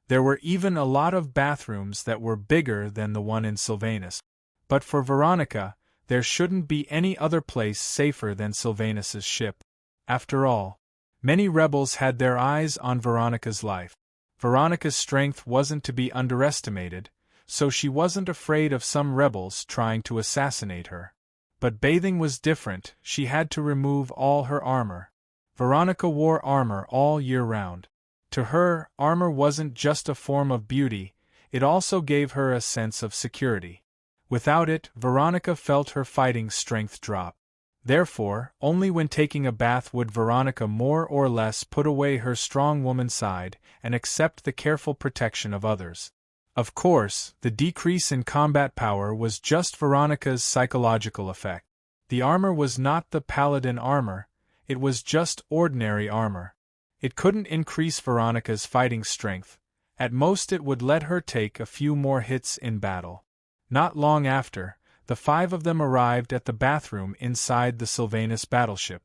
There were even a lot of bathrooms that were bigger than the one in Sylvanus. But for Veronica, there shouldn't be any other place safer than Sylvanus's ship. After all, many rebels had their eyes on Veronica's life. Veronica's strength wasn't to be underestimated, so she wasn't afraid of some rebels trying to assassinate her. But bathing was different, she had to remove all her armor. Veronica wore armor all year round. To her, armor wasn't just a form of beauty, it also gave her a sense of security. Without it, Veronica felt her fighting strength drop. Therefore, only when taking a bath would Veronica more or less put away her strong woman side and accept the careful protection of others. Of course, the decrease in combat power was just Veronica's psychological effect. The armor was not the paladin armor, it was just ordinary armor. It couldn't increase Veronica's fighting strength, at most it would let her take a few more hits in battle. Not long after, the 5 of them arrived at the bathroom inside the Sylvanus battleship.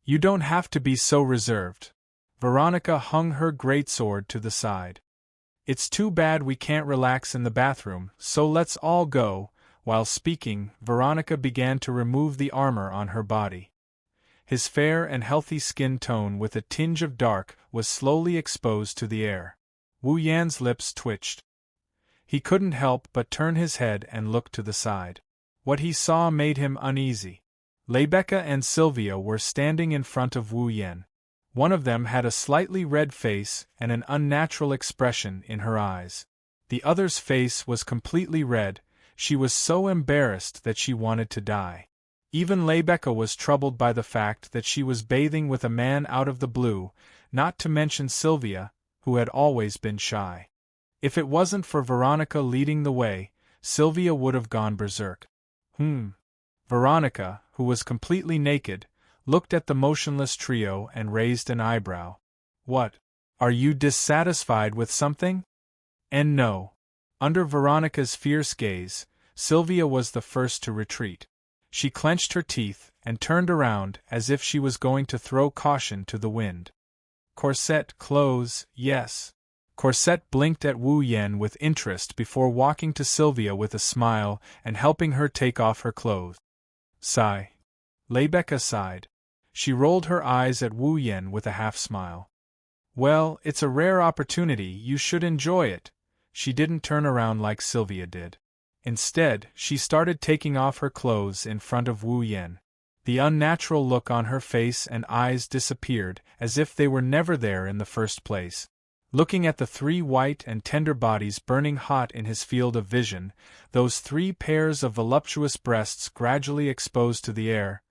You don't have to be so reserved. Veronica hung her greatsword to the side. It's too bad we can't relax in the bathroom, so let's all go. While speaking, Veronica began to remove the armor on her body. His fair and healthy skin tone with a tinge of dark was slowly exposed to the air. Wu Yan's lips twitched. He couldn't help but turn his head and look to the side. What he saw made him uneasy. Rebecca and Sylvia were standing in front of Wu Yan. One of them had a slightly red face and an unnatural expression in her eyes. The other's face was completely red, she was so embarrassed that she wanted to die. Even Rebecca was troubled by the fact that she was bathing with a man out of the blue, not to mention Sylvia, who had always been shy. If it wasn't for Veronica leading the way, Sylvia would have gone berserk. Veronica, who was completely naked, looked at the motionless trio and raised an eyebrow. What? Are you dissatisfied with something? And no. Under Veronica's fierce gaze, Sylvia was the first to retreat. She clenched her teeth and turned around as if she was going to throw caution to the wind. Corset, clothes, yes. Corset blinked at Wu Yan with interest before walking to Sylvia with a smile and helping her take off her clothes. Sigh. Rebecca sighed. She rolled her eyes at Wu Yan with a half-smile. Well, it's a rare opportunity, you should enjoy it. She didn't turn around like Sylvia did. Instead, she started taking off her clothes in front of Wu Yan. The unnatural look on her face and eyes disappeared, as if they were never there in the first place. Looking at the 3 white and tender bodies burning hot in his field of vision, those 3 pairs of voluptuous breasts gradually exposed to the air,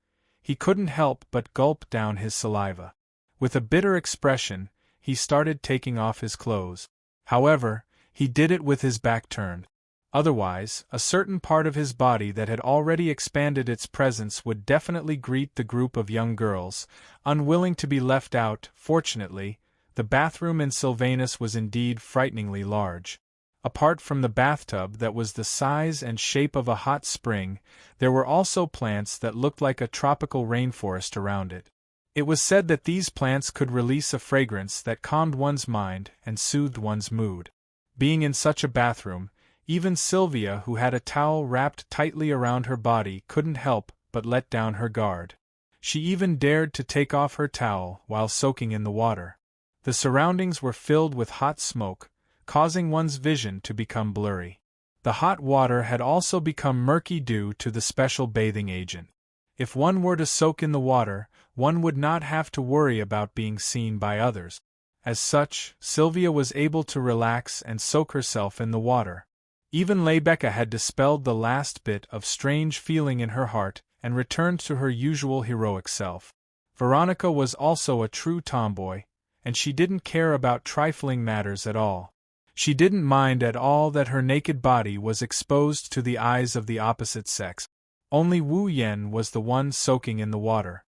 he couldn't help but gulp down his saliva. With a bitter expression, he started taking off his clothes. However, he did it with his back turned. Otherwise, a certain part of his body that had already expanded its presence would definitely greet the group of young girls, unwilling to be left out. Fortunately, the bathroom in Sylvanus was indeed frighteningly large. Apart from the bathtub that was the size and shape of a hot spring, there were also plants that looked like a tropical rainforest around it. It was said that these plants could release a fragrance that calmed one's mind and soothed one's mood. Being in such a bathroom, even Sylvia, who had a towel wrapped tightly around her body, couldn't help but let down her guard. She even dared to take off her towel while soaking in the water. The surroundings were filled with hot smoke, causing one's vision to become blurry. The hot water had also become murky due to the special bathing agent. If one were to soak in the water, one would not have to worry about being seen by others. As such, Sylvia was able to relax and soak herself in the water. Even Rebecca had dispelled the last bit of strange feeling in her heart and returned to her usual heroic self. Veronica was also a true tomboy, and she didn't care about trifling matters at all. She didn't mind at all that her naked body was exposed to the eyes of the opposite sex. Only Wu Yan was the one soaking in the water.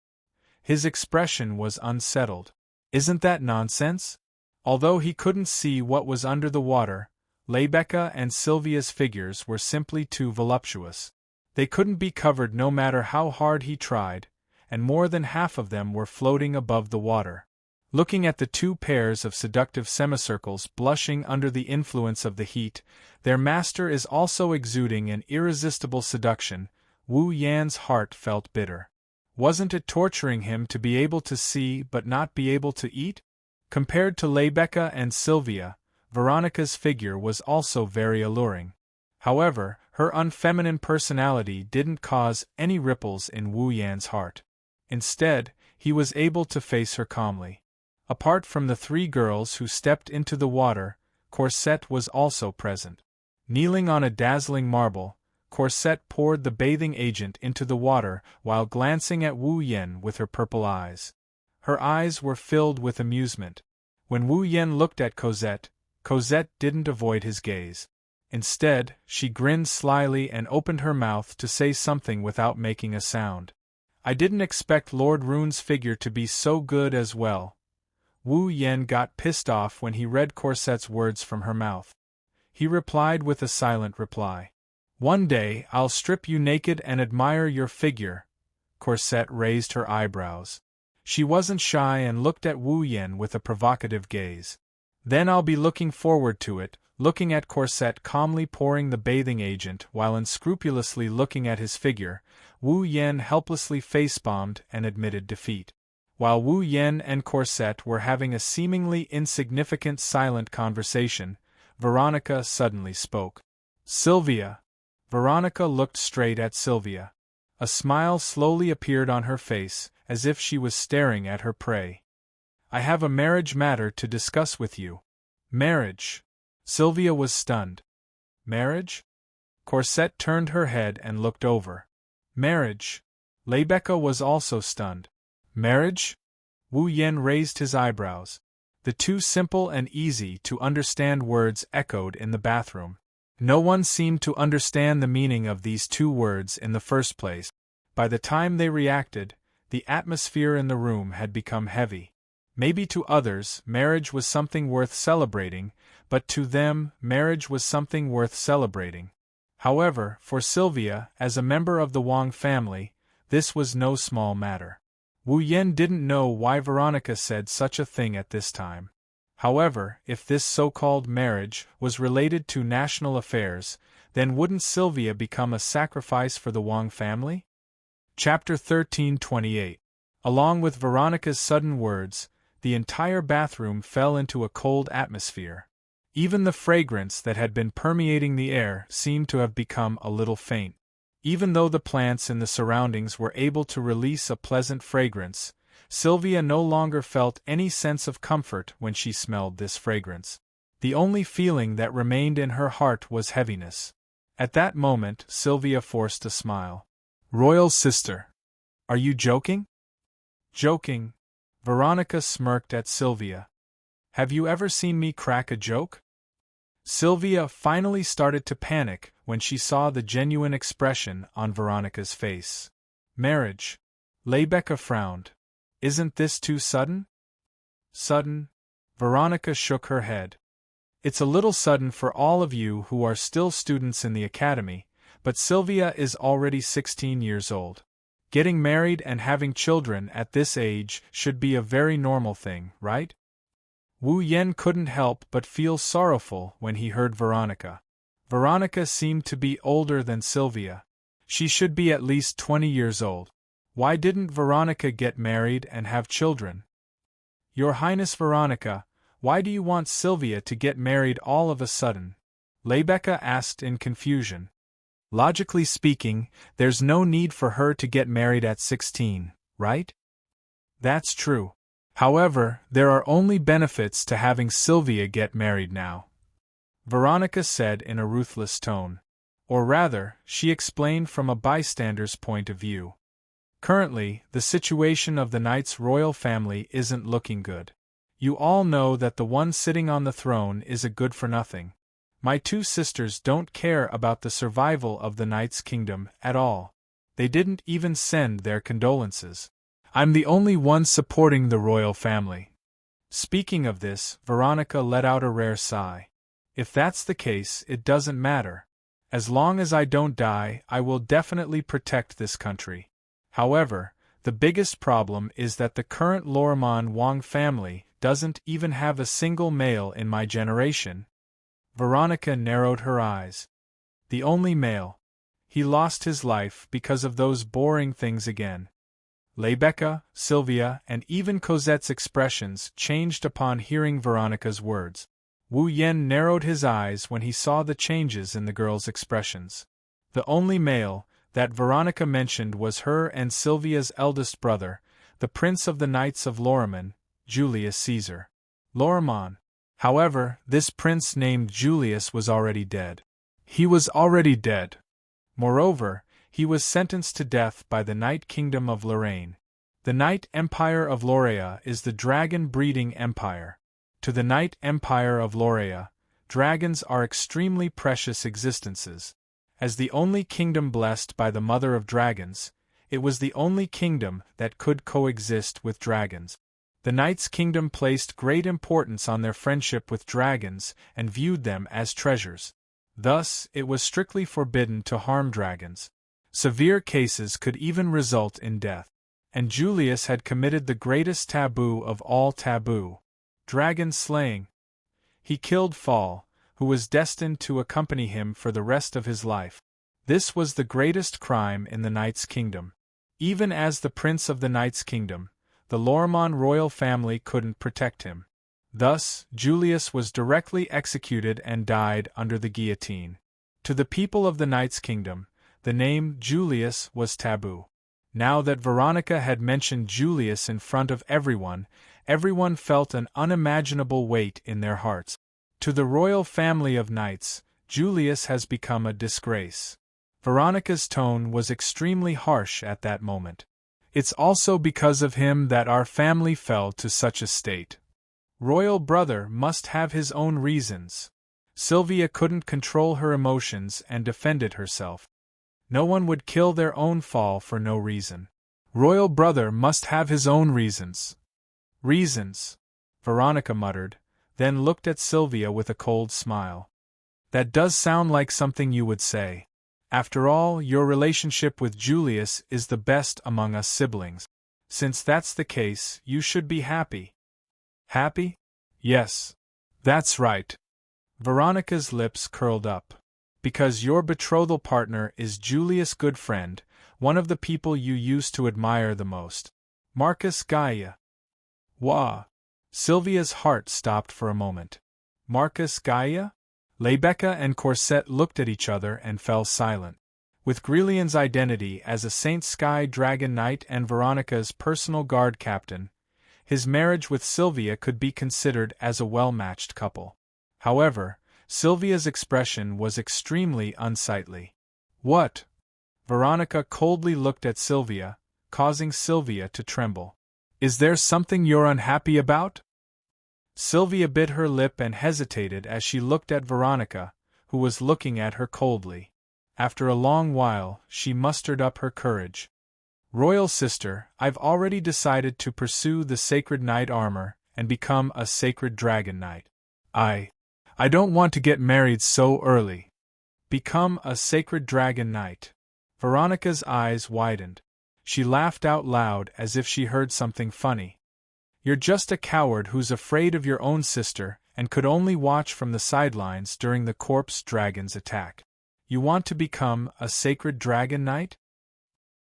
His expression was unsettled. Isn't that nonsense? Although he couldn't see what was under the water, Rebecca and Sylvia's figures were simply too voluptuous. They couldn't be covered no matter how hard he tried, and more than half of them were floating above the water. Looking at the two pairs of seductive semicircles blushing under the influence of the heat, their master is also exuding an irresistible seduction. Wu Yan's heart felt bitter. Wasn't it torturing him to be able to see but not be able to eat? Compared to Rebecca and Sylvia, Veronica's figure was also very alluring. However, her unfeminine personality didn't cause any ripples in Wu Yan's heart. Instead, he was able to face her calmly. Apart from the three girls who stepped into the water, Corset was also present. Kneeling on a dazzling marble, Corset poured the bathing agent into the water while glancing at Wu Yan with her purple eyes. Her eyes were filled with amusement. When Wu Yan looked at Cosette, Cosette didn't avoid his gaze. Instead, she grinned slyly and opened her mouth to say something without making a sound. I didn't expect Lord Rune's figure to be so good as well. Wu Yan got pissed off when he read Corset's words from her mouth. He replied with a silent reply. One day I'll strip you naked and admire your figure. Corset raised her eyebrows. She wasn't shy and looked at Wu Yan with a provocative gaze. Then I'll be looking forward to it, looking at Corset calmly pouring the bathing agent while unscrupulously looking at his figure. Wu Yan helplessly face-bombed and admitted defeat. While Wu Yan and Corset were having a seemingly insignificant silent conversation, Veronica suddenly spoke. Sylvia. Veronica looked straight at Sylvia. A smile slowly appeared on her face, as if she was staring at her prey. I have a marriage matter to discuss with you. Marriage. Sylvia was stunned. Marriage? Corset turned her head and looked over. Marriage. Rebecca was also stunned. Marriage? Wu Yan raised his eyebrows. The two simple and easy to understand words echoed in the bathroom. No one seemed to understand the meaning of these two words in the first place. By the time they reacted, the atmosphere in the room had become heavy. Maybe to others, marriage was something worth celebrating, but to them, marriage was something worth celebrating. However, for Sylvia, as a member of the Wang family, this was no small matter. Wu Yan didn't know why Veronica said such a thing at this time. However, if this so-called marriage was related to national affairs, then wouldn't Sylvia become a sacrifice for the Wang family? Chapter 1328. Along with Veronica's sudden words, the entire bathroom fell into a cold atmosphere. Even the fragrance that had been permeating the air seemed to have become a little faint. Even though the plants in the surroundings were able to release a pleasant fragrance, Sylvia no longer felt any sense of comfort when she smelled this fragrance. The only feeling that remained in her heart was heaviness. At that moment, Sylvia forced a smile. Royal sister. Are you joking? Joking? Veronica smirked at Sylvia. Have you ever seen me crack a joke? Sylvia finally started to panic when she saw the genuine expression on Veronica's face. Marriage. Rebecca frowned. Isn't this too sudden? Sudden? Veronica shook her head. It's a little sudden for all of you who are still students in the academy, but Sylvia is already 16 years old. Getting married and having children at this age should be a very normal thing, right? Wu Yan couldn't help but feel sorrowful when he heard Veronica. Veronica seemed to be older than Sylvia. She should be at least 20 years old. Why didn't Veronica get married and have children? Your Highness Veronica, Why do you want Sylvia to get married all of a sudden? Rebecca asked in confusion. Logically speaking, there's no need for her to get married at 16, right? That's true. However, there are only benefits to having Sylvia get married now, Veronica said in a ruthless tone. Or rather, she explained from a bystander's point of view. Currently, the situation of the knight's royal family isn't looking good. You all know that the one sitting on the throne is a good-for-nothing. My two sisters don't care about the survival of the knight's kingdom at all. They didn't even send their condolences. I'm the only one supporting the royal family. Speaking of this, Veronica let out a rare sigh. If that's the case, it doesn't matter. As long as I don't die, I will definitely protect this country. However, the biggest problem is that the current Lorimon Wang family doesn't even have a single male in my generation. Veronica narrowed her eyes. The only male. He lost his life because of those boring things again. Rebecca, Sylvia, and even Cosette's expressions changed upon hearing Veronica's words. Wu Yen narrowed his eyes when he saw the changes in the girl's expressions. The only male that Veronica mentioned was her and Sylvia's eldest brother, the Prince of the Knights of Lorimon, Julius Caesar. Lorimon. However, this prince named Julius was already dead. He was already dead. Moreover, he was sentenced to death by the Knight Kingdom of Lorraine. The Knight Empire of Lorea is the dragon-breeding empire. To the Knight Empire of Lorea, dragons are extremely precious existences. As the only kingdom blessed by the Mother of Dragons, it was the only kingdom that could coexist with dragons. The Knight's kingdom placed great importance on their friendship with dragons and viewed them as treasures. Thus, it was strictly forbidden to harm dragons. Severe cases could even result in death. And Julius had committed the greatest taboo of all taboo: dragon slaying. He killed Fall, who was destined to accompany him for the rest of his life. This was the greatest crime in the Knight's kingdom. Even as the Prince of the Knight's kingdom, the Lorimon royal family couldn't protect him. Thus, Julius was directly executed and died under the guillotine. To the people of the Knight's kingdom, the name Julius was taboo. Now that Veronica had mentioned Julius in front of everyone felt an unimaginable weight in their hearts. To the royal family of knights, Julius has become a disgrace. Veronica's tone was extremely harsh at that moment. It's also because of him that our family fell to such a state. Royal brother must have his own reasons. Sylvia couldn't control her emotions and defended herself. No one would kill their own Fall for no reason. Royal brother must have his own reasons. Reasons, Veronica muttered, then looked at Sylvia with a cold smile. That does sound like something you would say. After all, your relationship with Julius is the best among us siblings. Since that's the case, you should be happy. Happy? Yes. That's right. Veronica's lips curled up. Because your betrothal partner is Julius' good friend, one of the people you used to admire the most. Marcus Gaia. Wah! Sylvia's heart stopped for a moment. Marcus Gaia? Rebecca and Corsette looked at each other and fell silent. With Grillion's identity as a Saint Sky Dragon Knight and Veronica's personal guard captain, his marriage with Sylvia could be considered as a well-matched couple. However, Sylvia's expression was extremely unsightly. What? Veronica coldly looked at Sylvia, causing Sylvia to tremble. Is there something you're unhappy about? Sylvia bit her lip and hesitated as she looked at Veronica, who was looking at her coldly. After a long while, she mustered up her courage. Royal sister, I've already decided to pursue the sacred knight armor and become a sacred dragon knight. I don't want to get married so early. Become a sacred dragon knight. Veronica's eyes widened. She laughed out loud as if she heard something funny. You're just a coward who's afraid of your own sister and could only watch from the sidelines during the corpse dragon's attack. You want to become a sacred dragon knight?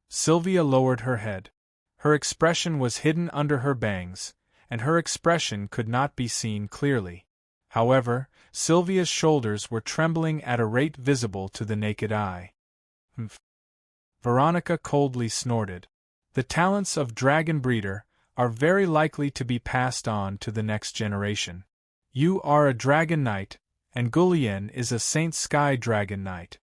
Sylvia lowered her head. Her expression was hidden under her bangs, and her expression could not be seen clearly. However, Sylvia's shoulders were trembling at a rate visible to the naked eye. "Humph." Veronica coldly snorted. "The talents of Dragon Breeder are very likely to be passed on to the next generation. You are a Dragon Knight, and Gulian is a Saint Sky Dragon Knight.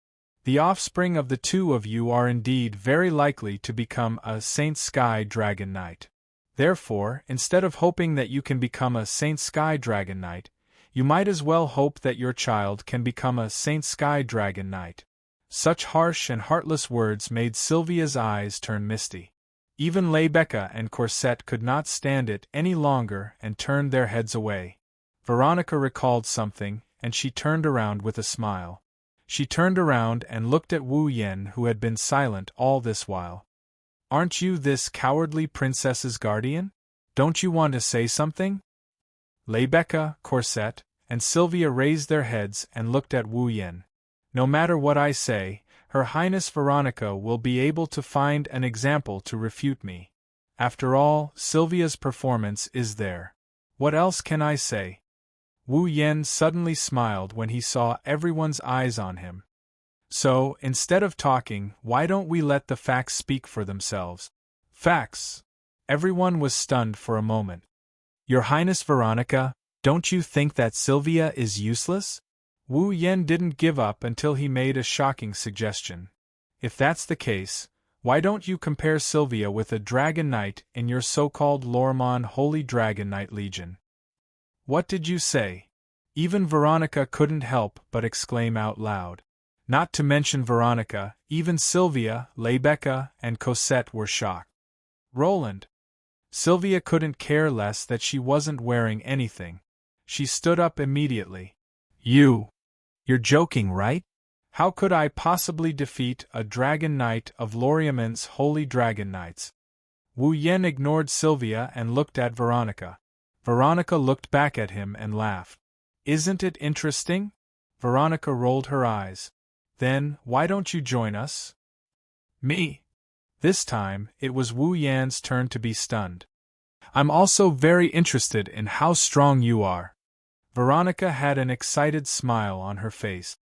The offspring of the two of you are indeed very likely to become a Saint Sky Dragon Knight. Therefore, instead of hoping that you can become a Saint Sky Dragon Knight, you might as well hope that your child can become a Saint Sky Dragon Knight." Such harsh and heartless words made Sylvia's eyes turn misty. Even Rebecca and Corset could not stand it any longer and turned their heads away. Veronica recalled something, and she turned around with a smile. She turned around and looked at Wu Yen, who had been silent all this while. "Aren't you this cowardly princess's guardian? Don't you want to say something?" Rebecca, Corset, and Sylvia raised their heads and looked at Wu Yen. "No matter what I say, Her Highness Veronica will be able to find an example to refute me. After all, Sylvia's performance is there. What else can I say?" Wu Yen suddenly smiled when he saw everyone's eyes on him. "So, instead of talking, why don't we let the facts speak for themselves?" "Facts?" Everyone was stunned for a moment. "Your Highness Veronica, don't you think that Sylvia is useless?" Wu Yen didn't give up until he made a shocking suggestion. "If that's the case, why don't you compare Sylvia with a Dragon Knight in your so-called Lormon Holy Dragon Knight Legion?" "What did you say?" Even Veronica couldn't help but exclaim out loud. Not to mention Veronica, even Sylvia, Rebecca, and Cosette were shocked. "Roland!" Sylvia couldn't care less that she wasn't wearing anything. She stood up immediately. You're joking, right? How could I possibly defeat a Dragon Knight of Loriamon's Holy Dragon Knights?" Wu Yen ignored Sylvia and looked at Veronica. Veronica looked back at him and laughed. "Isn't it interesting?" Veronica rolled her eyes. "Then, why don't you join us?" "Me?" This time, it was Wu Yan's turn to be stunned. "I'm also very interested in how strong you are." Veronica had an excited smile on her face.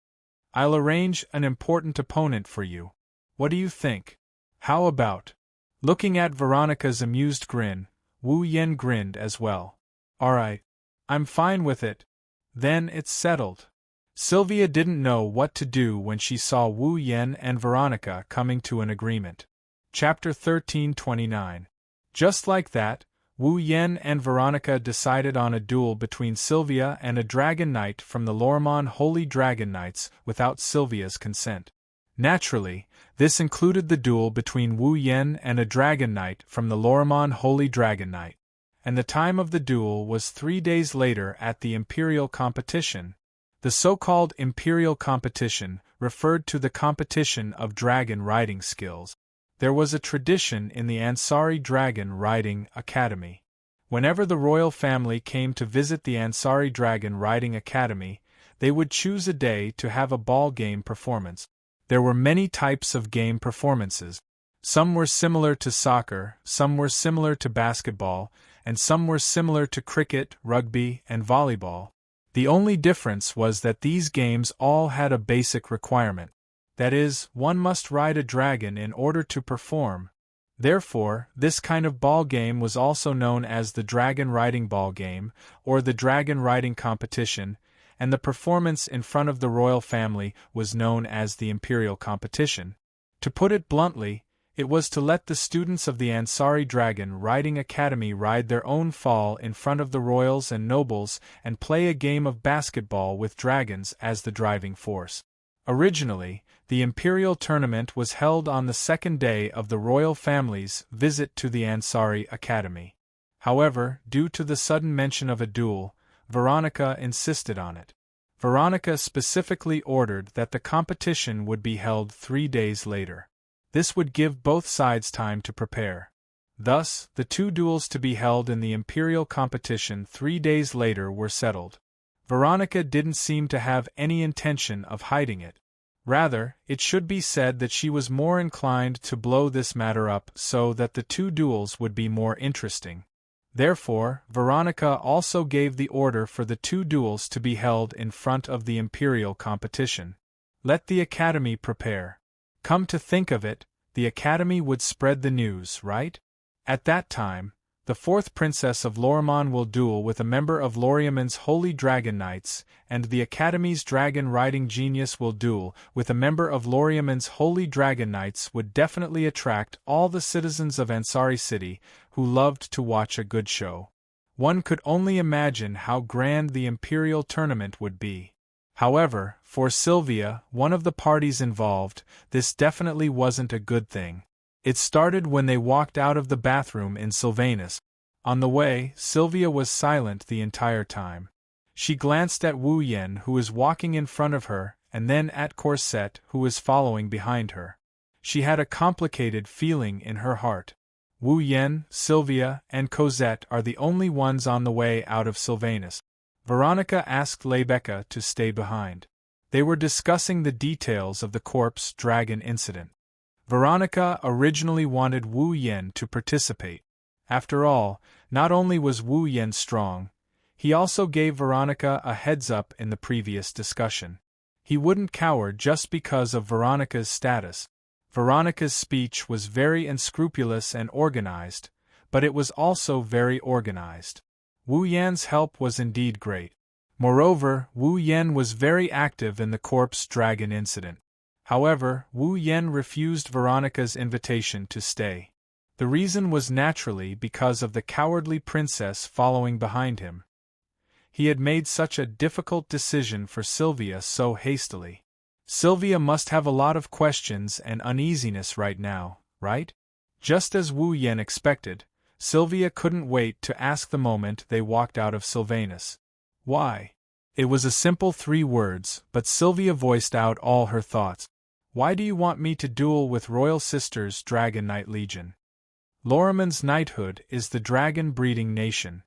"I'll arrange an important opponent for you. What do you think? How about?" Looking at Veronica's amused grin, Wu Yen grinned as well. "All right. I'm fine with it. Then it's settled." Sylvia didn't know what to do when she saw Wu Yen and Veronica coming to an agreement. Chapter 1329. Just like that, Wu Yen and Veronica decided on a duel between Sylvia and a Dragon Knight from the Lormon Holy Dragon Knights without Sylvia's consent. Naturally, this included the duel between Wu Yen and a Dragon Knight from the Lormon Holy Dragon Knight. And the time of the duel was 3 days later at the Imperial Competition. The so-called Imperial Competition referred to the competition of dragon riding skills. There was a tradition in the Ansari Dragon Riding Academy. Whenever the royal family came to visit the Ansari Dragon Riding Academy, they would choose a day to have a ball game performance. There were many types of game performances. Some were similar to soccer, some were similar to basketball, and some were similar to cricket, rugby, and volleyball. The only difference was that these games all had a basic requirement. That is, one must ride a dragon in order to perform. Therefore, this kind of ball game was also known as the Dragon Riding Ball Game, or the Dragon Riding Competition, and the performance in front of the royal family was known as the Imperial Competition. To put it bluntly, it was to let the students of the Ansari Dragon Riding Academy ride their own fall in front of the royals and nobles and play a game of basketball with dragons as the driving force. Originally, the Imperial Tournament was held on the second day of the royal family's visit to the Ansari Academy. However, due to the sudden mention of a duel, Veronica insisted on it. Veronica specifically ordered that the competition would be held 3 days later. This would give both sides time to prepare. Thus, the 2 duels to be held in the Imperial competition 3 days later were settled. Veronica didn't seem to have any intention of hiding it. Rather, it should be said that she was more inclined to blow this matter up so that the 2 duels would be more interesting. Therefore, Veronica also gave the order for the 2 duels to be held in front of the imperial competition. Let the Academy prepare. Come to think of it, the Academy would spread the news, right? At that time, the 4th Princess of Lorrimon will duel with a member of Loriamon's Holy Dragon Knights, and the Academy's dragon-riding genius will duel with a member of Loriamon's Holy Dragon Knights would definitely attract all the citizens of Ansari City who loved to watch a good show. One could only imagine how grand the Imperial tournament would be. However, for Sylvia, one of the parties involved, this definitely wasn't a good thing. It started when they walked out of the bathroom in Sylvanus. On the way, Sylvia was silent the entire time. She glanced at Wu Yen, who was walking in front of her, and then at Corset, who was following behind her. She had a complicated feeling in her heart. Wu Yen, Sylvia, and Cosette are the only ones on the way out of Sylvanus. Veronica asked Rebecca to stay behind. They were discussing the details of the corpse dragon incident. Veronica originally wanted Wu Yen to participate. After all, not only was Wu Yen strong, he also gave Veronica a heads-up in the previous discussion. He wouldn't cower just because of Veronica's status. Veronica's speech was very unscrupulous and organized, but it was also very organized. Wu Yan's help was indeed great. Moreover, Wu Yen was very active in the corpse dragon incident. However, Wu Yen refused Veronica's invitation to stay. The reason was naturally because of the cowardly princess following behind him. He had made such a difficult decision for Sylvia so hastily. Sylvia must have a lot of questions and uneasiness right now, right? Just as Wu Yen expected, Sylvia couldn't wait to ask the moment they walked out of Sylvanus. Why? It was a simple 3 words, but Sylvia voiced out all her thoughts. Why do you want me to duel with Royal Sisters Dragon Knight Legion? Lorrimon's knighthood is the dragon-breeding nation.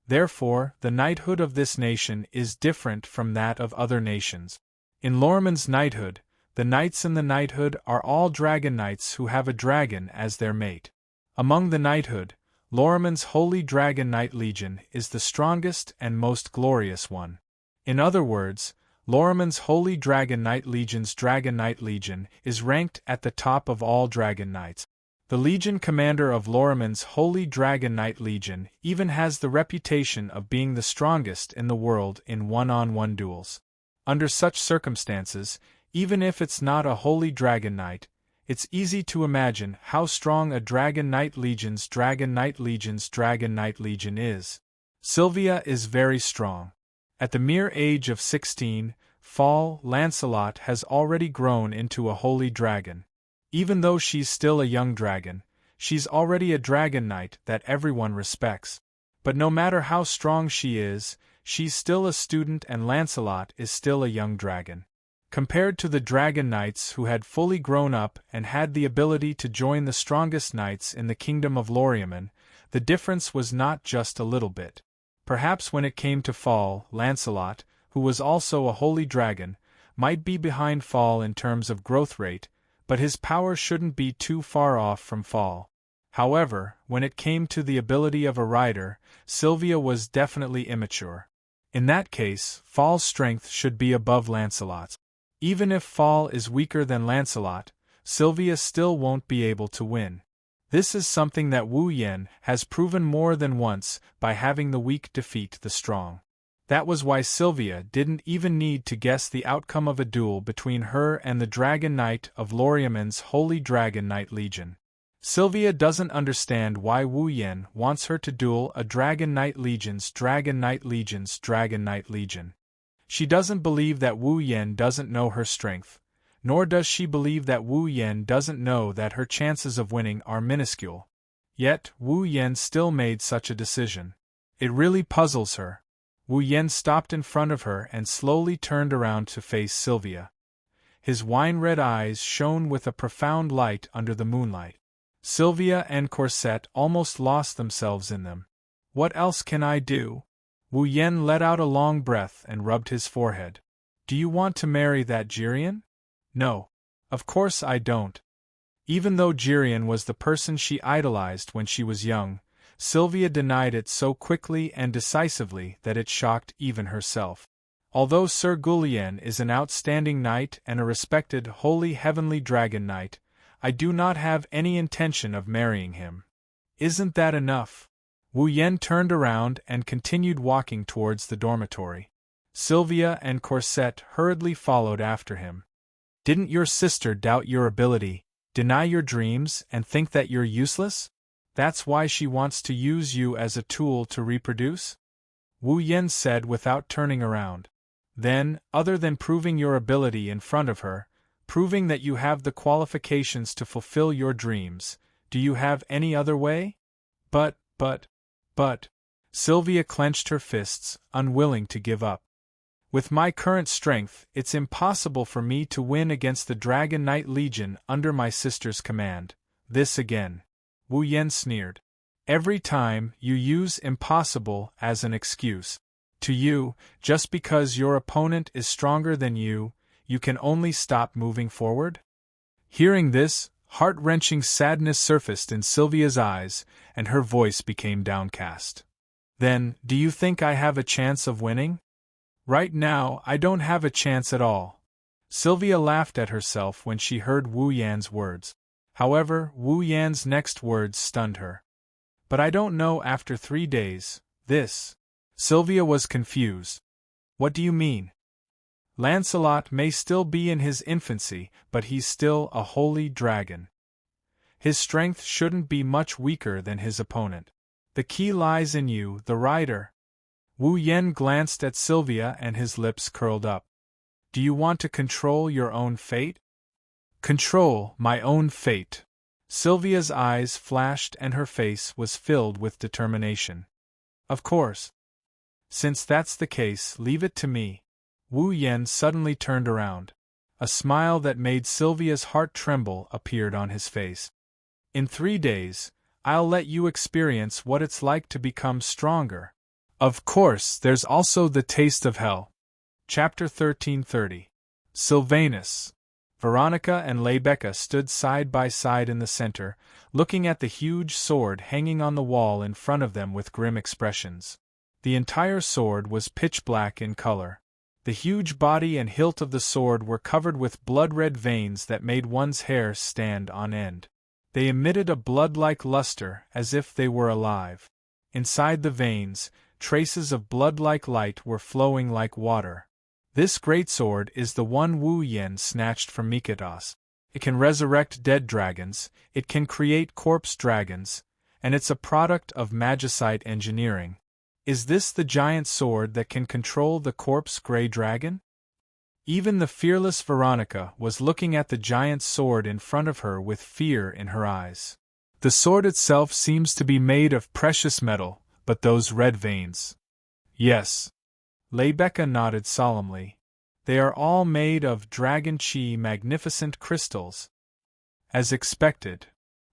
Therefore, the knighthood of this nation is different from that of other nations. In Lorrimon's knighthood, the knights in the knighthood are all dragon knights who have a dragon as their mate. Among the knighthood, Lorrimon's Holy Dragon Knight Legion is the strongest and most glorious one. In other words, Lorrimon's Holy Dragon Knight Legion's Dragon Knight Legion is ranked at the top of all dragon knights. The Legion commander of Lorrimon's Holy Dragon Knight Legion even has the reputation of being the strongest in the world in one-on-one duels. Under such circumstances, even if it's not a Holy Dragon Knight, it's easy to imagine how strong a Dragon Knight Legion's Dragon Knight Legion's Dragon Knight Legion is. Sylvia is very strong. At the mere age of 16, Fall Lancelot has already grown into a holy dragon. Even though she's still a young dragon, she's already a dragon knight that everyone respects. But no matter how strong she is, she's still a student and Lancelot is still a young dragon. Compared to the dragon knights who had fully grown up and had the ability to join the strongest knights in the kingdom of Lorriamon, the difference was not just a little bit. Perhaps when it came to Fall, Lancelot, who was also a holy dragon, might be behind Fall in terms of growth rate, but his power shouldn't be too far off from Fall. However, when it came to the ability of a rider, Sylvia was definitely immature. In that case, Fall's strength should be above Lancelot's. Even if Fall is weaker than Lancelot, Sylvia still won't be able to win. This is something that Wu Yen has proven more than once by having the weak defeat the strong. That was why Sylvia didn't even need to guess the outcome of a duel between her and the Dragon Knight of Lorriamon's Holy Dragon Knight Legion. Sylvia doesn't understand why Wu Yen wants her to duel a Dragon Knight Legion's Dragon Knight Legion's Dragon Knight Legion. She doesn't believe that Wu Yen doesn't know her strength, nor does she believe that Wu Yen doesn't know that her chances of winning are minuscule. Yet, Wu Yen still made such a decision. It really puzzles her. Wu Yen stopped in front of her and slowly turned around to face Sylvia. His wine-red eyes shone with a profound light under the moonlight. Sylvia and Corset almost lost themselves in them. What else can I do? Wu Yen let out a long breath and rubbed his forehead. Do you want to marry that Jirian? No. Of course I don't. Even though Jirian was the person she idolized when she was young, Sylvia denied it so quickly and decisively that it shocked even herself. Although Sir Gulien is an outstanding knight and a respected holy heavenly dragon knight, I do not have any intention of marrying him. Isn't that enough? Wu Yen turned around and continued walking towards the dormitory. Sylvia and Corset hurriedly followed after him. Didn't your sister doubt your ability, deny your dreams, and think that you're useless? That's why she wants to use you as a tool to reproduce? Wu Yen said without turning around. Then, other than proving your ability in front of her, proving that you have the qualifications to fulfill your dreams, do you have any other way? But, Sylvia clenched her fists, unwilling to give up. With my current strength, it's impossible for me to win against the Dragon Knight Legion under my sister's command. This again. Wu Yen sneered. Every time, you use impossible as an excuse. To you, just because your opponent is stronger than you can only stop moving forward? Hearing this, heart-wrenching sadness surfaced in Sylvia's eyes, and her voice became downcast. Then, do you think I have a chance of winning? Right now, I don't have a chance at all. Sylvia laughed at herself when she heard Wu Yan's words. However, Wu Yan's next words stunned her. But I don't know after 3 days, this. Sylvia was confused. What do you mean? Lancelot may still be in his infancy, but he's still a holy dragon. His strength shouldn't be much weaker than his opponent. The key lies in you, the rider. Wu Yen glanced at Sylvia and his lips curled up. Do you want to control your own fate? Control my own fate. Sylvia's eyes flashed and her face was filled with determination. Of course. Since that's the case, leave it to me. Wu Yen suddenly turned around. A smile that made Sylvia's heart tremble appeared on his face. In 3 days, I'll let you experience what it's like to become stronger. Of course, there's also the taste of hell. Chapter 1330. Sylvanus. Veronica and Rebecca stood side by side in the center, looking at the huge sword hanging on the wall in front of them with grim expressions. The entire sword was pitch black in color. The huge body and hilt of the sword were covered with blood-red veins that made one's hair stand on end. They emitted a blood-like luster as if they were alive. Inside the veins, traces of blood-like light were flowing like water. This greatsword is the one Wu Yen snatched from Mikotas. It can resurrect dead dragons, it can create corpse dragons, and it's a product of magicite engineering. Is this the giant sword that can control the corpse gray dragon? Even the fearless Veronica was looking at the giant sword in front of her with fear in her eyes. The sword itself seems to be made of precious metal, but those red veins. Yes. Rebecca nodded solemnly. They are all made of dragon chi magnificent crystals. As expected.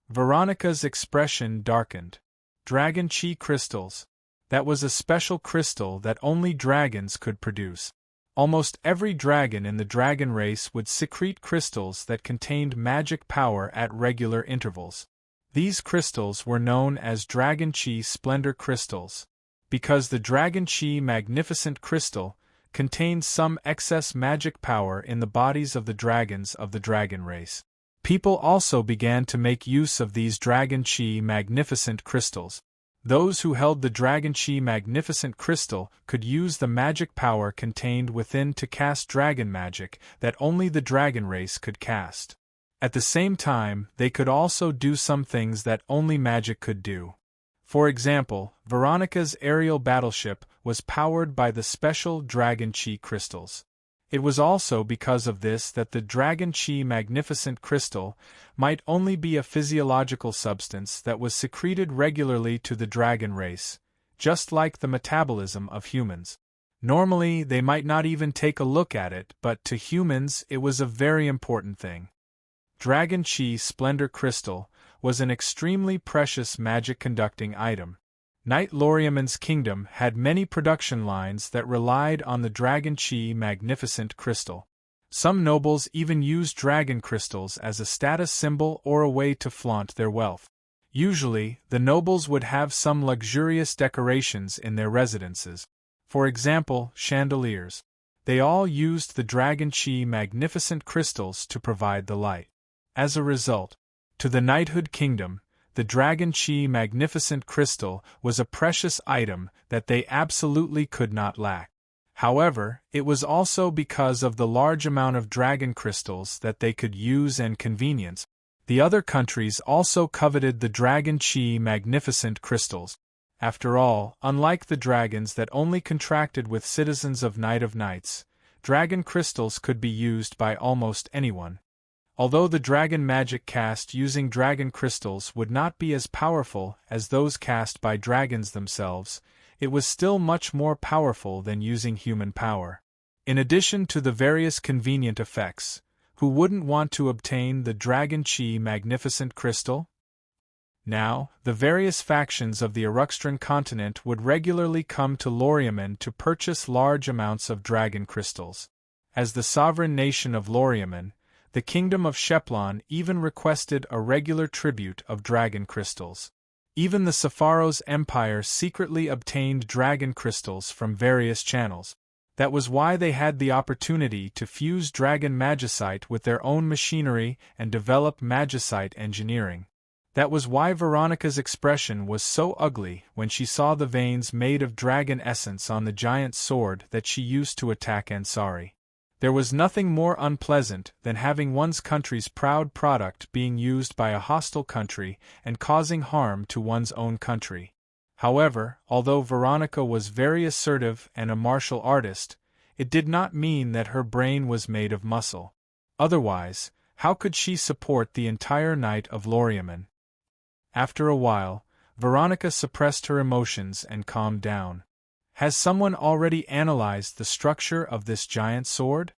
Veronica's expression darkened. Dragon chi crystals. That was a special crystal that only dragons could produce. Almost every dragon in the dragon race would secrete crystals that contained magic power at regular intervals. These crystals were known as Dragon Chi Splendor Crystals. Because the Dragon Chi Magnificent Crystal contained some excess magic power in the bodies of the dragons of the dragon race. People also began to make use of these Dragon Chi Magnificent Crystals. Those who held the Dragon Chi Magnificent Crystal could use the magic power contained within to cast dragon magic that only the dragon race could cast. At the same time, they could also do some things that only magic could do. For example, Veronica's aerial battleship was powered by the special Dragon Chi crystals. It was also because of this that the Dragon Chi Magnificent Crystal might only be a physiological substance that was secreted regularly to the dragon race, just like the metabolism of humans. Normally, they might not even take a look at it, but to humans it was a very important thing. Dragon Chi Splendor Crystal was an extremely precious magic-conducting item. Knight Loriaman's kingdom had many production lines that relied on the Dragon Chi Magnificent Crystal. Some nobles even used dragon crystals as a status symbol or a way to flaunt their wealth. Usually, the nobles would have some luxurious decorations in their residences. For example, chandeliers. They all used the dragon chi magnificent crystals to provide the light. As a result, to the knighthood kingdom, the dragon chi magnificent crystal was a precious item that they absolutely could not lack. However, it was also because of the large amount of dragon crystals that they could use and convenience. The other countries also coveted the dragon chi magnificent crystals. After all, unlike the dragons that only contracted with citizens of Night of Nights, dragon crystals could be used by almost anyone. Although the dragon magic cast using dragon crystals would not be as powerful as those cast by dragons themselves, it was still much more powerful than using human power. In addition to the various convenient effects, who wouldn't want to obtain the dragon chi magnificent crystal? Now, the various factions of the Eruxtran continent would regularly come to Loriamen to purchase large amounts of dragon crystals. As the sovereign nation of Loriamen, the kingdom of Sheplon even requested a regular tribute of dragon crystals. Even the Sepharos Empire secretly obtained dragon crystals from various channels. That was why they had the opportunity to fuse dragon magicite with their own machinery and develop magicite engineering. That was why Veronica's expression was so ugly when she saw the veins made of dragon essence on the giant sword that she used to attack Ansari. There was nothing more unpleasant than having one's country's proud product being used by a hostile country and causing harm to one's own country. However, although Veronica was very assertive and a martial artist, it did not mean that her brain was made of muscle. Otherwise, how could she support the entire Knight of Loriamen? After a while, Veronica suppressed her emotions and calmed down. Has someone already analyzed the structure of this giant sword?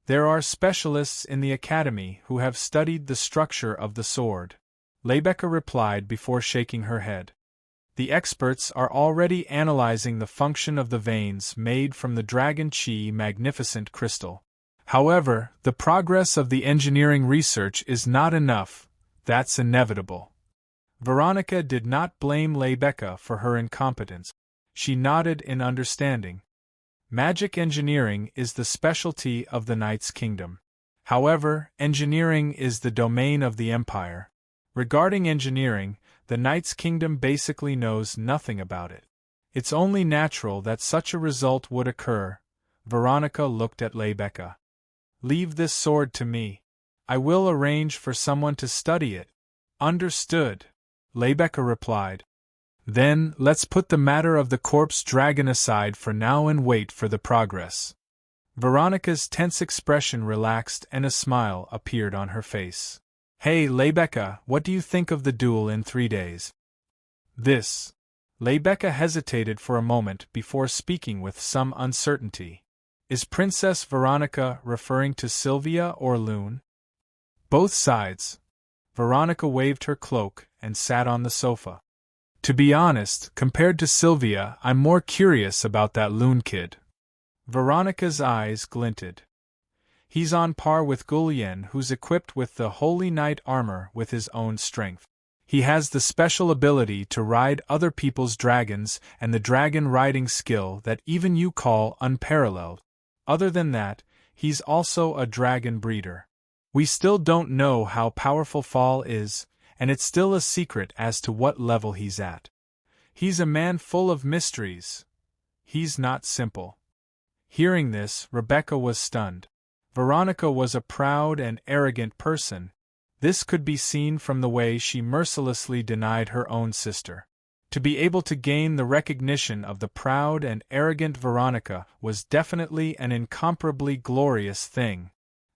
There are specialists in the academy who have studied the structure of the sword, Lebecca replied before shaking her head. The experts are already analyzing the function of the veins made from the dragon chi magnificent crystal. However, the progress of the engineering research is not enough, that's inevitable. Veronica did not blame Lebecca for her incompetence. She nodded in understanding. Magic engineering is the specialty of the Knight's Kingdom. However, engineering is the domain of the Empire. Regarding engineering, the Knight's Kingdom basically knows nothing about it. It's only natural that such a result would occur. Veronica looked at Lebecca. Leave this sword to me. I will arrange for someone to study it. Understood, Lebecca replied. Then, let's put the matter of the corpse dragon aside for now and wait for the progress. Veronica's tense expression relaxed and a smile appeared on her face. Hey, Lebecca, what do you think of the duel in 3 days? This. Lebecca hesitated for a moment before speaking with some uncertainty. Is Princess Veronica referring to Sylvia or Loon? Both sides. Veronica waved her cloak and sat on the sofa. To be honest, compared to Sylvia, I'm more curious about that Loon kid. Veronica's eyes glinted. He's on par with Gulyen, who's equipped with the Holy Knight armor with his own strength. He has the special ability to ride other people's dragons and the dragon riding skill that even you call unparalleled. Other than that, he's also a dragon breeder. We still don't know how powerful Fall is, and it's still a secret as to what level he's at. He's a man full of mysteries. He's not simple. Hearing this, Rebecca was stunned. Veronica was a proud and arrogant person. This could be seen from the way she mercilessly denied her own sister. To be able to gain the recognition of the proud and arrogant Veronica was definitely an incomparably glorious thing.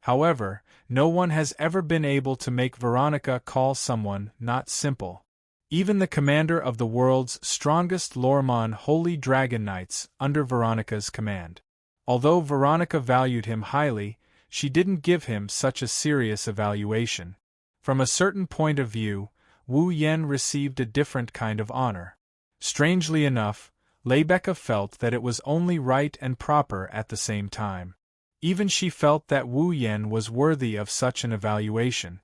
However, no one has ever been able to make Veronica call someone not simple. Even the commander of the world's strongest Lormon Holy Dragon Knights under Veronica's command. Although Veronica valued him highly, she didn't give him such a serious evaluation. From a certain point of view, Wu Yen received a different kind of honor. Strangely enough, Lebecca felt that it was only right and proper at the same time. Even she felt that Wu Yen was worthy of such an evaluation.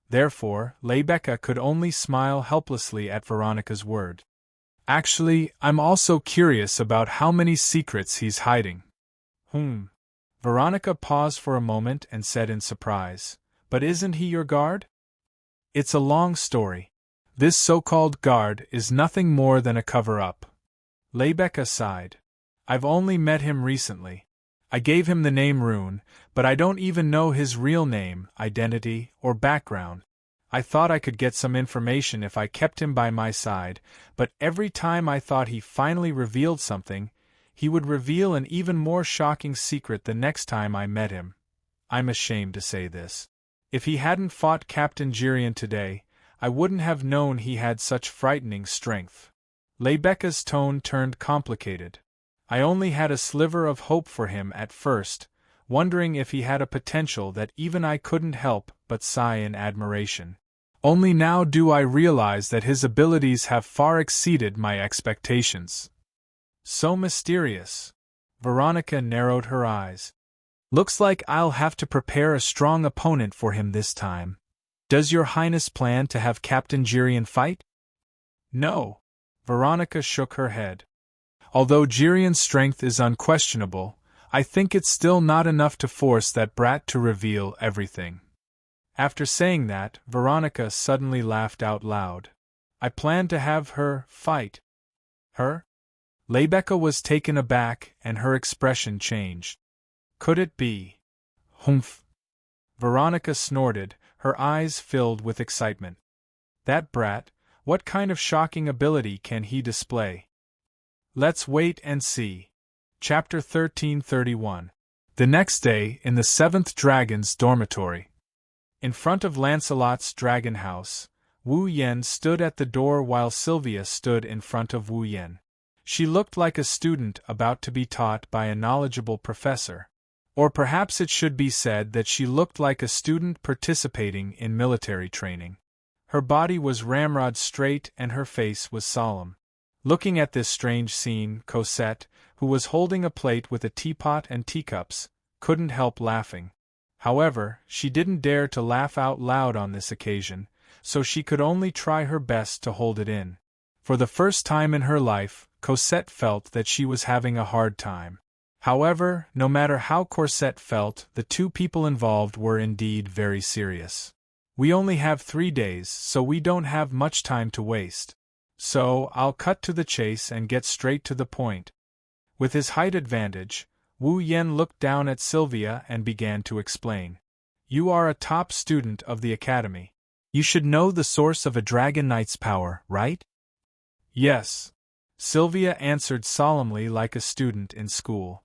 Therefore, Rebecca could only smile helplessly at Veronica's word. Actually, I'm also curious about how many secrets he's hiding. Veronica paused for a moment and said in surprise, "But isn't he your guard?" "It's a long story. This so-called guard is nothing more than a cover-up." Rebecca sighed. "I've only met him recently. I gave him the name Rune, but I don't even know his real name, identity, or background. I thought I could get some information if I kept him by my side, but every time I thought he finally revealed something, he would reveal an even more shocking secret the next time I met him. I'm ashamed to say this. If he hadn't fought Captain Girion today, I wouldn't have known he had such frightening strength." Rebecca's tone turned complicated. "I only had a sliver of hope for him at first, wondering if he had a potential that even I couldn't help but sigh in admiration. Only now do I realize that his abilities have far exceeded my expectations." "So mysterious." Veronica narrowed her eyes. "Looks like I'll have to prepare a strong opponent for him this time. Does your Highness plan to have Captain Girion fight?" "No." Veronica shook her head. "Although Girion's strength is unquestionable, I think it's still not enough to force that brat to reveal everything." After saying that, Veronica suddenly laughed out loud. "I plan to have her fight." "Her?" Rebecca was taken aback and her expression changed. "Could it be?" "Humph!" Veronica snorted, her eyes filled with excitement. "That brat, what kind of shocking ability can he display?" "Let's wait and see." Chapter 1331. The next day, in the 7th Dragon's dormitory. In front of Lancelot's dragon house, Wu Yen stood at the door while Sylvia stood in front of Wu Yen. She looked like a student about to be taught by a knowledgeable professor. Or perhaps it should be said that she looked like a student participating in military training. Her body was ramrod straight and her face was solemn. Looking at this strange scene, Cosette, who was holding a plate with a teapot and teacups, couldn't help laughing. However, she didn't dare to laugh out loud on this occasion, so she could only try her best to hold it in. For the first time in her life, Cosette felt that she was having a hard time. However, no matter how Cosette felt, the two people involved were indeed very serious. "We only have 3 days, so we don't have much time to waste. So, I'll cut to the chase and get straight to the point." With his height advantage, Wu Yen looked down at Sylvia and began to explain. "You are a top student of the academy. You should know the source of a Dragon Knight's power, right?" "Yes," Sylvia answered solemnly like a student in school.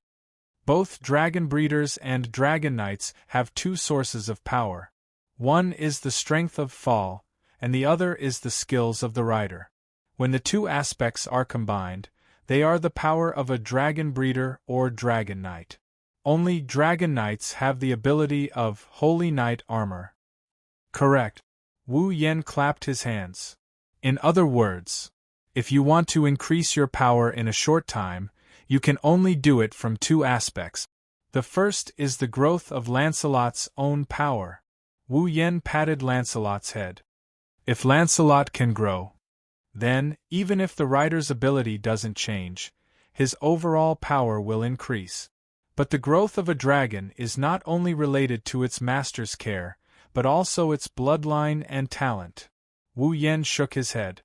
"Both dragon breeders and dragon knights have 2 sources of power. One is the strength of fall, and the other is the skills of the rider. When the 2 aspects are combined, they are the power of a dragon breeder or dragon knight. Only dragon knights have the ability of Holy Knight armor." "Correct." Wu Yen clapped his hands. "In other words, if you want to increase your power in a short time, you can only do it from 2 aspects. The first is the growth of Lancelot's own power." Wu Yen patted Lancelot's head. "If Lancelot can grow, then, even if the rider's ability doesn't change, his overall power will increase. But the growth of a dragon is not only related to its master's care, but also its bloodline and talent." Wu Yen shook his head.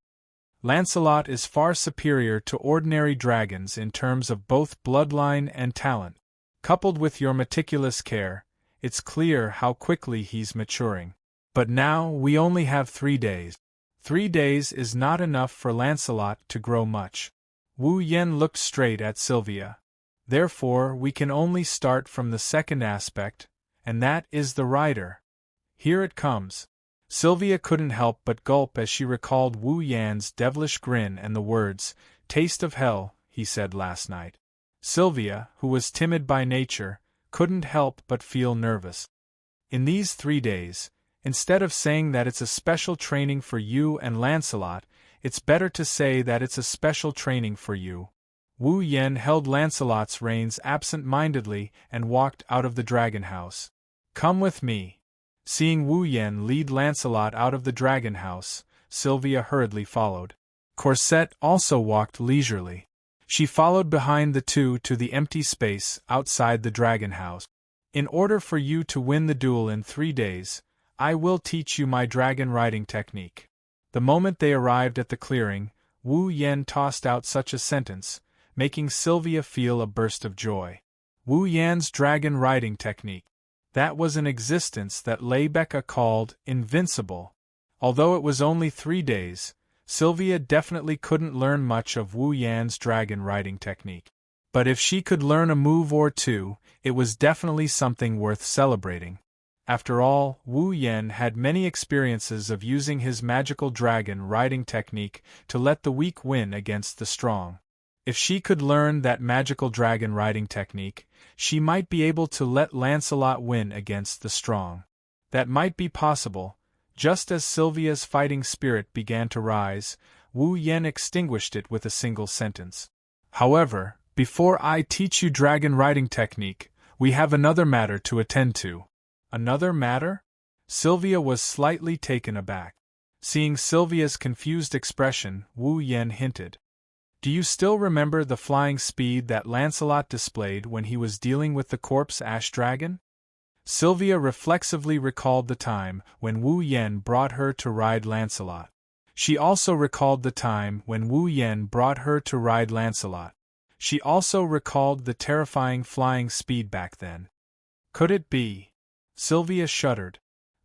"Lancelot is far superior to ordinary dragons in terms of both bloodline and talent. Coupled with your meticulous care, it's clear how quickly he's maturing. But now we only have 3 days. 3 days is not enough for Lancelot to grow much." Wu Yen looked straight at Sylvia. "Therefore we can only start from the second aspect, and that is the rider. Here it comes." Sylvia couldn't help but gulp as she recalled Wu Yan's devilish grin and the words, "Taste of hell," he said last night. Sylvia, who was timid by nature, couldn't help but feel nervous. In these 3 days, instead of saying that it's a special training for you and Lancelot, it's better to say that it's a special training for you. Wu Yen held Lancelot's reins absent-mindedly and walked out of the dragon house. "Come with me." Seeing Wu Yen lead Lancelot out of the dragon house, Sylvia hurriedly followed. Corset also walked leisurely. She followed behind the two to the empty space outside the dragon house. In order for you to win the duel in 3 days, I will teach you my dragon riding technique. The moment they arrived at the clearing, Wu Yen tossed out such a sentence, making Sylvia feel a burst of joy. Wu Yan's dragon riding technique. That was an existence that Leibecca called invincible. Although it was only 3 days, Sylvia definitely couldn't learn much of Wu Yan's dragon riding technique. But if she could learn a move or two, it was definitely something worth celebrating. After all, Wu Yan had many experiences of using his magical dragon riding technique to let the weak win against the strong. If she could learn that magical dragon riding technique, she might be able to let Lancelot win against the strong. That might be possible. Just as Sylvia's fighting spirit began to rise, Wu Yan extinguished it with a single sentence. However, before I teach you dragon riding technique, we have another matter to attend to. Another matter? Sylvia was slightly taken aback. Seeing Sylvia's confused expression, Wu Yan hinted. Do you still remember the flying speed that Lancelot displayed when he was dealing with the corpse ash dragon? Sylvia reflexively recalled the time when Wu Yan brought her to ride Lancelot. She also recalled the time when Wu Yan brought her to ride Lancelot. She also recalled the terrifying flying speed back then. Could it be? Sylvia shuddered.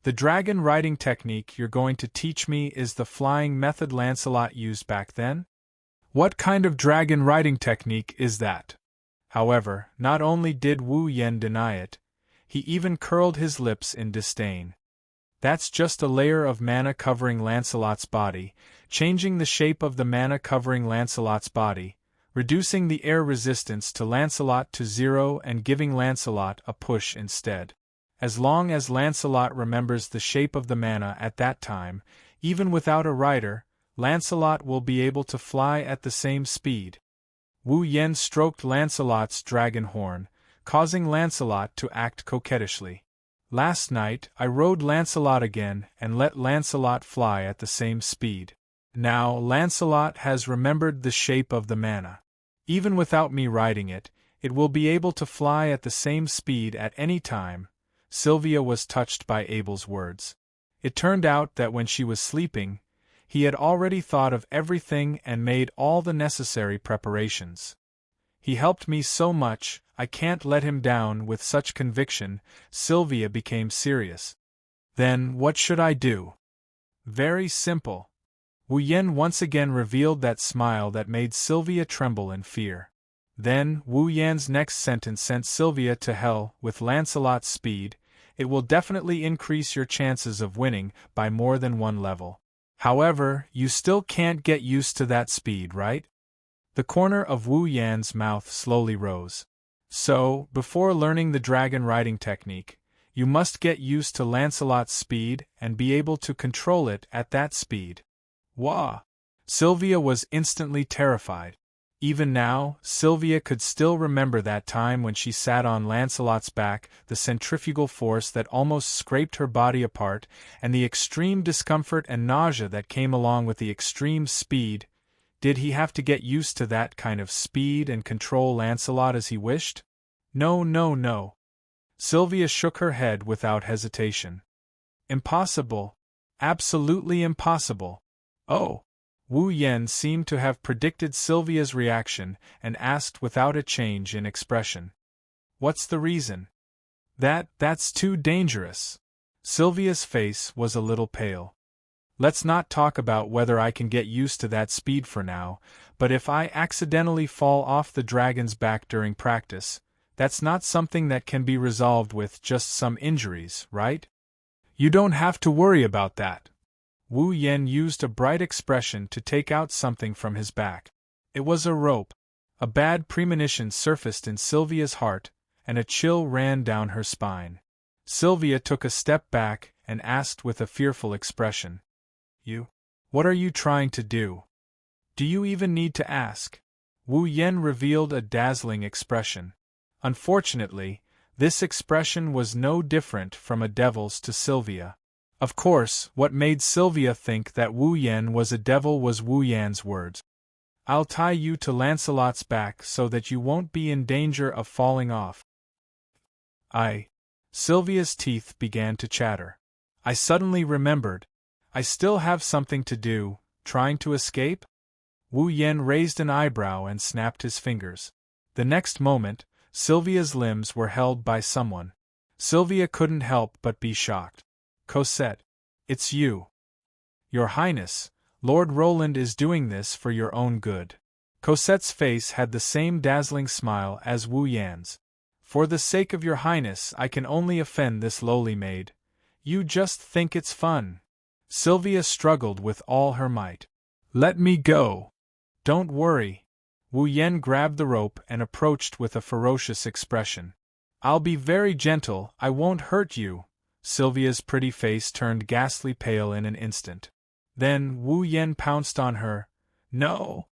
The dragon riding technique you're going to teach me is the flying method Lancelot used back then? What kind of dragon riding technique is that? However, not only did Wu Yan deny it, he even curled his lips in disdain. That's just a layer of mana covering Lancelot's body, changing the shape of the mana covering Lancelot's body, reducing the air resistance to Lancelot to 0 and giving Lancelot a push instead. As long as Lancelot remembers the shape of the mana at that time, even without a rider, Lancelot will be able to fly at the same speed. Wu Yan stroked Lancelot's dragon horn, causing Lancelot to act coquettishly. Last night I rode Lancelot again and let Lancelot fly at the same speed. Now Lancelot has remembered the shape of the mana. Even without me riding it, it will be able to fly at the same speed at any time. Sylvia was touched by Abel's words. It turned out that when she was sleeping, he had already thought of everything and made all the necessary preparations. He helped me so much, I can't let him down with such conviction. Sylvia became serious. Then what should I do? Very simple. Wu Yan once again revealed that smile that made Sylvia tremble in fear. Then Wu Yan's next sentence sent Sylvia to hell. With Lancelot's speed, it will definitely increase your chances of winning by more than 1 level. However, you still can't get used to that speed, right? The corner of Wu Yan's mouth slowly rose. So, before learning the dragon riding technique, you must get used to Lancelot's speed and be able to control it at that speed. Wah! Sylvia was instantly terrified. Even now, Sylvia could still remember that time when she sat on Lancelot's back, the centrifugal force that almost scraped her body apart, and the extreme discomfort and nausea that came along with the extreme speed. Did he have to get used to that kind of speed and control Lancelot as he wished? No, no, no. Sylvia shook her head without hesitation. Impossible. Absolutely impossible. Oh! Wu Yan seemed to have predicted Sylvia's reaction and asked without a change in expression. What's the reason? That's too dangerous. Sylvia's face was a little pale. Let's not talk about whether I can get used to that speed for now, but if I accidentally fall off the dragon's back during practice, that's not something that can be resolved with just some injuries, right? You don't have to worry about that. Wu Yan used a bright expression to take out something from his back. It was a rope. A bad premonition surfaced in Sylvia's heart, and a chill ran down her spine. Sylvia took a step back and asked with a fearful expression. What are you trying to do? Do you even need to ask? Wu Yan revealed a dazzling expression. Unfortunately, This expression was no different from a devil's to Sylvia. Of course, what made Sylvia think that Wu Yen was a devil was Wu Yan's words. "I'll tie you to Lancelot's back so that you won't be in danger of falling off." Sylvia's teeth began to chatter. I suddenly remembered. I still have something to do, trying to escape? Wu Yen raised an eyebrow and snapped his fingers. The next moment, Sylvia's limbs were held by someone. Sylvia couldn't help but be shocked. "Cosette, it's you." "Your Highness, Lord Roland is doing this for your own good." Cosette's face had the same dazzling smile as Wu Yan's. "For the sake of your Highness, I can only offend this lowly maid. You just think it's fun." Sylvia struggled with all her might. "Let me go." "Don't worry." Wu Yen grabbed the rope and approached with a ferocious expression. "I'll be very gentle, I won't hurt you." Sylvia's pretty face turned ghastly pale in an instant. Then Wu Yen pounced on her. "No!"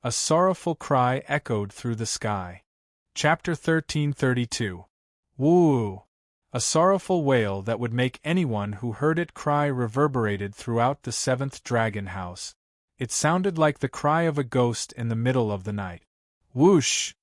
A sorrowful cry echoed through the sky. Chapter 1332. Woo! A sorrowful wail that would make anyone who heard it cry reverberated throughout the seventh dragon house. It sounded like the cry of a ghost in the middle of the night. Whoosh!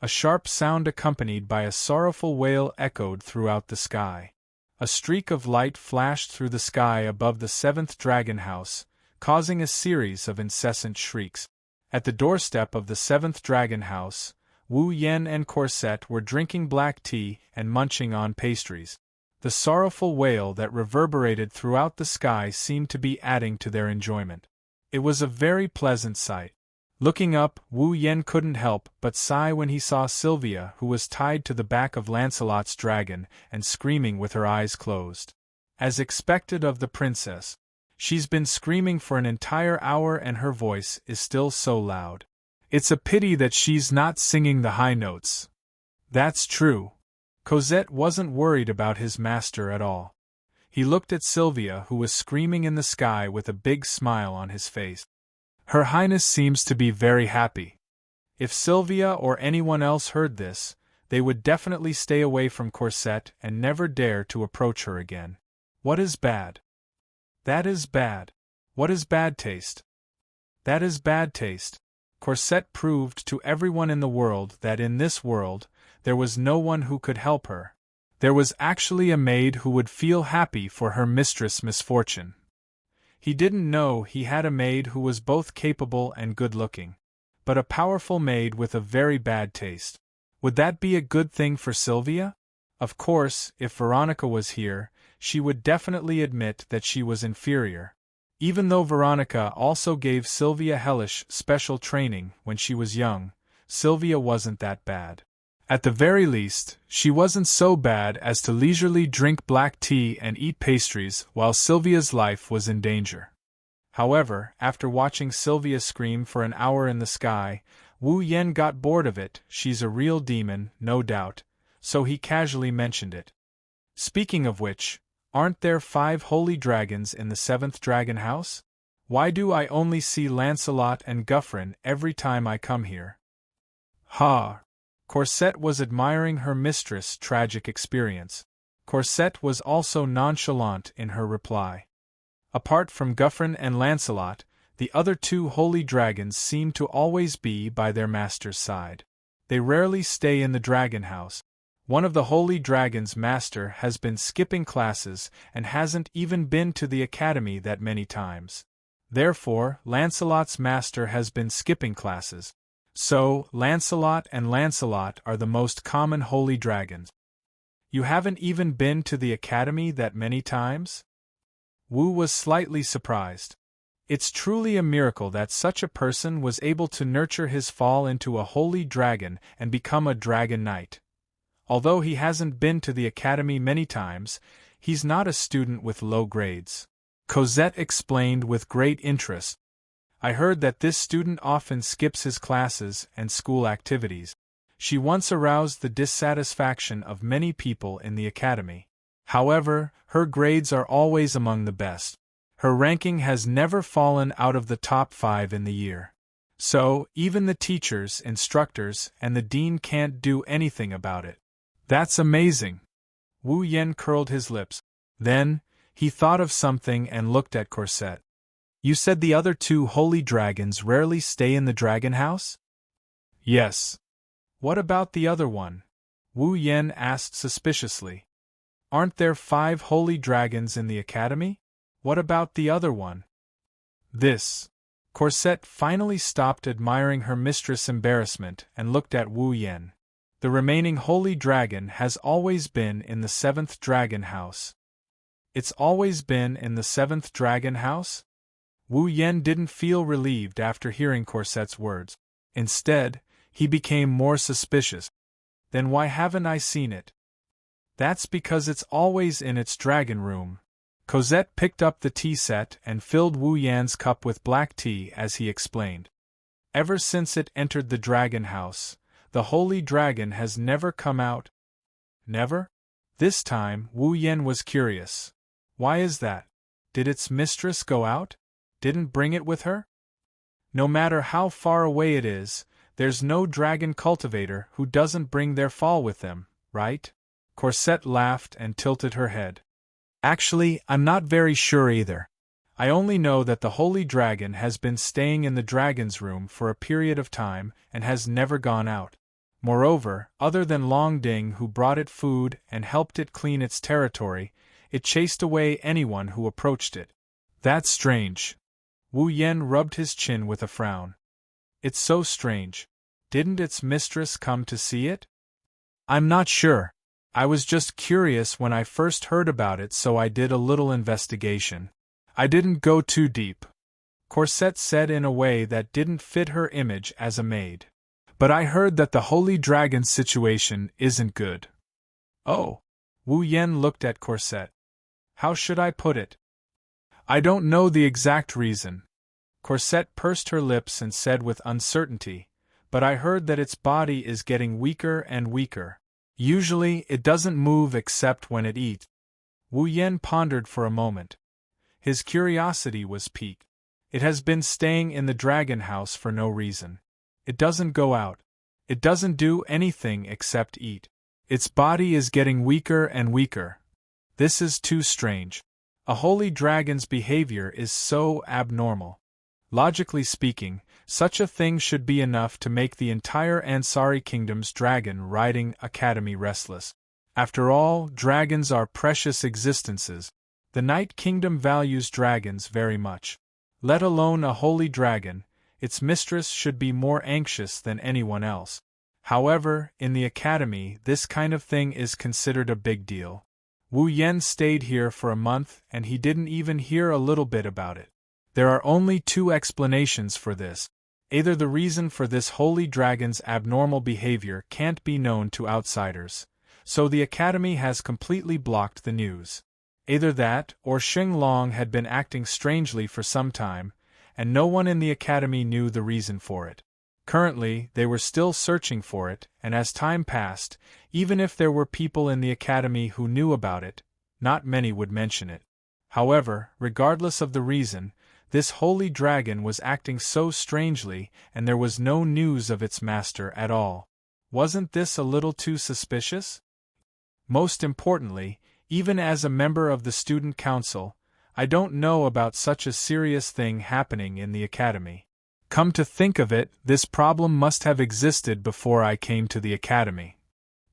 A sharp sound accompanied by a sorrowful wail echoed throughout the sky. A streak of light flashed through the sky above the seventh dragon house, causing a series of incessant shrieks. At the doorstep of the seventh dragon house, Wu Yen and Cosette were drinking black tea and munching on pastries. The sorrowful wail that reverberated throughout the sky seemed to be adding to their enjoyment. It was a very pleasant sight. Looking up, Wu Yen couldn't help but sigh when he saw Sylvia, who was tied to the back of Lancelot's dragon and screaming with her eyes closed. As expected of the princess, she's been screaming for an entire hour and her voice is still so loud. It's a pity that she's not singing the high notes. That's true. Cosette wasn't worried about his master at all. He looked at Sylvia, who was screaming in the sky with a big smile on his face. Her Highness seems to be very happy. If Sylvia or anyone else heard this, they would definitely stay away from Cosette and never dare to approach her again. What is bad? That is bad. What is bad taste? That is bad taste. Cosette proved to everyone in the world that in this world, there was no one who could help her. There was actually a maid who would feel happy for her mistress' misfortune. He didn't know he had a maid who was both capable and good-looking, but a powerful maid with a very bad taste. Would that be a good thing for Sylvia? Of course, if Veronica was here, she would definitely admit that she was inferior. Even though Veronica also gave Sylvia hellish special training when she was young, Sylvia wasn't that bad. At the very least, she wasn't so bad as to leisurely drink black tea and eat pastries while Sylvia's life was in danger. However, after watching Sylvia scream for an hour in the sky, Wu Yen got bored of it. She's a real demon, no doubt, so he casually mentioned it. Speaking of which, aren't there 5 holy dragons in the 7th dragon house? Why do I only see Lancelot and Guffrin every time I come here? Ha! Cosette was admiring her mistress' tragic experience. Cosette was also nonchalant in her reply. Apart from Guffrin and Lancelot, the other 2 holy dragons seem to always be by their master's side. They rarely stay in the dragon house. One of the holy dragons' master has been skipping classes and hasn't even been to the academy that many times. Therefore, Lancelot's master has been skipping classes. So, Lancelot and Lancelot are the most common holy dragons. You haven't even been to the academy that many times? Wu was slightly surprised. It's truly a miracle that such a person was able to nurture his fall into a holy dragon and become a dragon knight. Although he hasn't been to the academy many times, he's not a student with low grades. Cosette explained with great interest. I heard that this student often skips his classes and school activities. She once aroused the dissatisfaction of many people in the academy. However, her grades are always among the best. Her ranking has never fallen out of the top 5 in the year. So, even the teachers, instructors, and the dean can't do anything about it. That's amazing. Wu Yen curled his lips. Then, he thought of something and looked at Corset. You said the other two holy dragons rarely stay in the dragon house? Yes. What about the other one? Wu Yen asked suspiciously. Aren't there 5 holy dragons in the academy? What about the other one? This. Corset finally stopped admiring her mistress' embarrassment and looked at Wu Yen. The remaining holy dragon has always been in the 7th dragon house. It's always been in the 7th dragon house? Wu Yen didn't feel relieved after hearing Corset's words. Instead, he became more suspicious. Then why haven't I seen it? That's because it's always in its dragon room. Cosette picked up the tea set and filled Wu Yan's cup with black tea as he explained. Ever since it entered the dragon house, the holy dragon has never come out. Never? This time, Wu Yan was curious. Why is that? Did its mistress go out? Didn't bring it with her? No matter how far away it is, there's no dragon cultivator who doesn't bring their fall with them, right? Corset laughed and tilted her head. Actually, I'm not very sure either. I only know that the holy dragon has been staying in the dragon's room for a period of time and has never gone out. Moreover, other than Long Ding who brought it food and helped it clean its territory, it chased away anyone who approached it. That's strange. Wu Yen rubbed his chin with a frown. It's so strange. Didn't its mistress come to see it? I'm not sure. I was just curious when I first heard about it, so I did a little investigation. I didn't go too deep. Corset said in a way that didn't fit her image as a maid. But I heard that the holy dragon situation isn't good. Oh. Wu Yen looked at Corset. How should I put it? I don't know the exact reason. Corset pursed her lips and said with uncertainty, but I heard that its body is getting weaker and weaker. Usually, it doesn't move except when it eats. Wu Yen pondered for a moment. His curiosity was piqued. It has been staying in the dragon house for no reason. It doesn't go out. It doesn't do anything except eat. Its body is getting weaker and weaker. This is too strange. A holy dragon's behavior is so abnormal. Logically speaking, such a thing should be enough to make the entire Ansari Kingdom's dragon-riding academy restless. After all, dragons are precious existences. The Night Kingdom values dragons very much. Let alone a holy dragon, its mistress should be more anxious than anyone else. However, in the academy, this kind of thing is considered a big deal. Wu Yen stayed here for a month and he didn't even hear a little bit about it. There are only 2 explanations for this. Either the reason for this holy dragon's abnormal behavior can't be known to outsiders, so the academy has completely blocked the news. Either that, or Xing Long had been acting strangely for some time, and no one in the academy knew the reason for it. Currently, they were still searching for it, and as time passed, even if there were people in the academy who knew about it, not many would mention it. However, regardless of the reason, this holy dragon was acting so strangely, and there was no news of its master at all. Wasn't this a little too suspicious? Most importantly, even as a member of the student council, I don't know about such a serious thing happening in the academy. Come to think of it, this problem must have existed before I came to the academy.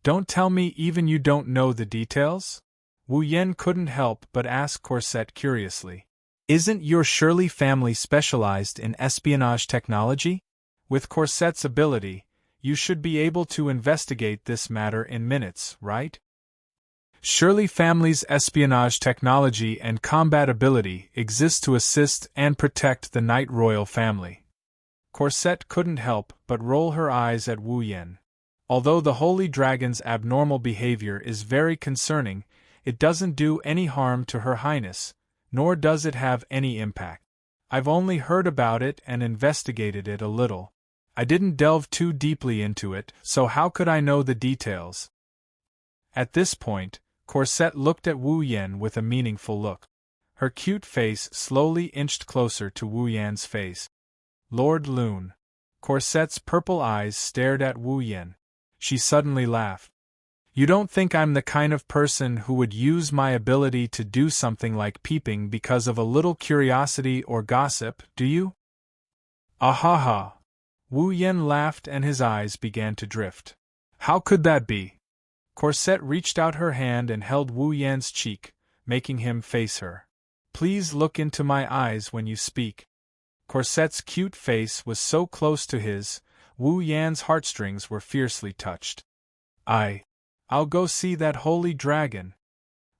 Don't tell me even you don't know the details? Wu Yen couldn't help but ask Corset curiously. Isn't your Shirley family specialized in espionage technology? With Corset's ability, you should be able to investigate this matter in minutes, right? Shirley family's espionage technology and combat ability exist to assist and protect the Night Royal family. Corset couldn't help but roll her eyes at Wu Yen. Although the holy dragon's abnormal behavior is very concerning, it doesn't do any harm to Her Highness, nor does it have any impact. I've only heard about it and investigated it a little. I didn't delve too deeply into it, so how could I know the details? At this point, Corset looked at Wu Yen with a meaningful look. Her cute face slowly inched closer to Wu Yan's face. Lord Loon. Corset's purple eyes stared at Wu Yen. She suddenly laughed. You don't think I'm the kind of person who would use my ability to do something like peeping because of a little curiosity or gossip, do you? Ahaha! Wu Yen laughed and his eyes began to drift. How could that be? Corset reached out her hand and held Wu Yan's cheek, making him face her. Please look into my eyes when you speak. Corset's cute face was so close to his, Wu Yan's heartstrings were fiercely touched. I'll go see that holy dragon.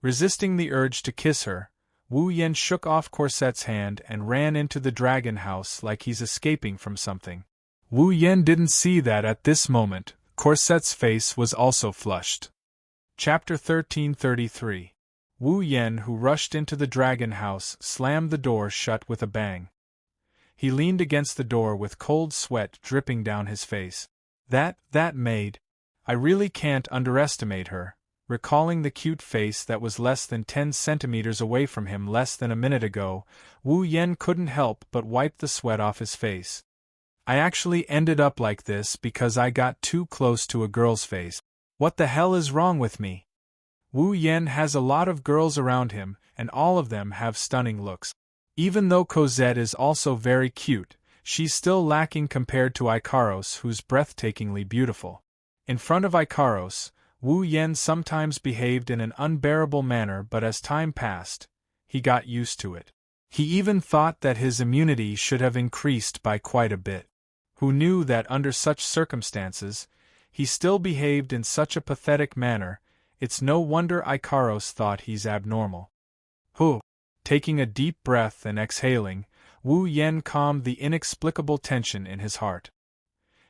Resisting the urge to kiss her, Wu Yan shook off Corset's hand and ran into the dragon house like he's escaping from something. Wu Yan didn't see that at this moment, Corset's face was also flushed. Chapter 1333. Wu Yan, who rushed into the dragon house, slammed the door shut with a bang. He leaned against the door with cold sweat dripping down his face. That maid. I really can't underestimate her. Recalling the cute face that was less than 10 centimeters away from him less than a minute ago, Wu Yan couldn't help but wipe the sweat off his face. I actually ended up like this because I got too close to a girl's face. What the hell is wrong with me? Wu Yan has a lot of girls around him, and all of them have stunning looks. Even though Cosette is also very cute, she's still lacking compared to Ikaros, who's breathtakingly beautiful. In front of Ikaros, Wu Yan sometimes behaved in an unbearable manner, but as time passed, he got used to it. He even thought that his immunity should have increased by quite a bit. Who knew that under such circumstances, he still behaved in such a pathetic manner? It's no wonder Ikaros thought he's abnormal. Taking a deep breath and exhaling, Wu Yan calmed the inexplicable tension in his heart.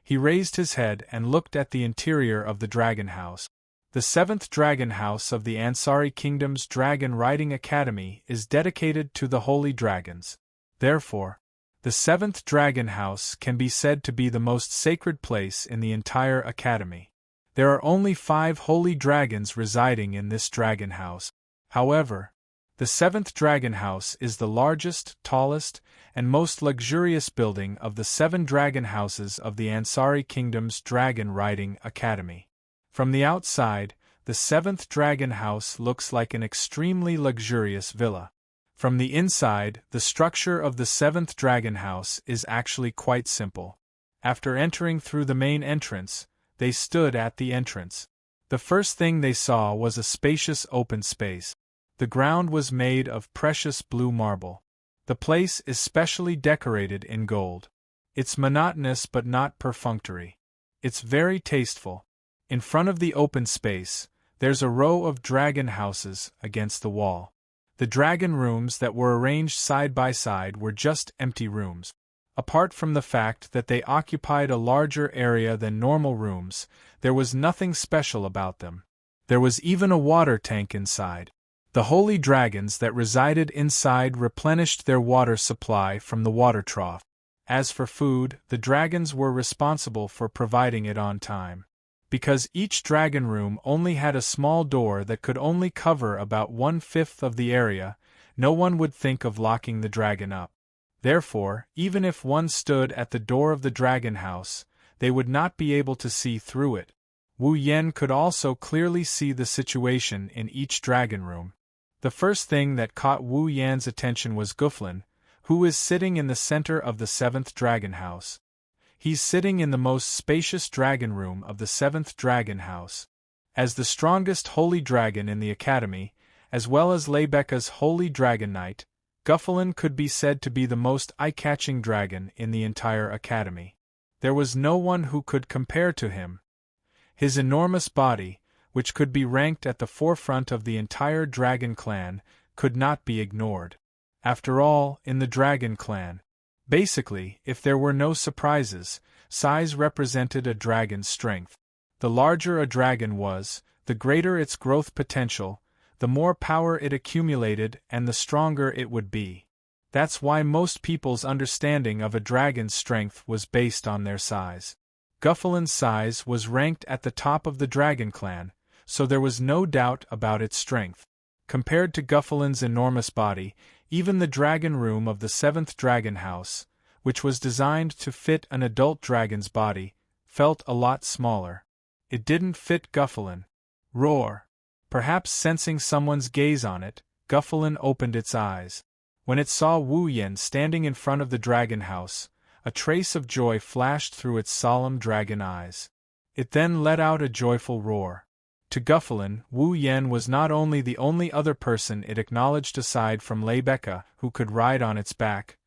He raised his head and looked at the interior of the dragon house. The 7th dragon house of the Ansari Kingdom's Dragon Riding Academy is dedicated to the holy dragons. Therefore, the 7th dragon house can be said to be the most sacred place in the entire academy. There are only 5 holy dragons residing in this dragon house. However, the 7th dragon house is the largest, tallest, and most luxurious building of the 7 dragon houses of the Ansari Kingdom's Dragon Riding Academy. From the outside, the 7th dragon house looks like an extremely luxurious villa. From the inside, the structure of the 7th dragon house is actually quite simple. After entering through the main entrance, they stood at the entrance. The first thing they saw was a spacious open space. The ground was made of precious blue marble. The place is specially decorated in gold. It's monotonous but not perfunctory. It's very tasteful. In front of the open space, there's a row of dragon houses against the wall. The dragon rooms that were arranged side by side were just empty rooms. Apart from the fact that they occupied a larger area than normal rooms, there was nothing special about them. There was even a water tank inside. The holy dragons that resided inside replenished their water supply from the water trough. As for food, the dragons were responsible for providing it on time. Because each dragon room only had a small door that could only cover about 1/5 of the area, no one would think of locking the dragon up. Therefore, even if one stood at the door of the dragon house, they would not be able to see through it. Wu Yan could also clearly see the situation in each dragon room. The first thing that caught Wu Yan's attention was Gufflin, who is sitting in the center of the 7th dragon house. He's sitting in the most spacious dragon room of the 7th dragon house. As the strongest holy dragon in the academy, as well as Lebeka's holy dragon knight, Gufflin could be said to be the most eye-catching dragon in the entire academy. There was no one who could compare to him. His enormous body, which could be ranked at the forefront of the entire dragon clan, could not be ignored. After all, in the dragon clan, basically, if there were no surprises, size represented a dragon's strength. The larger a dragon was, the greater its growth potential, the more power it accumulated and the stronger it would be. That's why most people's understanding of a dragon's strength was based on their size. Gufflin's size was ranked at the top of the dragon clan, so there was no doubt about its strength. Compared to Gufflin's enormous body, even the dragon room of the 7th dragon house, which was designed to fit an adult dragon's body, felt a lot smaller. It didn't fit Gufflin. Roar! Perhaps sensing someone's gaze on it, Guffalin opened its eyes. When it saw Wu Yen standing in front of the dragon house, a trace of joy flashed through its solemn dragon eyes. It then let out a joyful roar. To Guffalin, Wu Yen was not only the only other person it acknowledged aside from Leibeka who could ride on its back,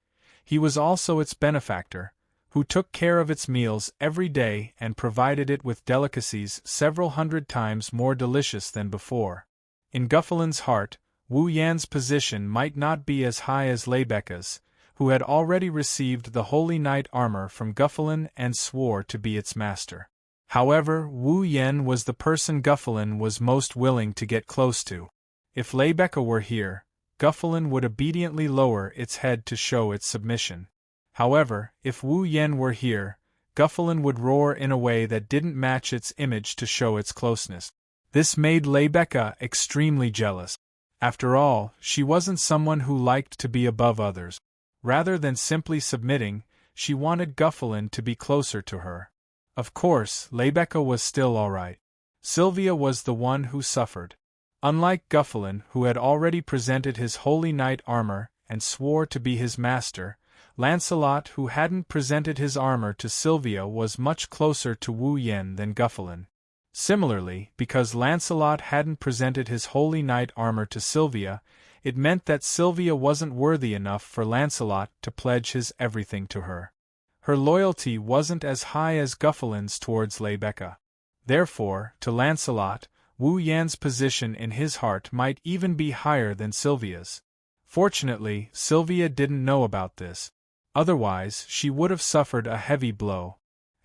he was also its benefactor, who took care of its meals every day and provided it with delicacies several hundred times more delicious than before. In Guffalin's heart, Wu Yan's position might not be as high as Leibeka's, who had already received the holy knight armor from Guffalin and swore to be its master. However, Wu Yan was the person Guffalin was most willing to get close to. If Leibeka were here, Guffalin would obediently lower its head to show its submission. However, if Wu Yan were here, Guffalin would roar in a way that didn't match its image to show its closeness. This made Leibeka extremely jealous. After all, she wasn't someone who liked to be above others. Rather than simply submitting, she wanted Guffalin to be closer to her. Of course, Leibeka was still alright. Sylvia was the one who suffered. Unlike Guffalin, who had already presented his holy knight armor and swore to be his master, Lancelot, who hadn't presented his armor to Sylvia, was much closer to Wu Yan than Guffalin. Similarly, because Lancelot hadn't presented his holy knight armor to Sylvia, it meant that Sylvia wasn't worthy enough for Lancelot to pledge his everything to her. Her loyalty wasn't as high as Guffalin's towards Leibeka. Therefore, to Lancelot, Wu Yan's position in his heart might even be higher than Sylvia's. Fortunately, Sylvia didn't know about this. Otherwise, she would have suffered a heavy blow.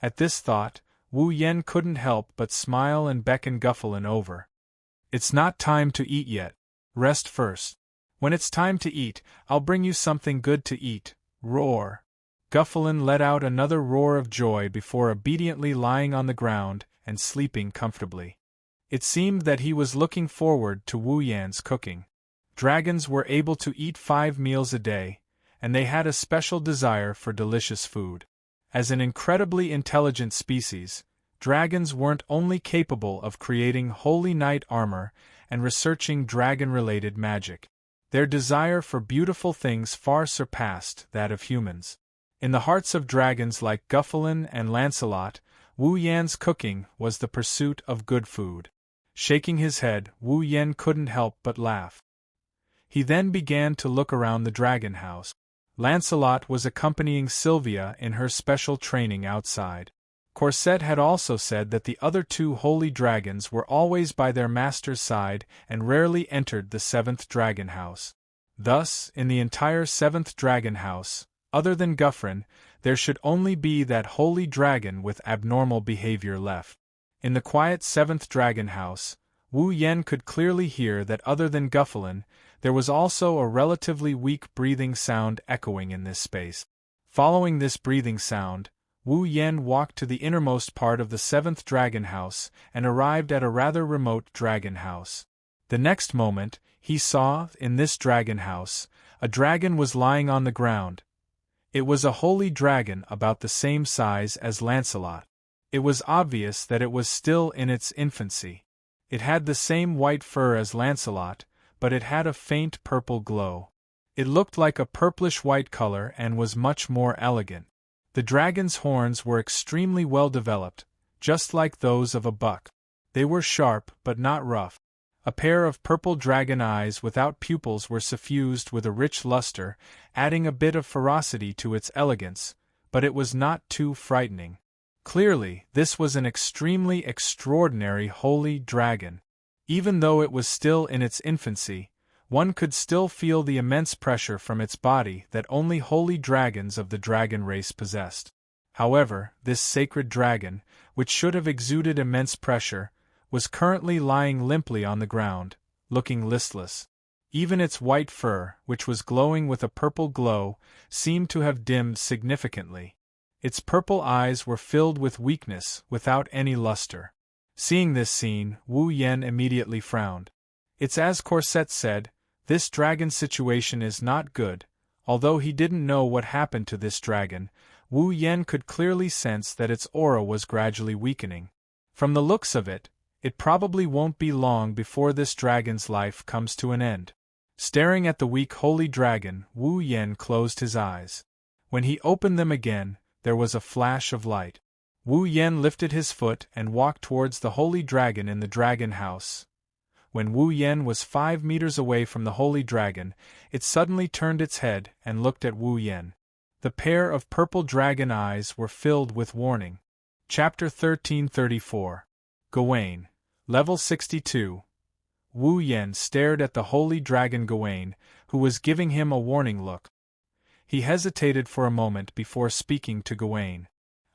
At this thought, Wu Yan couldn't help but smile and beckon Guffalin over. "It's not time to eat yet. Rest first. When it's time to eat, I'll bring you something good to eat." Roar! Guffalin let out another roar of joy before obediently lying on the ground and sleeping comfortably. It seemed that he was looking forward to Wu Yan's cooking. Dragons were able to eat 5 meals a day, and they had a special desire for delicious food. As an incredibly intelligent species, dragons weren't only capable of creating holy knight armor and researching dragon-related magic. Their desire for beautiful things far surpassed that of humans. In the hearts of dragons like Guffalin and Lancelot, Wu Yan's cooking was the pursuit of good food. Shaking his head, Wu Yan couldn't help but laugh. He then began to look around the dragon house. Lancelot was accompanying Sylvia in her special training outside. Corset had also said that the other 2 holy dragons were always by their master's side and rarely entered the 7th dragon house. Thus, in the entire 7th dragon house, other than Guffrin, there should only be that holy dragon with abnormal behavior left. In the quiet 7th dragon house, Wu Yan could clearly hear that other than Guffalin, there was also a relatively weak breathing sound echoing in this space. Following this breathing sound, Wu Yan walked to the innermost part of the 7th dragon house and arrived at a rather remote dragon house. The next moment, he saw, in this dragon house, a dragon was lying on the ground. It was a holy dragon about the same size as Lancelot. It was obvious that it was still in its infancy. It had the same white fur as Lancelot, but it had a faint purple glow. It looked like a purplish-white color and was much more elegant. The dragon's horns were extremely well developed, just like those of a buck. They were sharp but not rough. A pair of purple dragon eyes without pupils were suffused with a rich luster, adding a bit of ferocity to its elegance, but it was not too frightening. Clearly, this was an extremely extraordinary holy dragon. Even though it was still in its infancy, one could still feel the immense pressure from its body that only holy dragons of the dragon race possessed. However, this sacred dragon, which should have exuded immense pressure, was currently lying limply on the ground, looking listless. Even its white fur, which was glowing with a purple glow, seemed to have dimmed significantly. Its purple eyes were filled with weakness, without any luster. Seeing this scene, Wu Yan immediately frowned. "It's as Corset said, this dragon situation is not good." Although he didn't know what happened to this dragon, Wu Yan could clearly sense that its aura was gradually weakening. From the looks of it, It probably won't be long before this dragon's life comes to an end. Staring at the weak holy dragon, Wu Yen closed his eyes. When he opened them again, there was a flash of light. Wu Yen lifted his foot and walked towards the holy dragon in the dragon house. When Wu Yen was 5 meters away from the holy dragon, it suddenly turned its head and looked at Wu Yen. The pair of purple dragon eyes were filled with warning. Chapter 1334. Gawain. Level 62. Wu Yen stared at the holy dragon Gawain, who was giving him a warning look. He hesitated for a moment before speaking to Gawain.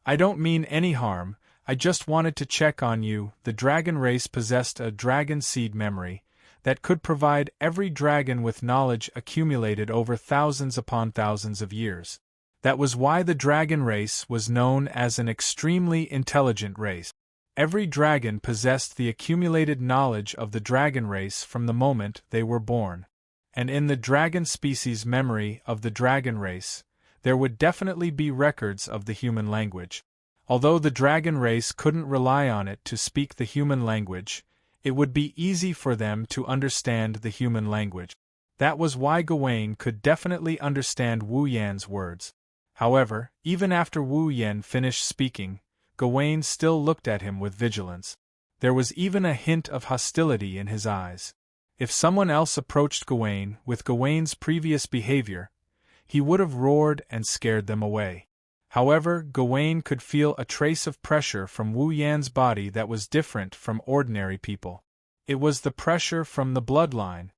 "I don't mean any harm, I just wanted to check on you." The dragon race possessed a dragon seed memory that could provide every dragon with knowledge accumulated over thousands upon thousands of years. That was why the dragon race was known as an extremely intelligent race. Every dragon possessed the accumulated knowledge of the dragon race from the moment they were born. And in the dragon species memory of the dragon race, there would definitely be records of the human language. Although the dragon race couldn't rely on it to speak the human language, it would be easy for them to understand the human language. That was why Gawain could definitely understand Wu Yan's words. However, even after Wu Yan finished speaking, Gawain still looked at him with vigilance. There was even a hint of hostility in his eyes. If someone else approached Gawain with Gawain's previous behavior, he would have roared and scared them away. However, Gawain could feel a trace of pressure from Wu Yan's body that was different from ordinary people. It was the pressure from the bloodline.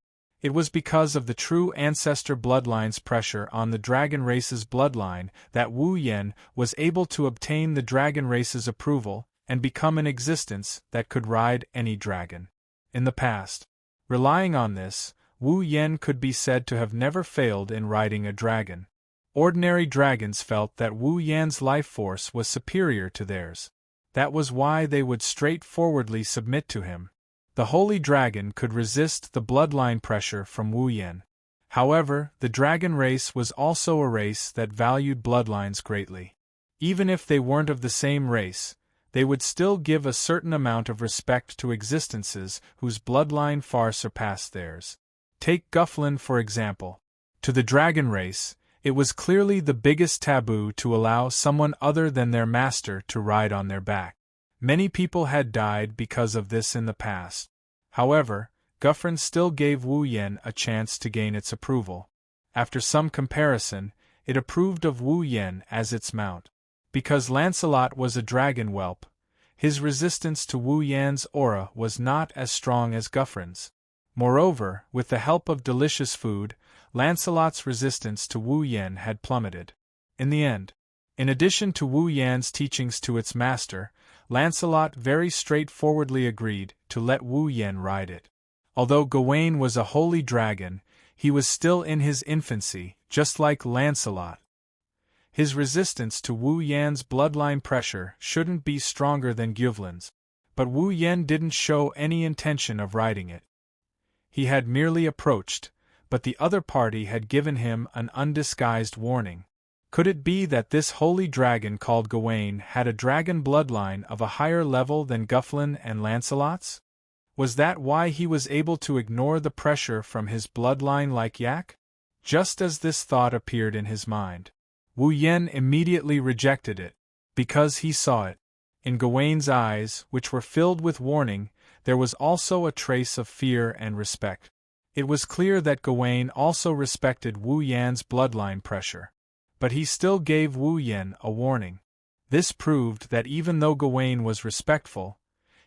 It was because of the true ancestor bloodline's pressure on the dragon race's bloodline that Wu Yan was able to obtain the dragon race's approval and become an existence that could ride any dragon. In the past, relying on this, Wu Yan could be said to have never failed in riding a dragon. Ordinary dragons felt that Wu Yan's life force was superior to theirs. That was why they would straightforwardly submit to him. The holy dragon could resist the bloodline pressure from Wu Yan. However, the dragon race was also a race that valued bloodlines greatly. Even if they weren't of the same race, they would still give a certain amount of respect to existences whose bloodline far surpassed theirs. Take Gufflin for example. To the dragon race, it was clearly the biggest taboo to allow someone other than their master to ride on their back. Many people had died because of this in the past. However, Guffrin still gave Wu Yan a chance to gain its approval. After some comparison, it approved of Wu Yan as its mount. Because Lancelot was a dragon whelp, his resistance to Wu Yan's aura was not as strong as Guffrin's. Moreover, with the help of delicious food, Lancelot's resistance to Wu Yan had plummeted. In the end, in addition to Wu Yan's teachings to its master, Lancelot very straightforwardly agreed to let Wu Yan ride it. Although Gawain was a holy dragon, he was still in his infancy, just like Lancelot. His resistance to Wu Yan's bloodline pressure shouldn't be stronger than Guevlin's, but Wu Yan didn't show any intention of riding it. He had merely approached, but the other party had given him an undisguised warning. Could it be that this holy dragon called Gawain had a dragon bloodline of a higher level than Gufflin and Lancelot's? Was that why he was able to ignore the pressure from his bloodline like Yak? Just as this thought appeared in his mind, Wu Yan immediately rejected it, because he saw it. In Gawain's eyes, which were filled with warning, there was also a trace of fear and respect. It was clear that Gawain also respected Wu Yan's bloodline pressure. But he still gave Wu Yan a warning. This proved that even though Gawain was respectful,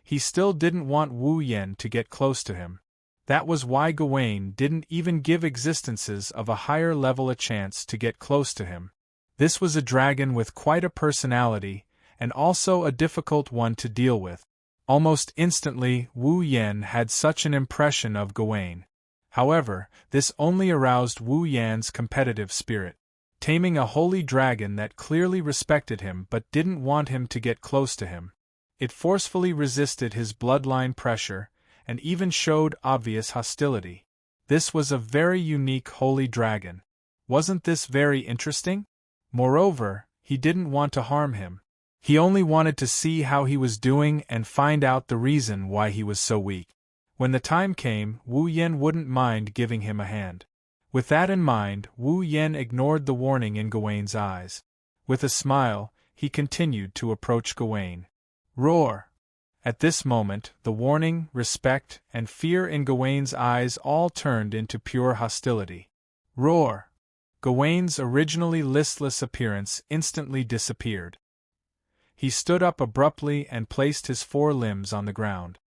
he still didn't want Wu Yan to get close to him. That was why Gawain didn't even give existences of a higher level a chance to get close to him. This was a dragon with quite a personality, and also a difficult one to deal with. Almost instantly, Wu Yan had such an impression of Gawain. However, this only aroused Wu Yan's competitive spirit. Taming a holy dragon that clearly respected him but didn't want him to get close to him. It forcefully resisted his bloodline pressure, and even showed obvious hostility. This was a very unique holy dragon. Wasn't this very interesting? Moreover, he didn't want to harm him. He only wanted to see how he was doing and find out the reason why he was so weak. When the time came, Wu Yen wouldn't mind giving him a hand. With that in mind, Wu Yen ignored the warning in Gawain's eyes. With a smile, he continued to approach Gawain. Roar! At this moment, the warning, respect, and fear in Gawain's eyes all turned into pure hostility. Roar! Gawain's originally listless appearance instantly disappeared. He stood up abruptly and placed his four limbs on the ground.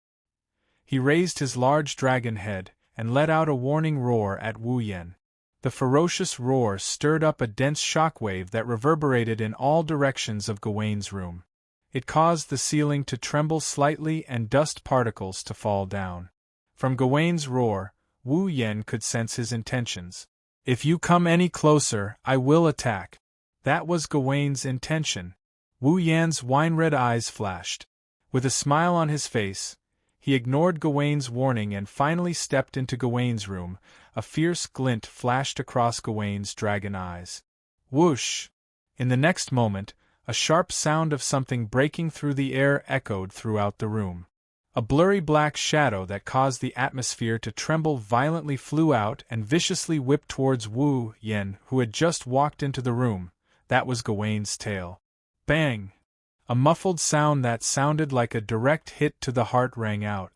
He raised his large dragon head and let out a warning roar at Wu Yen. The ferocious roar stirred up a dense shockwave that reverberated in all directions of Gawain's room. It caused the ceiling to tremble slightly and dust particles to fall down. From Gawain's roar, Wu Yen could sense his intentions. If you come any closer, I will attack. That was Gawain's intention. Wu Yan's wine-red eyes flashed. With a smile on his face, he ignored Gawain's warning and finally stepped into Gawain's room. A fierce glint flashed across Gawain's dragon eyes. Whoosh! In the next moment, a sharp sound of something breaking through the air echoed throughout the room. A blurry black shadow that caused the atmosphere to tremble violently flew out and viciously whipped towards Wu Yen, who had just walked into the room. That was Gawain's tail. Bang! A muffled sound that sounded like a direct hit to the heart rang out.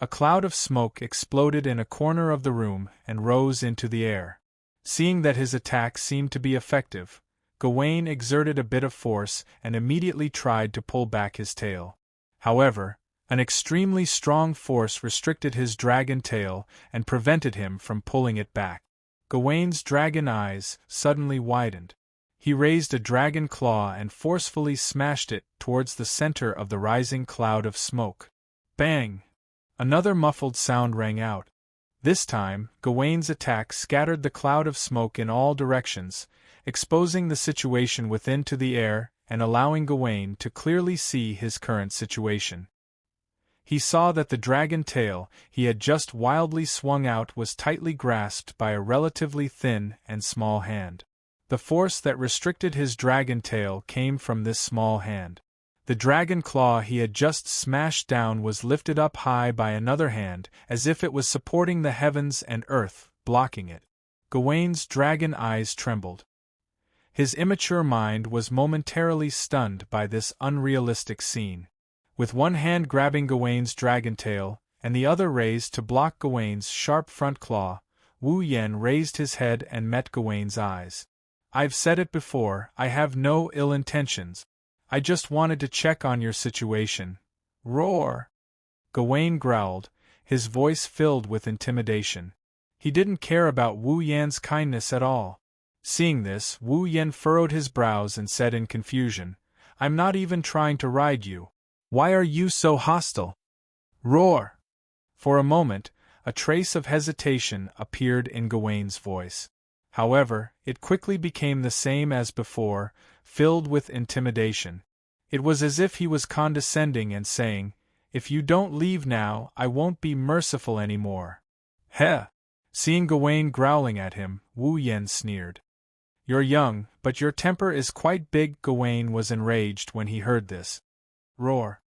A cloud of smoke exploded in a corner of the room and rose into the air. Seeing that his attack seemed to be effective, Gawain exerted a bit of force and immediately tried to pull back his tail. However, an extremely strong force restricted his dragon tail and prevented him from pulling it back. Gawain's dragon eyes suddenly widened. He raised a dragon claw and forcefully smashed it towards the center of the rising cloud of smoke. Bang! Another muffled sound rang out. This time, Gawain's attack scattered the cloud of smoke in all directions, exposing the situation within to the air and allowing Gawain to clearly see his current situation. He saw that the dragon tail he had just wildly swung out was tightly grasped by a relatively thin and small hand. The force that restricted his dragon tail came from this small hand. The dragon claw he had just smashed down was lifted up high by another hand, as if it was supporting the heavens and earth, blocking it. Gawain's dragon eyes trembled. His immature mind was momentarily stunned by this unrealistic scene. With one hand grabbing Gawain's dragon tail, and the other raised to block Gawain's sharp front claw, Wu Yen raised his head and met Gawain's eyes. I've said it before, I have no ill intentions. I just wanted to check on your situation. Roar! Gawain growled, his voice filled with intimidation. He didn't care about Wu Yan's kindness at all. Seeing this, Wu Yen furrowed his brows and said in confusion, I'm not even trying to ride you. Why are you so hostile? Roar! For a moment, a trace of hesitation appeared in Gawain's voice. However, it quickly became the same as before, filled with intimidation. It was as if he was condescending and saying, If you don't leave now, I won't be merciful anymore. Heh! Seeing Gawain growling at him, Wu Yen sneered. You're young, but your temper is quite big. Gawain was enraged when he heard this. Roar!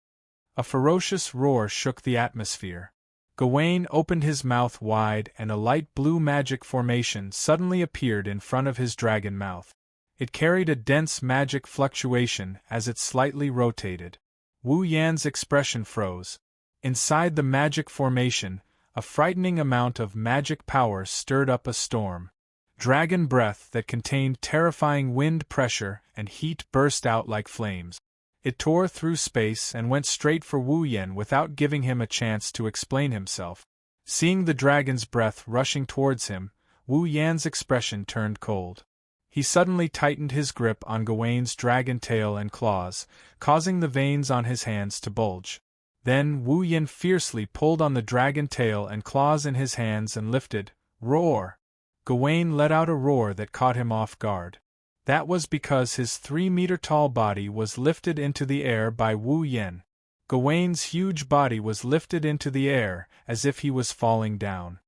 A ferocious roar shook the atmosphere. Gawain opened his mouth wide and a light blue magic formation suddenly appeared in front of his dragon mouth. It carried a dense magic fluctuation as it slightly rotated. Wu Yan's expression froze. Inside the magic formation, a frightening amount of magic power stirred up a storm. Dragon breath that contained terrifying wind pressure and heat burst out like flames. It tore through space and went straight for Wu Yen without giving him a chance to explain himself. Seeing the dragon's breath rushing towards him, Wu Yan's expression turned cold. He suddenly tightened his grip on Gawain's dragon tail and claws, causing the veins on his hands to bulge. Then Wu Yen fiercely pulled on the dragon tail and claws in his hands and lifted. Roar! Gawain let out a roar that caught him off guard. That was because his 3-meter-tall body was lifted into the air by Wu Yen. Gawain's huge body was lifted into the air as if he was falling down.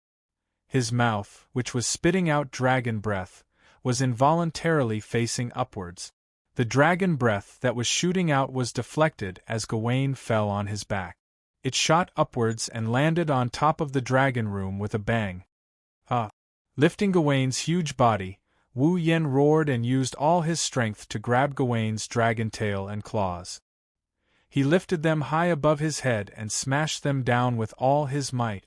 His mouth, which was spitting out dragon breath, was involuntarily facing upwards. The dragon breath that was shooting out was deflected as Gawain fell on his back. It shot upwards and landed on top of the dragon room with a bang. Lifting Gawain's huge body, Wu Yen roared and used all his strength to grab Gawain's dragon tail and claws. He lifted them high above his head and smashed them down with all his might.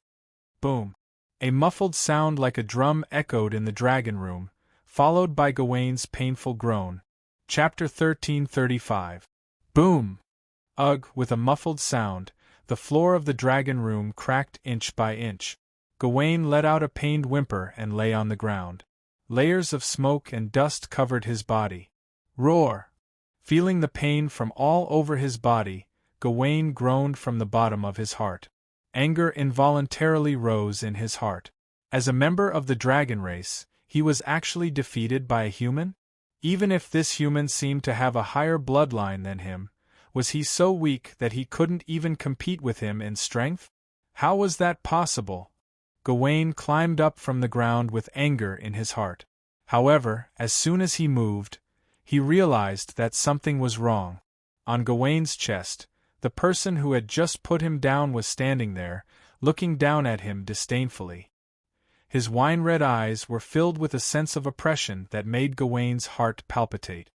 Boom! A muffled sound like a drum echoed in the dragon room, followed by Gawain's painful groan. Chapter 1335. Boom! Ugh! With a muffled sound, the floor of the dragon room cracked inch by inch. Gawain let out a pained whimper and lay on the ground. Layers of smoke and dust covered his body. Roar! Feeling the pain from all over his body, Gawain groaned from the bottom of his heart. Anger involuntarily rose in his heart. As a member of the dragon race, he was actually defeated by a human? Even if this human seemed to have a higher bloodline than him, was he so weak that he couldn't even compete with him in strength? How was that possible? Gawain climbed up from the ground with anger in his heart. However, as soon as he moved, he realized that something was wrong. On Gawain's chest, the person who had just put him down was standing there, looking down at him disdainfully. His wine-red eyes were filled with a sense of oppression that made Gawain's heart palpitate.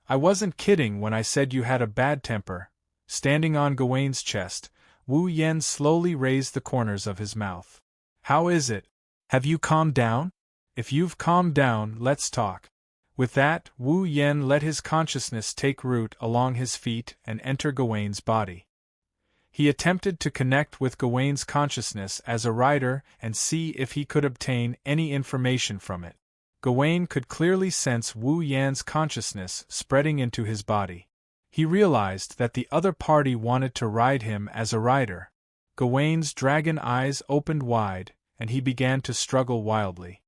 I wasn't kidding when I said you had a bad temper. Standing on Gawain's chest, Wu Yen slowly raised the corners of his mouth. How is it? Have you calmed down? If you've calmed down, let's talk. With that, Wu Yen let his consciousness take root along his feet and enter Gawain's body. He attempted to connect with Gawain's consciousness as a rider and see if he could obtain any information from it. Gawain could clearly sense Wu Yan's consciousness spreading into his body. He realized that the other party wanted to ride him as a rider. Gawain's dragon eyes opened wide, and he began to struggle wildly.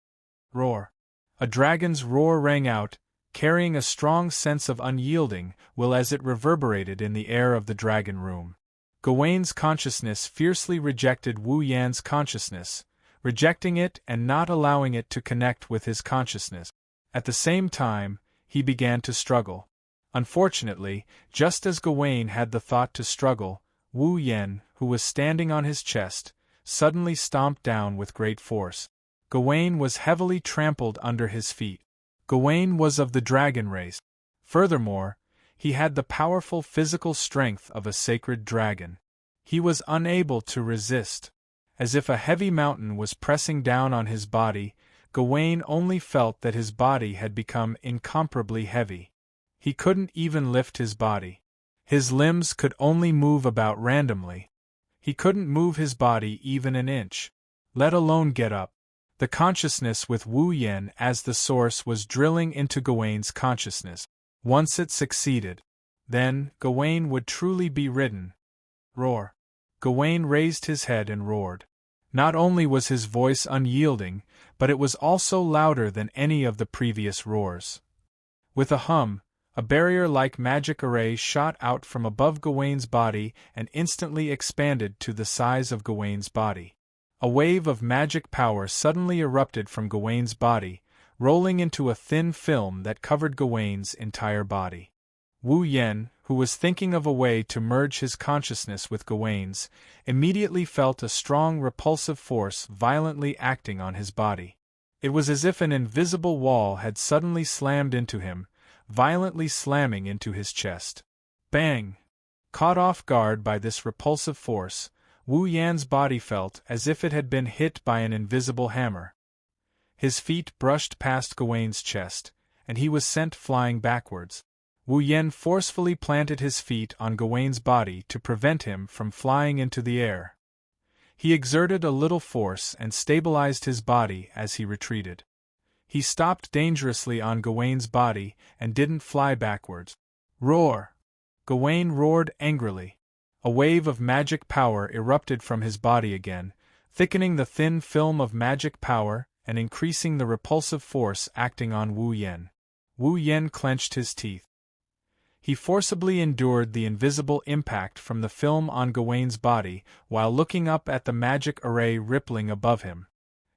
Roar! A dragon's roar rang out, carrying a strong sense of unyielding will as it reverberated in the air of the dragon room. Gawain's consciousness fiercely rejected Wu Yan's consciousness, rejecting it and not allowing it to connect with his consciousness. At the same time, he began to struggle. Unfortunately, just as Gawain had the thought to struggle, Wu Yen, who was standing on his chest, suddenly stomped down with great force. Gawain was heavily trampled under his feet. Gawain was of the dragon race. Furthermore, he had the powerful physical strength of a sacred dragon. He was unable to resist. As if a heavy mountain was pressing down on his body, Gawain only felt that his body had become incomparably heavy. He couldn't even lift his body. His limbs could only move about randomly. He couldn't move his body even an inch, let alone get up. The consciousness with Wu Yen as the source was drilling into Gawain's consciousness. Once it succeeded, then Gawain would truly be ridden. Roar! Gawain raised his head and roared. Not only was his voice unyielding, but it was also louder than any of the previous roars. With a hum, a barrier-like magic array shot out from above Gawain's body and instantly expanded to the size of Gawain's body. A wave of magic power suddenly erupted from Gawain's body, rolling into a thin film that covered Gawain's entire body. Wu Yen, who was thinking of a way to merge his consciousness with Gawain's, immediately felt a strong repulsive force violently acting on his body. It was as if an invisible wall had suddenly slammed into him, violently slamming into his chest. Bang! Caught off guard by this repulsive force, Wu Yan's body felt as if it had been hit by an invisible hammer. His feet brushed past Gawain's chest, and he was sent flying backwards. Wu Yen forcefully planted his feet on Gawain's body to prevent him from flying into the air. He exerted a little force and stabilized his body as he retreated. He stopped dangerously on Gawain's body and didn't fly backwards. Roar! Gawain roared angrily. A wave of magic power erupted from his body again, thickening the thin film of magic power and increasing the repulsive force acting on Wu Yen. Wu Yen clenched his teeth. He forcibly endured the invisible impact from the film on Gawain's body while looking up at the magic array rippling above him.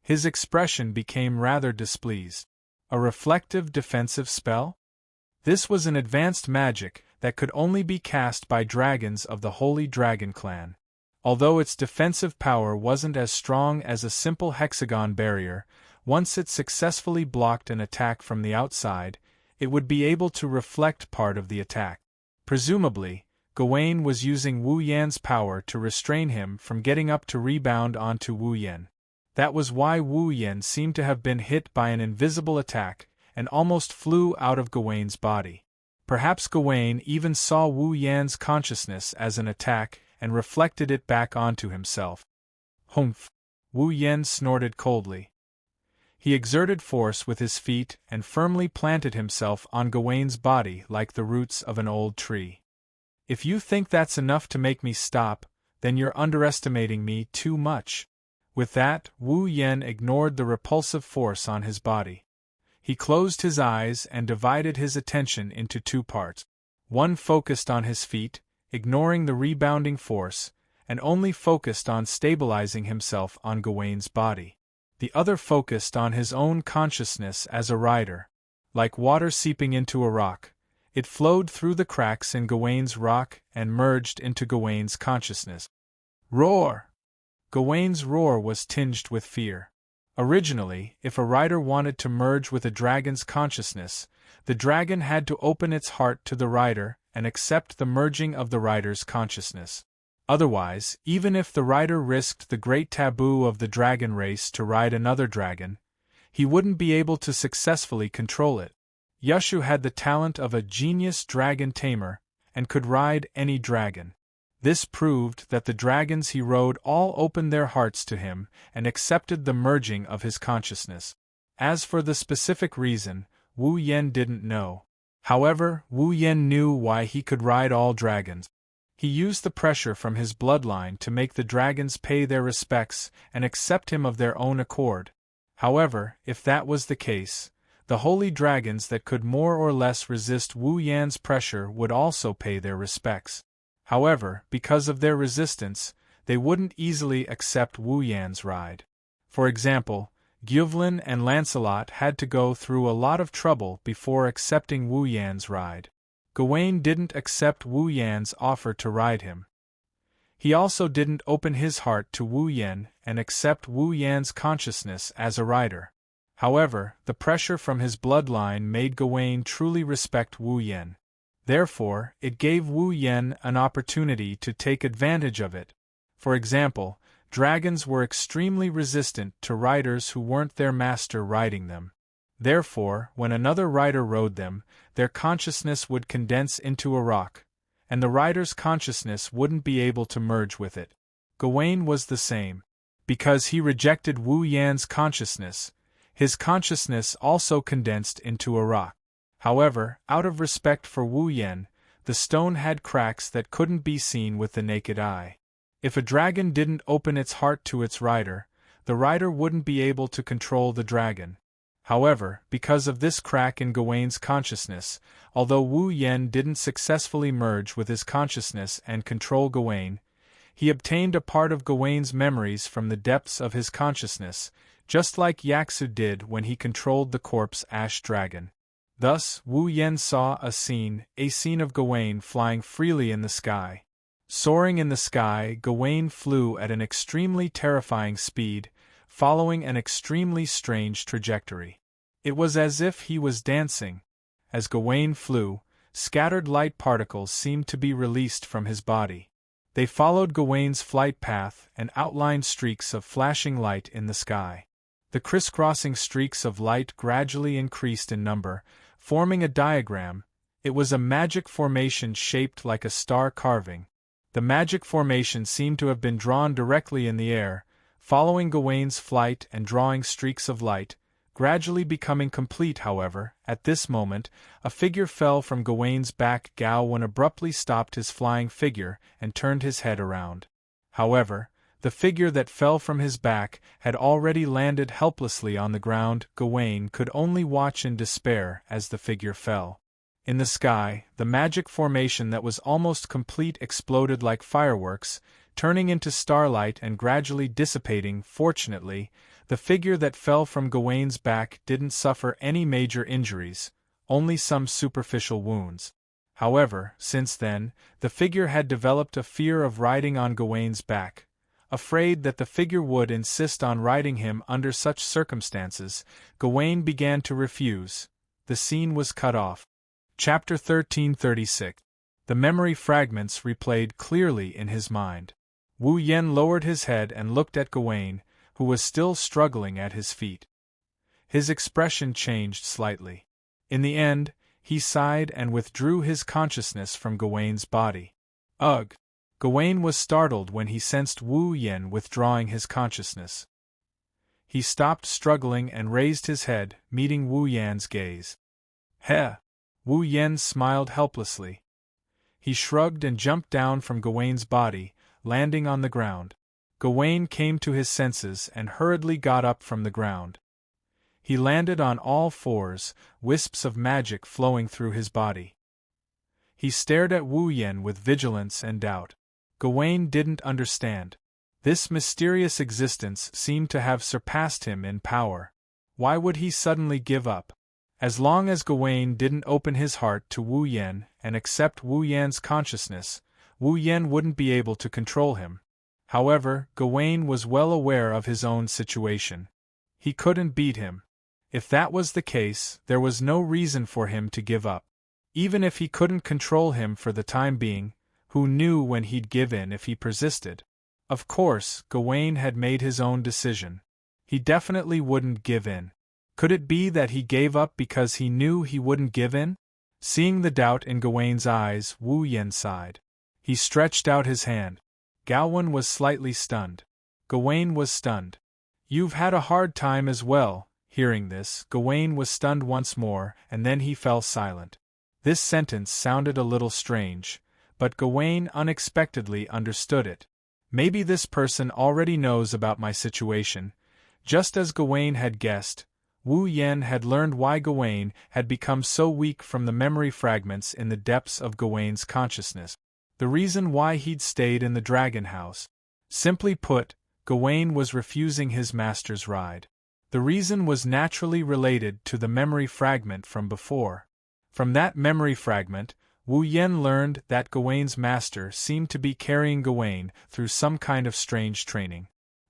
His expression became rather displeased. A reflective defensive spell? This was an advanced magic that could only be cast by dragons of the Holy Dragon Clan. Although its defensive power wasn't as strong as a simple hexagon barrier, once it successfully blocked an attack from the outside, it would be able to reflect part of the attack. Presumably, Gawain was using Wu Yan's power to restrain him from getting up to rebound onto Wu Yan. That was why Wu Yan seemed to have been hit by an invisible attack and almost flew out of Gawain's body. Perhaps Gawain even saw Wu Yan's consciousness as an attack and reflected it back onto himself. Humph! Wu Yan snorted coldly. He exerted force with his feet and firmly planted himself on Gawain's body like the roots of an old tree. If you think that's enough to make me stop, then you're underestimating me too much. With that, Wu Yan ignored the repulsive force on his body. He closed his eyes and divided his attention into two parts. One focused on his feet, ignoring the rebounding force, and only focused on stabilizing himself on Gawain's body. The other focused on his own consciousness as a rider. Like water seeping into a rock, it flowed through the cracks in Gawain's rock and merged into Gawain's consciousness. Roar! Gawain's roar was tinged with fear. Originally, if a rider wanted to merge with a dragon's consciousness, the dragon had to open its heart to the rider and accept the merging of the rider's consciousness. Otherwise, even if the rider risked the great taboo of the dragon race to ride another dragon, he wouldn't be able to successfully control it. Yushu had the talent of a genius dragon tamer and could ride any dragon. This proved that the dragons he rode all opened their hearts to him and accepted the merging of his consciousness. As for the specific reason, Wu Yan didn't know. However, Wu Yan knew why he could ride all dragons. He used the pressure from his bloodline to make the dragons pay their respects and accept him of their own accord. However, if that was the case, the holy dragons that could more or less resist Wu Yan's pressure would also pay their respects. However, because of their resistance, they wouldn't easily accept Wu Yan's ride. For example, Gyuvlin and Lancelot had to go through a lot of trouble before accepting Wu Yan's ride. Gawain didn't accept Wu Yan's offer to ride him. He also didn't open his heart to Wu Yan and accept Wu Yan's consciousness as a rider. However, the pressure from his bloodline made Gawain truly respect Wu Yan. Therefore, it gave Wu Yan an opportunity to take advantage of it. For example, dragons were extremely resistant to riders who weren't their master riding them. Therefore, when another rider rode them, their consciousness would condense into a rock, and the rider's consciousness wouldn't be able to merge with it. Gawain was the same. Because he rejected Wu Yan's consciousness, his consciousness also condensed into a rock. However, out of respect for Wu Yan, the stone had cracks that couldn't be seen with the naked eye. If a dragon didn't open its heart to its rider, the rider wouldn't be able to control the dragon. However, because of this crack in Gawain's consciousness, although Wu Yan didn't successfully merge with his consciousness and control Gawain, he obtained a part of Gawain's memories from the depths of his consciousness, just like Yaksu did when he controlled the corpse ash dragon. Thus, Wu Yan saw a scene of Gawain flying freely in the sky. Soaring in the sky, Gawain flew at an extremely terrifying speed, following an extremely strange trajectory. It was as if he was dancing. As Gawain flew, scattered light particles seemed to be released from his body. They followed Gawain's flight path and outlined streaks of flashing light in the sky. The crisscrossing streaks of light gradually increased in number, forming a diagram. It was a magic formation shaped like a star carving. The magic formation seemed to have been drawn directly in the air, following Gawain's flight and drawing streaks of light, gradually becoming complete. However, at this moment, a figure fell from Gawain's back. Gawain abruptly stopped his flying figure and turned his head around. However, the figure that fell from his back had already landed helplessly on the ground. Gawain could only watch in despair as the figure fell. In the sky, the magic formation that was almost complete exploded like fireworks, turning into starlight and gradually dissipating. Fortunately, the figure that fell from Gawain's back didn't suffer any major injuries, only some superficial wounds. However, since then, the figure had developed a fear of riding on Gawain's back. Afraid that the figure would insist on riding him under such circumstances, Gawain began to refuse. The scene was cut off. Chapter 1336. The memory fragments replayed clearly in his mind. Wu Yen lowered his head and looked at Gawain, who was still struggling at his feet. His expression changed slightly. In the end, he sighed and withdrew his consciousness from Gawain's body. Ugh! Gawain was startled when he sensed Wu Yen withdrawing his consciousness. He stopped struggling and raised his head, meeting Wu Yan's gaze. Heh! Wu Yen smiled helplessly. He shrugged and jumped down from Gawain's body, landing on the ground. Gawain came to his senses and hurriedly got up from the ground. He landed on all fours, wisps of magic flowing through his body. He stared at Wu Yen with vigilance and doubt. Gawain didn't understand. This mysterious existence seemed to have surpassed him in power. Why would he suddenly give up? As long as Gawain didn't open his heart to Wu Yen and accept Wu Yan's consciousness, Wu Yen wouldn't be able to control him. However, Gawain was well aware of his own situation. He couldn't beat him. If that was the case, there was no reason for him to give up. Even if he couldn't control him for the time being, who knew when he'd give in if he persisted? Of course, Gawain had made his own decision. He definitely wouldn't give in. Could it be that he gave up because he knew he wouldn't give in? Seeing the doubt in Gawain's eyes, Wu Yen sighed. He stretched out his hand. Gawain was slightly stunned. Gawain was stunned. You've had a hard time as well. Hearing this, Gawain was stunned once more, and then he fell silent. This sentence sounded a little strange, but Gawain unexpectedly understood it. Maybe this person already knows about my situation. Just as Gawain had guessed, Wu Yen had learned why Gawain had become so weak from the memory fragments in the depths of Gawain's consciousness. The reason why he'd stayed in the dragon house. Simply put, Gawain was refusing his master's ride. The reason was naturally related to the memory fragment from before. From that memory fragment, Wu Yen learned that Gawain's master seemed to be carrying Gawain through some kind of strange training.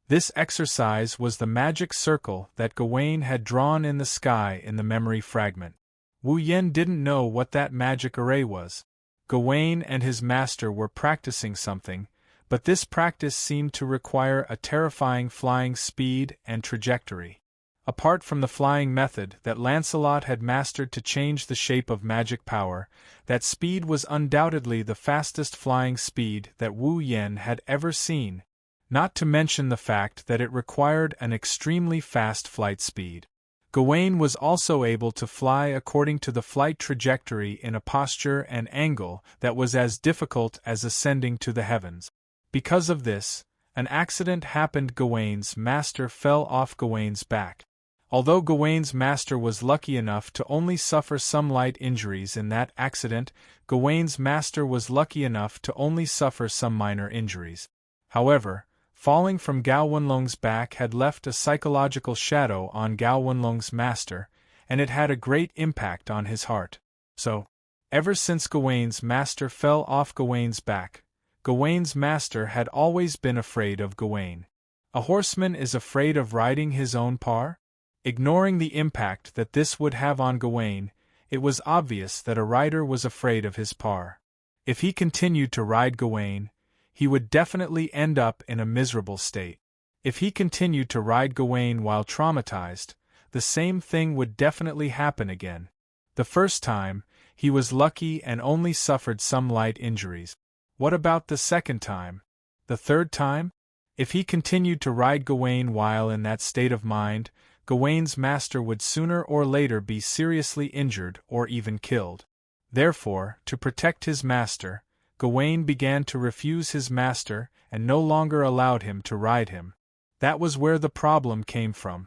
This exercise was the magic circle that Gawain had drawn in the sky in the memory fragment. Wu Yen didn't know what that magic array was. Gawain and his master were practicing something, but this practice seemed to require a terrifying flying speed and trajectory. Apart from the flying method that Lancelot had mastered to change the shape of magic power, that speed was undoubtedly the fastest flying speed that Wu Yen had ever seen, not to mention the fact that it required an extremely fast flight speed. Gawain was also able to fly according to the flight trajectory in a posture and angle that was as difficult as ascending to the heavens. Because of this, an accident happened. Gawain's master fell off Gawain's back. Although Gawain's master was lucky enough to only suffer some light injuries in that accident, Gawain's master was lucky enough to only suffer some minor injuries. However, falling from Gao Wenlong's back had left a psychological shadow on Gao Wenlong's master, and it had a great impact on his heart. So, ever since Gawain's master fell off Gawain's back, Gawain's master had always been afraid of Gawain. A horseman is afraid of riding his own par? Ignoring the impact that this would have on Gawain, it was obvious that a rider was afraid of his par. If he continued to ride Gawain, he would definitely end up in a miserable state. If he continued to ride Gawain while traumatized, the same thing would definitely happen again. The first time, he was lucky and only suffered some light injuries. What about the second time? The third time? If he continued to ride Gawain while in that state of mind, Gawain's master would sooner or later be seriously injured or even killed. Therefore, to protect his master, Gawain began to refuse his master and no longer allowed him to ride him. That was where the problem came from.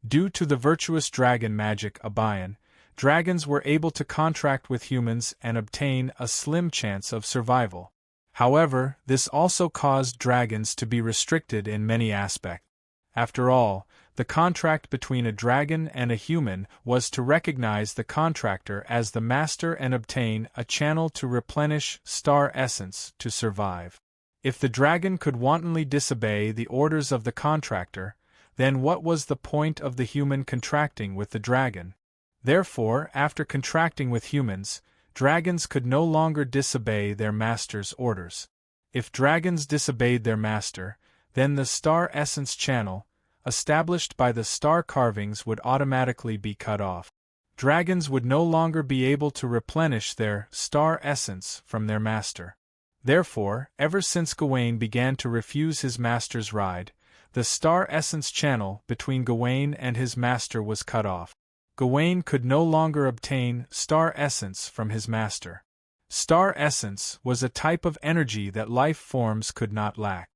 Due to the virtuous dragon magic Abayan, dragons were able to contract with humans and obtain a slim chance of survival. However, this also caused dragons to be restricted in many aspects. After all, the contract between a dragon and a human was to recognize the contractor as the master and obtain a channel to replenish star essence to survive. If the dragon could wantonly disobey the orders of the contractor, then what was the point of the human contracting with the dragon? Therefore, after contracting with humans, dragons could no longer disobey their master's orders. If dragons disobeyed their master, then the star essence channel, established by the star carvings, would automatically be cut off. Dragons would no longer be able to replenish their star essence from their master. Therefore, ever since Gawain began to refuse his master's ride, the star essence channel between Gawain and his master was cut off. Gawain could no longer obtain star essence from his master. Star essence was a type of energy that life forms could not lack.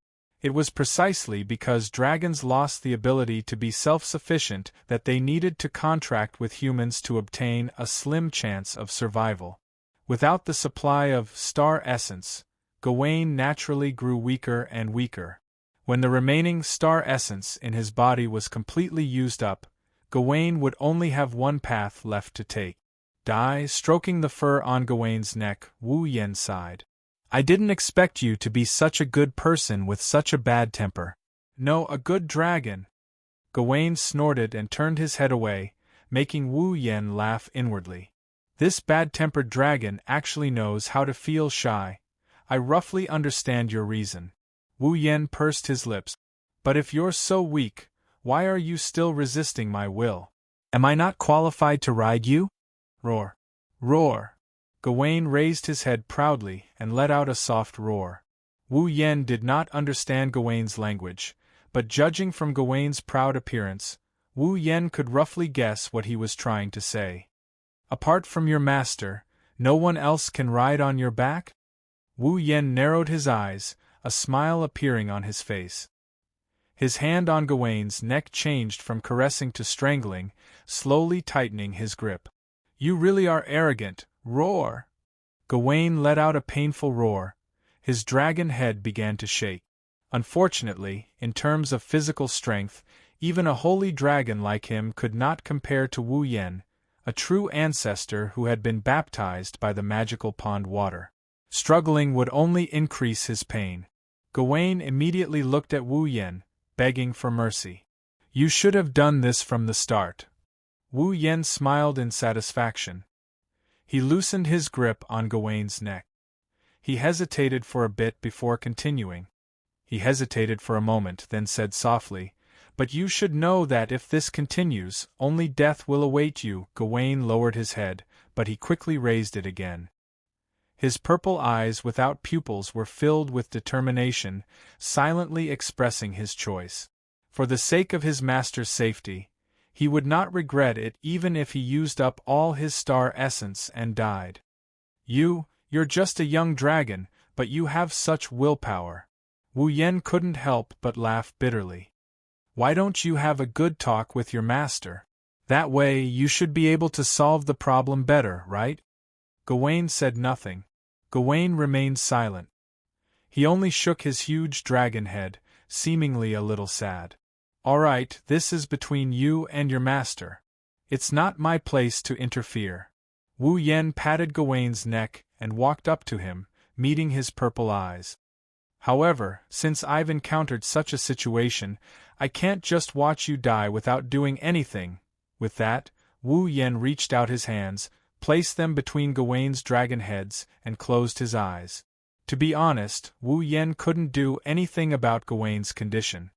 It was precisely because dragons lost the ability to be self-sufficient that they needed to contract with humans to obtain a slim chance of survival. Without the supply of star essence, Gawain naturally grew weaker and weaker. When the remaining star essence in his body was completely used up, Gawain would only have one path left to take. Die. Stroking the fur on Gawain's neck, Wu Yen sighed. I didn't expect you to be such a good person with such a bad temper. No, a good dragon. Gawain snorted and turned his head away, making Wu Yen laugh inwardly. This bad-tempered dragon actually knows how to feel shy. I roughly understand your reason. Wu Yen pursed his lips. But if you're so weak, why are you still resisting my will? Am I not qualified to ride you? Roar. Roar. Gawain raised his head proudly and let out a soft roar. Wu Yen did not understand Gawain's language, but judging from Gawain's proud appearance, Wu Yen could roughly guess what he was trying to say. Apart from your master, no one else can ride on your back? Wu Yen narrowed his eyes, a smile appearing on his face. His hand on Gawain's neck changed from caressing to strangling, slowly tightening his grip. You really are arrogant. Roar! Gawain let out a painful roar. His dragon head began to shake. Unfortunately, in terms of physical strength, even a holy dragon like him could not compare to Wu Yen, a true ancestor who had been baptized by the magical pond water. Struggling would only increase his pain. Gawain immediately looked at Wu Yen, begging for mercy. You should have done this from the start. Wu Yen smiled in satisfaction. He loosened his grip on Gawain's neck. He hesitated for a bit before continuing. He hesitated for a moment, then said softly, But you should know that if this continues, only death will await you. Gawain lowered his head, but he quickly raised it again. His purple eyes without pupils were filled with determination, silently expressing his choice. For the sake of his master's safety, he would not regret it even if he used up all his star essence and died. You're just a young dragon, but you have such willpower. Wu Yen couldn't help but laugh bitterly. Why don't you have a good talk with your master? That way you should be able to solve the problem better, right? Gawain said nothing. Gawain remained silent. He only shook his huge dragon head, seemingly a little sad. All right, this is between you and your master. It's not my place to interfere. Wu Yen patted Gawain's neck and walked up to him, meeting his purple eyes. However, since I've encountered such a situation, I can't just watch you die without doing anything. With that, Wu Yen reached out his hands, placed them between Gawain's dragon heads, and closed his eyes. To be honest, Wu Yen couldn't do anything about Gawain's condition.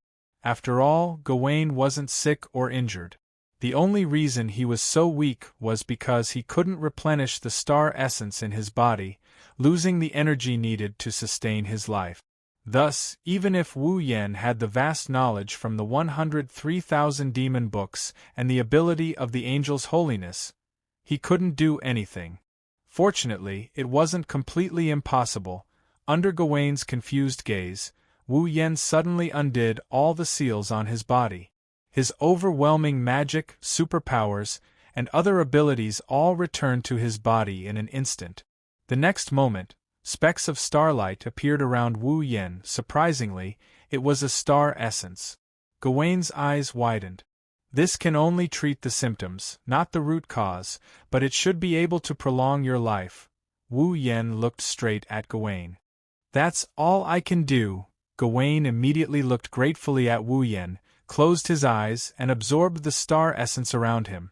After all, Gawain wasn't sick or injured. The only reason he was so weak was because he couldn't replenish the star essence in his body, losing the energy needed to sustain his life. Thus, even if Wu Yen had the vast knowledge from the 103,000 demon books and the ability of the angel's holiness, he couldn't do anything. Fortunately, it wasn't completely impossible. Under Gawain's confused gaze, Wu Yen suddenly undid all the seals on his body. His overwhelming magic, superpowers, and other abilities all returned to his body in an instant. The next moment, specks of starlight appeared around Wu Yen. Surprisingly, it was a star essence. Gawaine's eyes widened. This can only treat the symptoms, not the root cause, but it should be able to prolong your life. Wu Yen looked straight at Gawaine. That's all I can do. Gawaine immediately looked gratefully at Wu Yen, closed his eyes, and absorbed the star essence around him.